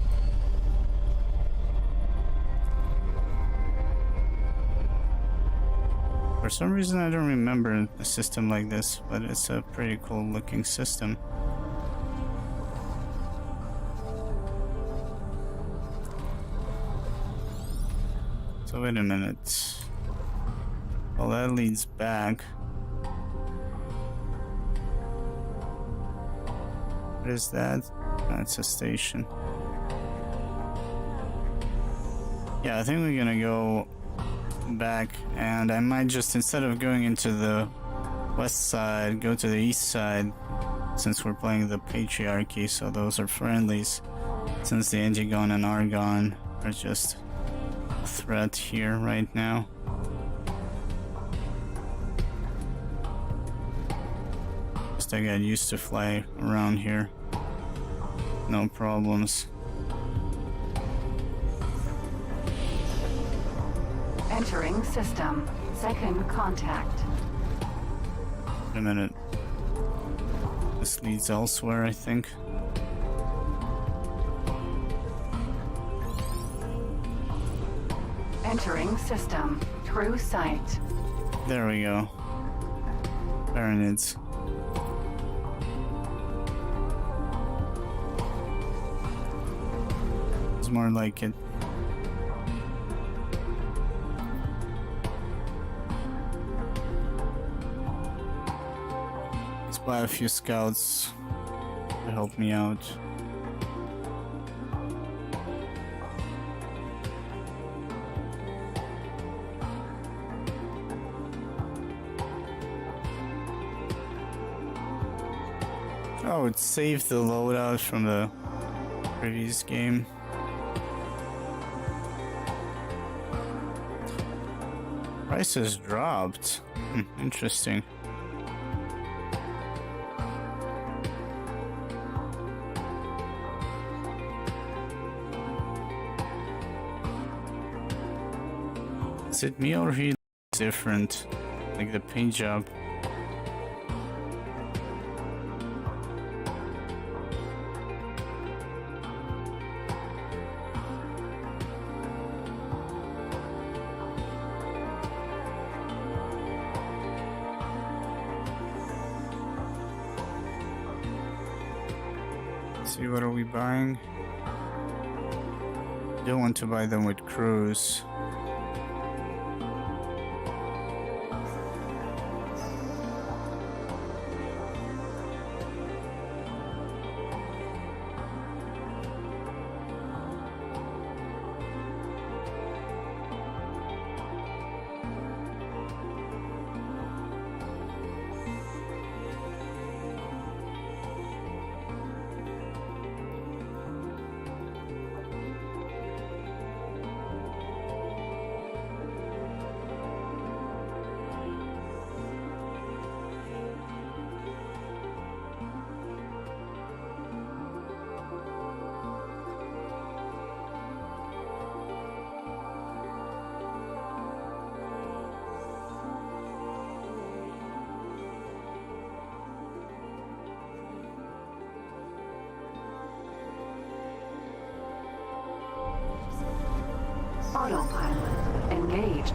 For some reason, I don't remember a system like this, but it's a pretty cool looking system. So wait a minute. Well, that leads back. What is that? That's a station. Yeah, I think we're gonna go back, and I might just, instead of going into the west side, go to the east side, since we're playing the Patriarchy, so those are friendlies, since the Endigon and Argon are just a threat here right now. Just I got used to fly around here, no problems. Entering system. Second contact. Wait a minute. This leads elsewhere, I think. Entering system. True sight. There we go. Pyramids. It's more like it. Let's buy a few scouts to help me out. Oh, it saved the loadout from the previous game. Prices dropped. Interesting. Is it me or he different? Like the paint job. See, what are we buying? Don't want to buy them with crews. Autopilot engaged.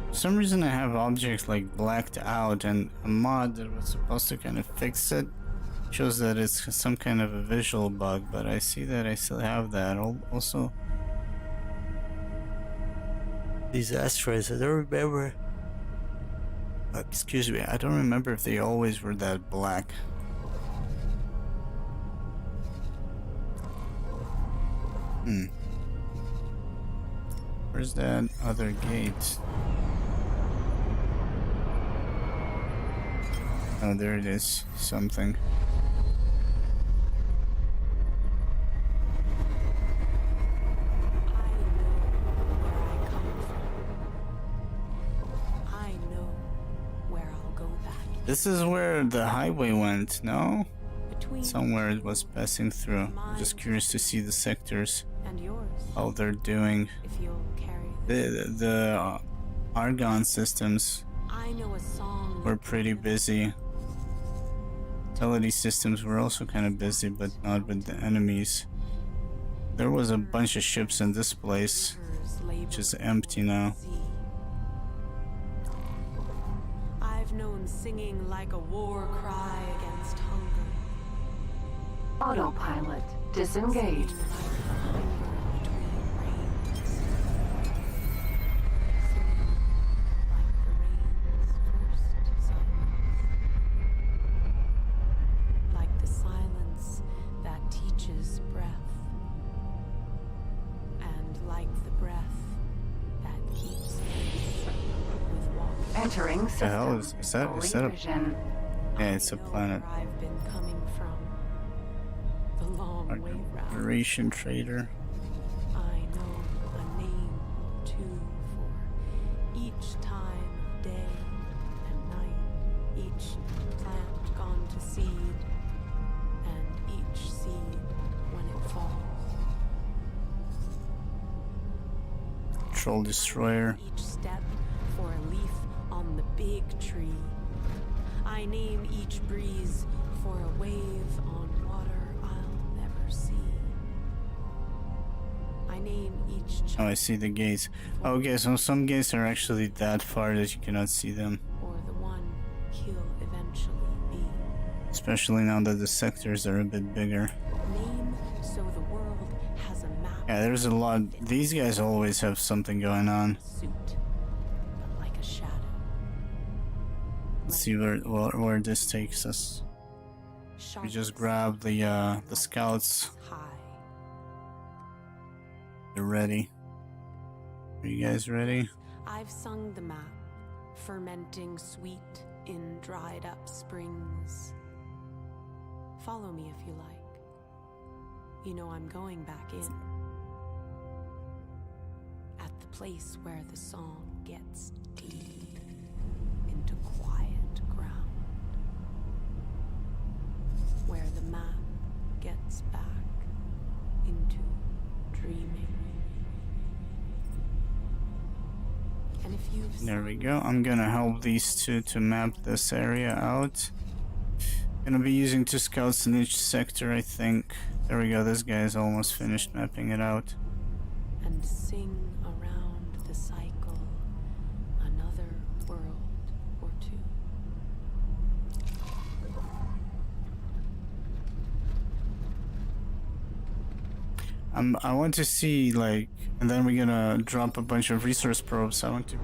For some reason I have objects like blacked out, and a mod that was supposed to kind of fix it shows that it's some kind of a visual bug, but I see that I still have that. Also, these asteroids, I don't remember. Excuse me, I don't remember if they always were that black. Where's that other gate? Oh, there it is. Something. I know where I'll go back. This is where the highway went, no? Between between somewhere it was passing through. I'm just curious to see the sectors, and yours, how they're doing. if you'll carry The Argon systems I know a song were pretty busy. Utility systems were also kind of busy, but not with the enemies. There was a bunch of ships in this place, which is empty now. I've known singing like a war cry against hunger. Autopilot disengaged. Like the silence that teaches breath. And like the breath that keeps pace with walking. Entering The hell system. is that? Is that Fully a? vision. Yeah, it's a I know planet. where I've been coming from. The long way round. Operation trader. I know a name or two for each time of day and night, each plant gone to seed, and each seed when it falls. Troll destroyer. Each step for a leaf on the big tree. I name each breeze for a wave on water I'll never see. I name each Oh, I see the gates. Okay, so some gates are actually that far that you cannot see them. or the one he'll eventually be. Especially now that the sectors are a bit bigger. Name so the world has a map. Yeah, there's a lot. These guys always have something going on. Suit, but like a shadow. Let's see where this takes us. We just grab the scouts. High. They're ready. Are you guys ready? I've sung the map, fermenting sweet in dried up springs. Follow me if you like. You know I'm going back in. At the place where the song gets deep into quiet ground. Where the map gets back into dreaming. And if you've There we go. I'm gonna help these two to map this area out. Gonna be using 2 scouts in each sector, I think. There we go. This guy is almost finished mapping it out. and sing around the cycle another world or two. I want to see, like, and then we're gonna drop a bunch of resource probes. I want to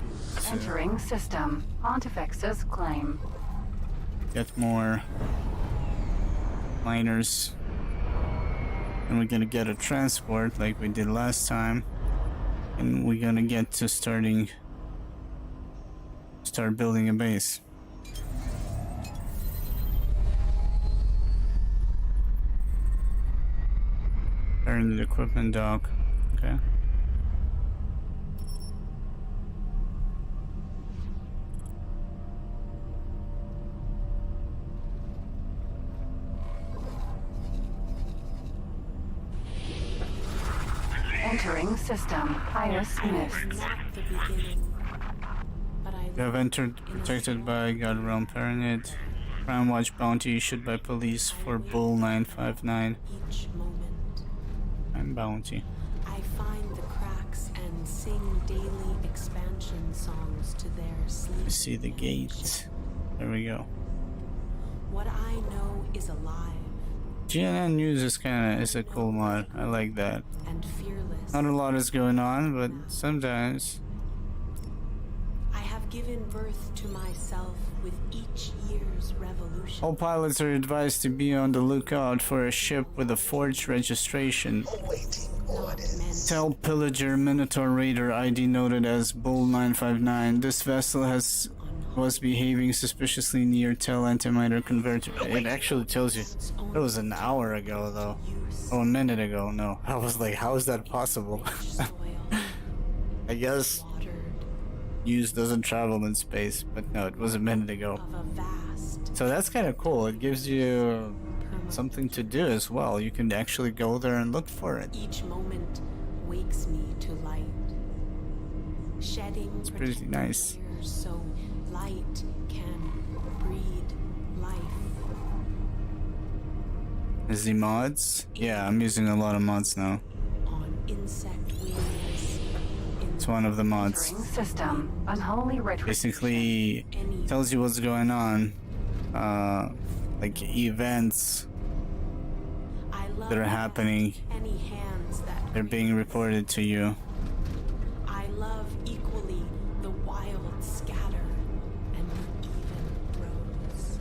Entering system. Pontifex's claim. get more miners. And we're gonna get a transport like we did last time. And we're gonna get to start building a base. Turn the equipment dock. Okay. Entering system. Higher Smiths. Not the beginning, but I You have entered protected by God Realm Paranid. Crime Watch bounty issued by police for Bull 959. each moment. And bounty. I find the cracks and sing daily expansion songs to their sleep. You see the gate. There we go. What I know is alive GNN News is a cool mod. I like that. and fearless. Not a lot is going on, but sometimes. I have given birth to myself with each year's revolution. All pilots are advised to be on the lookout for a ship with a forged registration. Tell Pillager Minotaur Raider ID noted as Bull 959. This vessel was behaving suspiciously near Tell Antimatter Converter. It actually tells you. It was an hour ago though. Oh, a minute ago. No. I was like, how is that possible? I guess news doesn't travel in space, but no, it was a minute ago. Of a vast So that's kind of cool. It gives you something to do as well. You can actually go there and look for it. Each moment wakes me to light. Shedding It's pretty nice. layers so light can breed life. Is the mods? Yeah, I'm using a lot of mods now. On insect wings. It's one of the mods. Entering system. Unholy ritual. Basically tells you what's going on. Like events I love that are happening. any hands that They're being reported to you. I love equally the wild scatter and the even rose.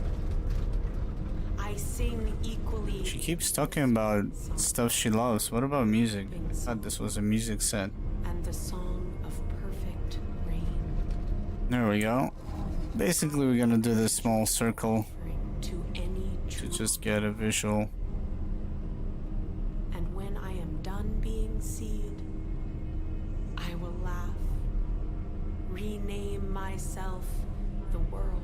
I sing equally. She keeps talking about stuff she loves. What about music? I thought this was a music set. And the song of perfect rain. There we go. Basically, we're gonna do this small circle To any to true. just get a visual. And when I am done being seed, I will laugh, rename myself the world,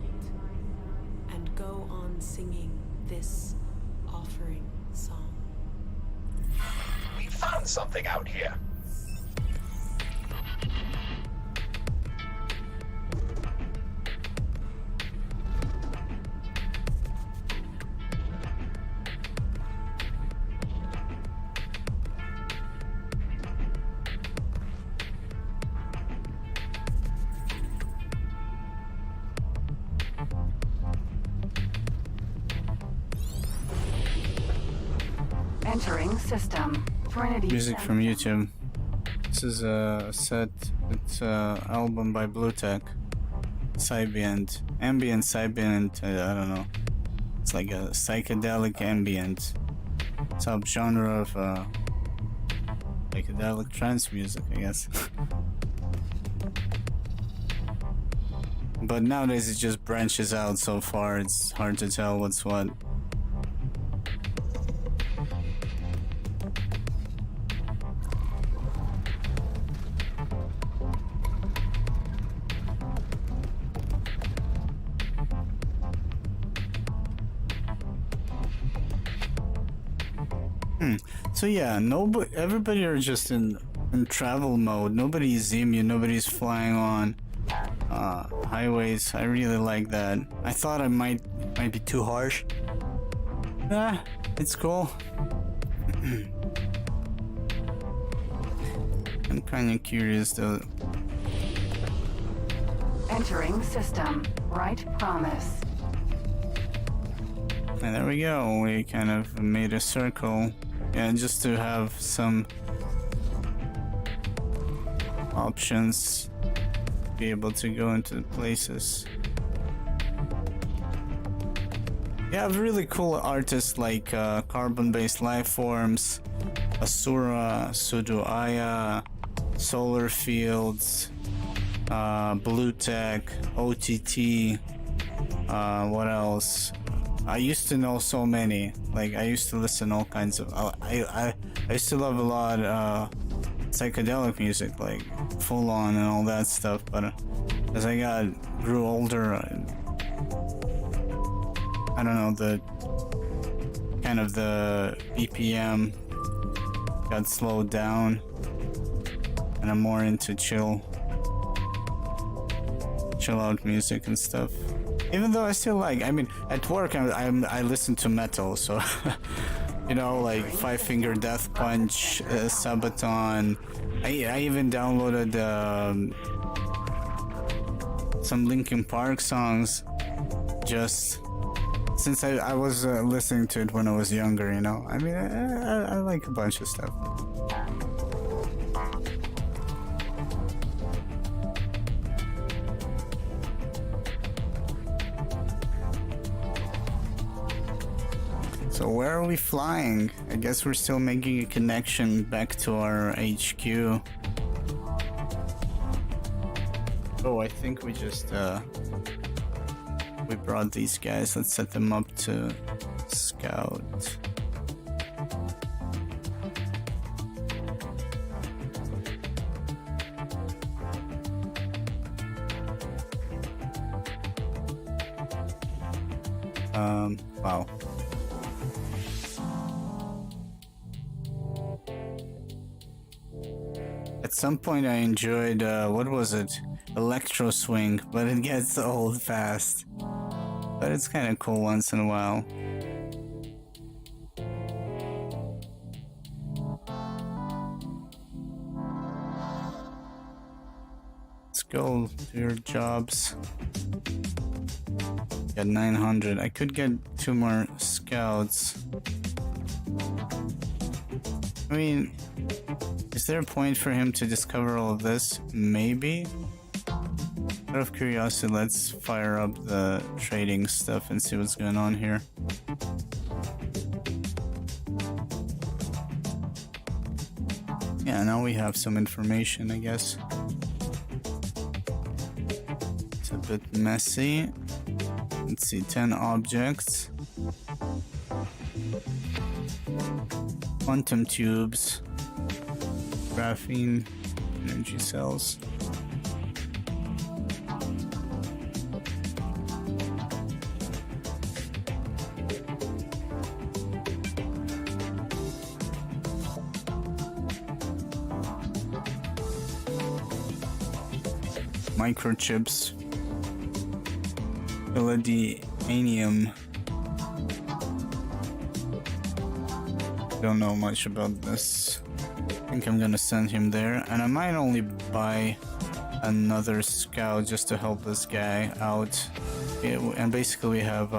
and go on singing this offering song. We found something out here. Entering system. Trinity. Music from Center. YouTube. This is a set. It's a album by Blue Tech. Ambient Sybient. I don't know. It's like a psychedelic ambient subgenre of psychedelic trance music, I guess. But nowadays it just branches out so far. It's hard to tell what's what. So yeah, everybody are just in travel mode. Nobody's zooming, nobody's flying on highways. I really like that. I thought I might be too harsh. It's cool. I'm kind of curious though. Entering system. Right promise. And there we go. We kind of made a circle. Yeah, just to have some options, be able to go into places. You have really cool artists like Carbon-Based Lifeforms, Asura, Sudoaya, Solar Fields, Blue Tech, OTT, what else? I used to know so many. Like I used to listen all kinds of. I used to love a lot psychedelic music, like Full On and all that stuff. But as I grew older, I don't know, the kind of the BPM got slowed down, and I'm more into chill out music and stuff. Even though I still like, I mean, at work I listen to metal, so you know, like Five Finger Death Punch, Sabaton. I even downloaded some Linkin Park songs, just since I was listening to it when I was younger. You know, I mean, I like a bunch of stuff. So where are we flying? I guess we're still making a connection back to our HQ. Oh, I think we just we brought these guys. Let's set them up to scout. Wow. At some point I enjoyed, what was it? Electro Swing, but it gets old fast. But it's kind of cool once in a while. Let's go to your jobs. Got 900. I could get 2 more scouts. I mean, is there a point for him to discover all of this? Maybe. Out of curiosity, let's fire up the trading stuff and see what's going on here. Yeah, now we have some information, I guess. It's a bit messy. Let's see, 10 objects. Quantum tubes. Graphene. Energy cells. Microchips. Palladium. Don't know much about this. I think I'm gonna send him there, and I might only buy another scout just to help this guy out. And basically we have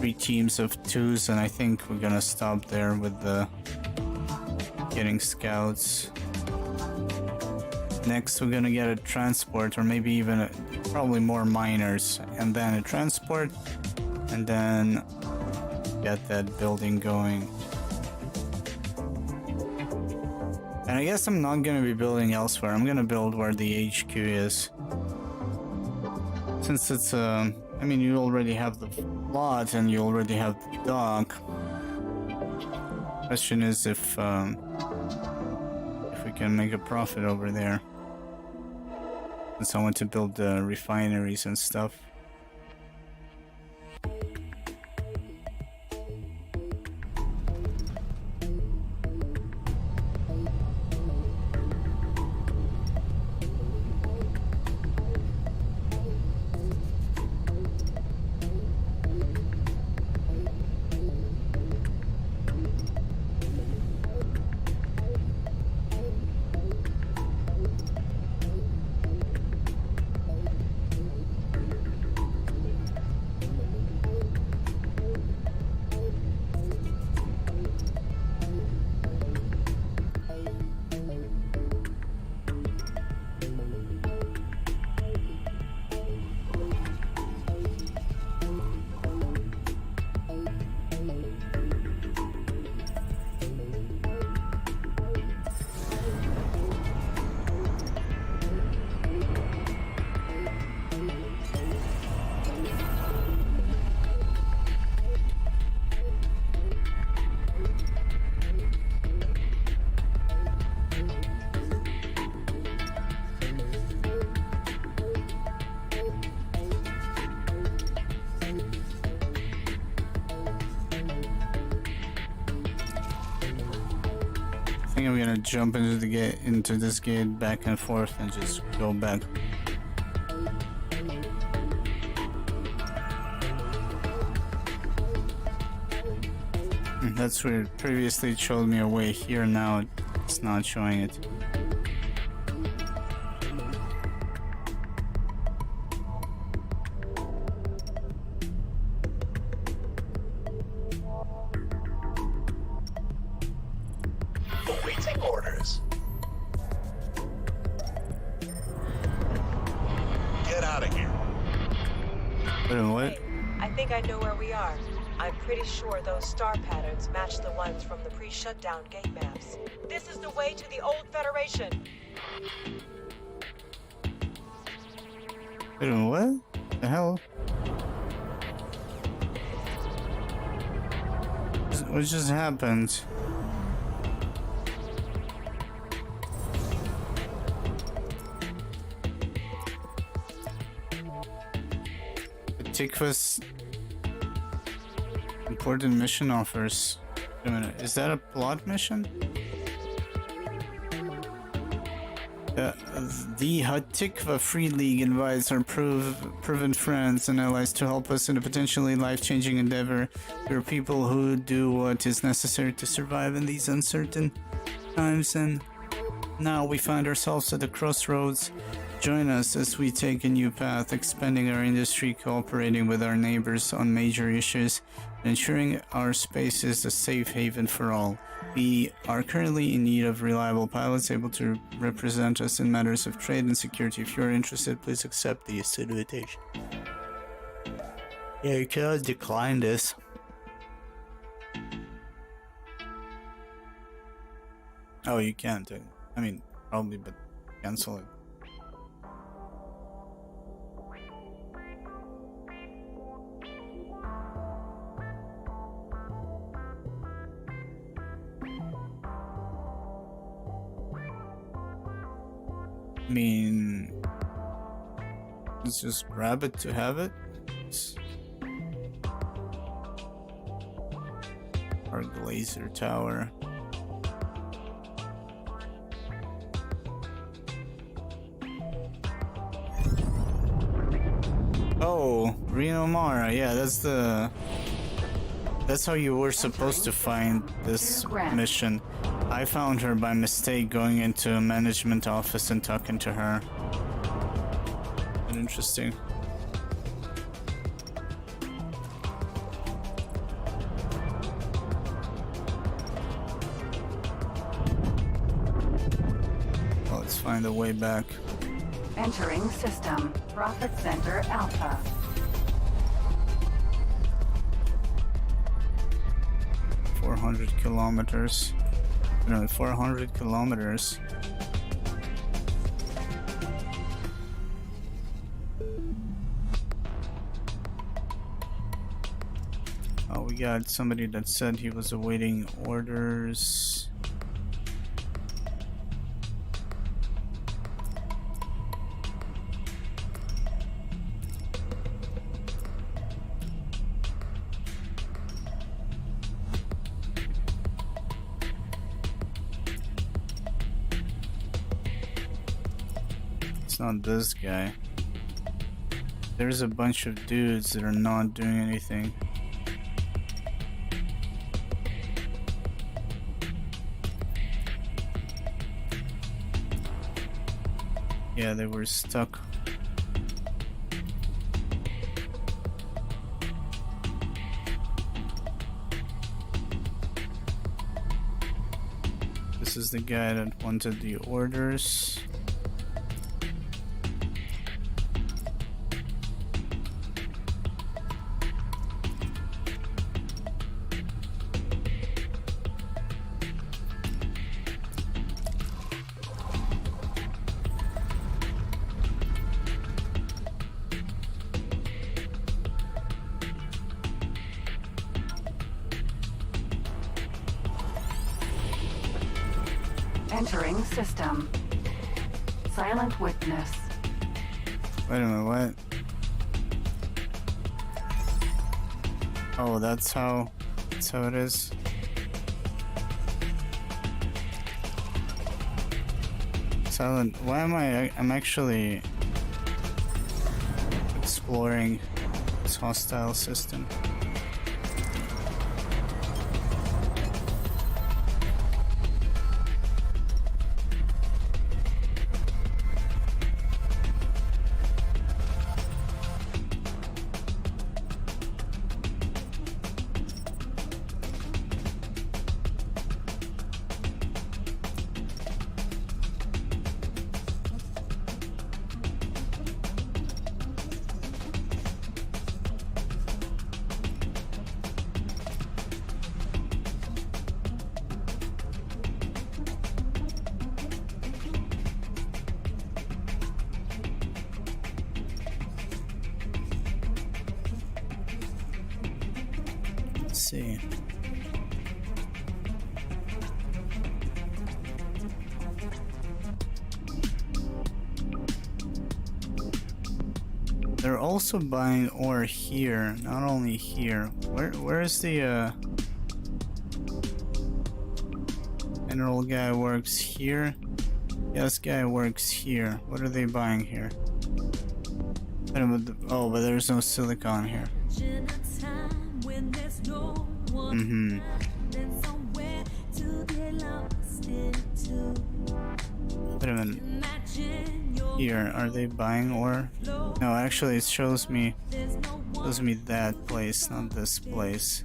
3 teams of 2s, and I think we're gonna stop there with the getting scouts. Next we're gonna get a transport, or maybe even probably more miners, and then a transport, and then get that building going. And I guess I'm not gonna be building elsewhere. I'm gonna build where the HQ is, since it's I mean, you already have the lot and you already have the dock. Question is if we can make a profit over there. Since I want to build the refineries and stuff. I think I'm gonna jump into the gate, into this gate back and forth, and just go back. That's weird. Previously it showed me a way here, now it's not showing it. Awaiting orders. Get out of here. Wait a minute, what? Hey, I think I know where we are. I'm pretty sure those star patterns match the ones from the pre-shutdown gate maps. This is the way to the old Federation. Wait a minute, what? The hell? What just happened? Tikva's important mission offers. Wait a minute, is that a plot mission? The Hatikva Free League invites our proven friends and allies to help us in a potentially life-changing endeavor. We are people who do what is necessary to survive in these uncertain times, and now we find ourselves at the crossroads. Join us as we take a new path, expanding our industry, cooperating with our neighbors on major issues, and ensuring our space is a safe haven for all. We are currently in need of reliable pilots able to represent us in matters of trade and security. If you're interested, please accept the invitation. Yeah, you cannot decline this. Oh, you can't. I mean, probably, but cancel it. I mean, let's just grab it to have it. Our laser tower. Oh, Reno Mara. Yeah, that's how you were supposed to find this mission. I found her by mistake going into a management office and talking to her. Interesting. Well, let's find a way back. Entering system. Profit Center Alpha. Kilometers. No, 400 kilometers. Oh, we got somebody that said he was awaiting orders. It's not this guy. There's a bunch of dudes that are not doing anything. Yeah, they were stuck. This is the guy that wanted the orders. Entering system. Silent witness. Wait a minute, what? Oh, that's how it is. Silent. Why am I'm actually exploring this hostile system. See. They're also buying ore here, not only here. Where is the mineral guy works here? Yeah, this guy works here. What are they buying here? Oh, but there's no silicon here. Mm-hmm. Wait a minute. Here, are they buying ore? No, actually it shows me that place, not this place.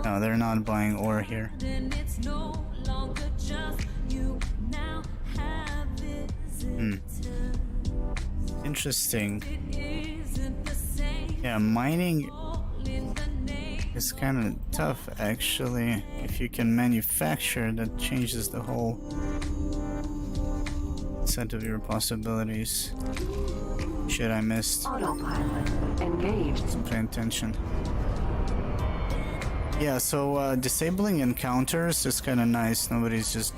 No, they're not buying ore here. Interesting. Yeah, mining is kind of tough actually. If you can manufacture, that changes the whole set of your possibilities. Shit, I missed. Autopilot engaged. Wasn't paying attention. Yeah, so disabling encounters is kind of nice. Nobody's just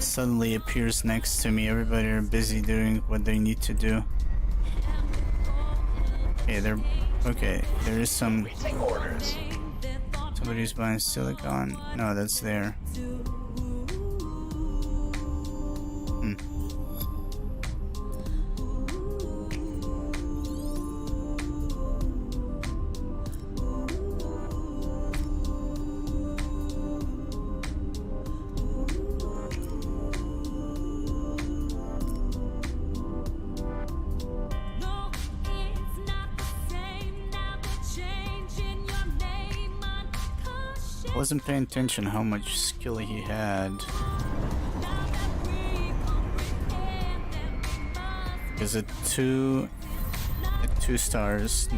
suddenly appears next to me. Everybody are busy doing what they need to do. Okay, there is some. Waiting orders. Somebody's buying silicon. No, that's there. Wasn't paying attention how much skill he had. Because at two stars,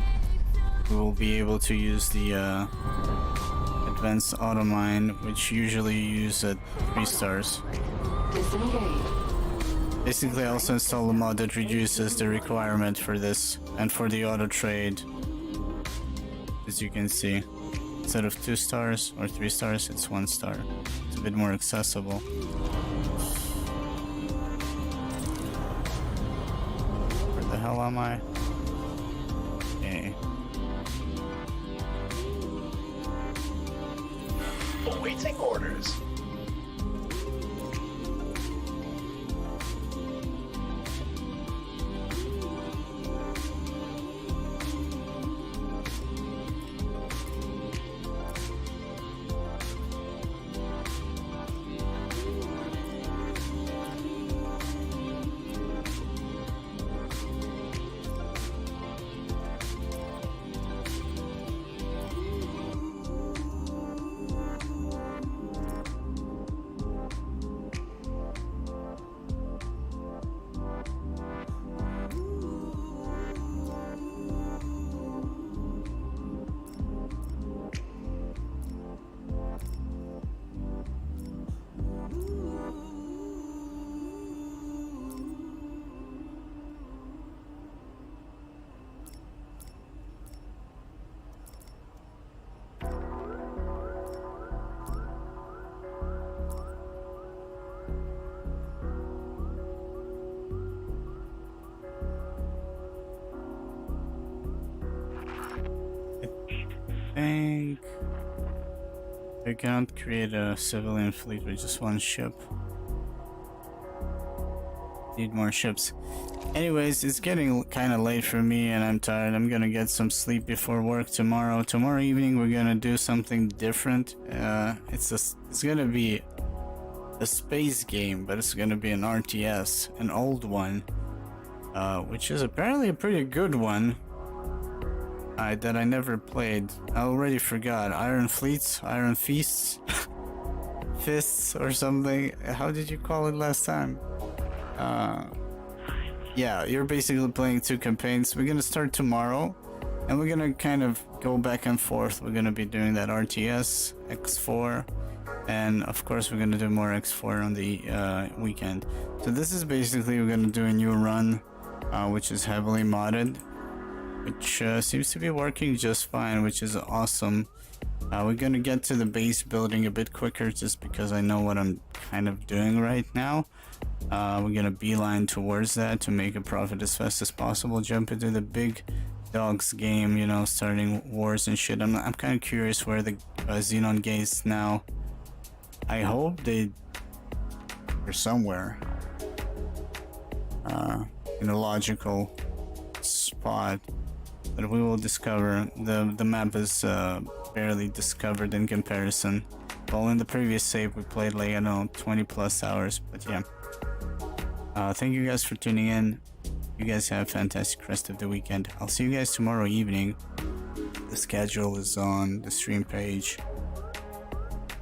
we will be able to use the advanced auto mine, which usually you use at 3 stars. Disengage. Basically, I also installed a mod that reduces the requirement for this and for the auto trade, as you can see. Instead of 2 stars or 3 stars, it's 1 star. It's a bit more accessible. Where the hell am I? Okay. Awaiting orders. think I cannot create a civilian fleet with just 1 ship. Need more ships. Anyways, it's getting kind of late for me and I'm tired. I'm gonna get some sleep before work tomorrow. Tomorrow evening we're gonna do something different. It's gonna be a space game, but it's gonna be an RTS, an old one, which is apparently a pretty good one. That I never played. I already forgot. Iron Fleets? Iron Feasts? Fists or something? How did you call it last time? Yeah, you're basically playing 2 campaigns. We're gonna start tomorrow, and we're gonna kind of go back and forth. We're gonna be doing that RTS, X4, and of course we're gonna do more X4 on the weekend. So this is basically, we're gonna do a new run, which is heavily modded, which seems to be working just fine, which is awesome. We're gonna get to the base building a bit quicker just because I know what I'm kind of doing right now. We're gonna beeline towards that to make a profit as fast as possible, jump into the big dogs game, you know, starting wars and shit. I'm kind of curious where the Xenon Gates now. I hope they or somewhere in a logical spot that we will discover. The map is barely discovered in comparison. Well, in the previous save we played like, I don't know, 20 plus hours, but yeah. Thank you guys for tuning in. You guys have a fantastic rest of the weekend. I'll see you guys tomorrow evening. The schedule is on the stream page.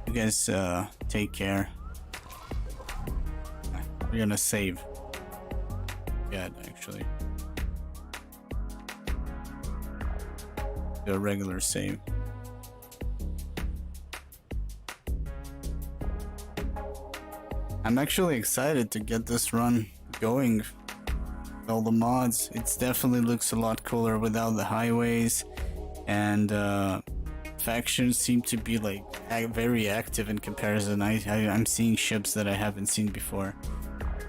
You guys take care. We're gonna save. Yeah, actually. Do a regular save. I'm actually excited to get this run going. All the mods. It definitely looks a lot cooler without the highways, and factions seem to be like very active in comparison. I'm seeing ships that I haven't seen before.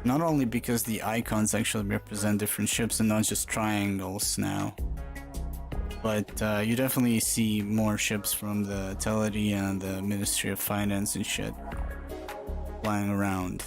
Not only because the icons actually represent different ships and not just triangles now, but you definitely see more ships from the Teleri and the Ministry of Finance and shit flying around.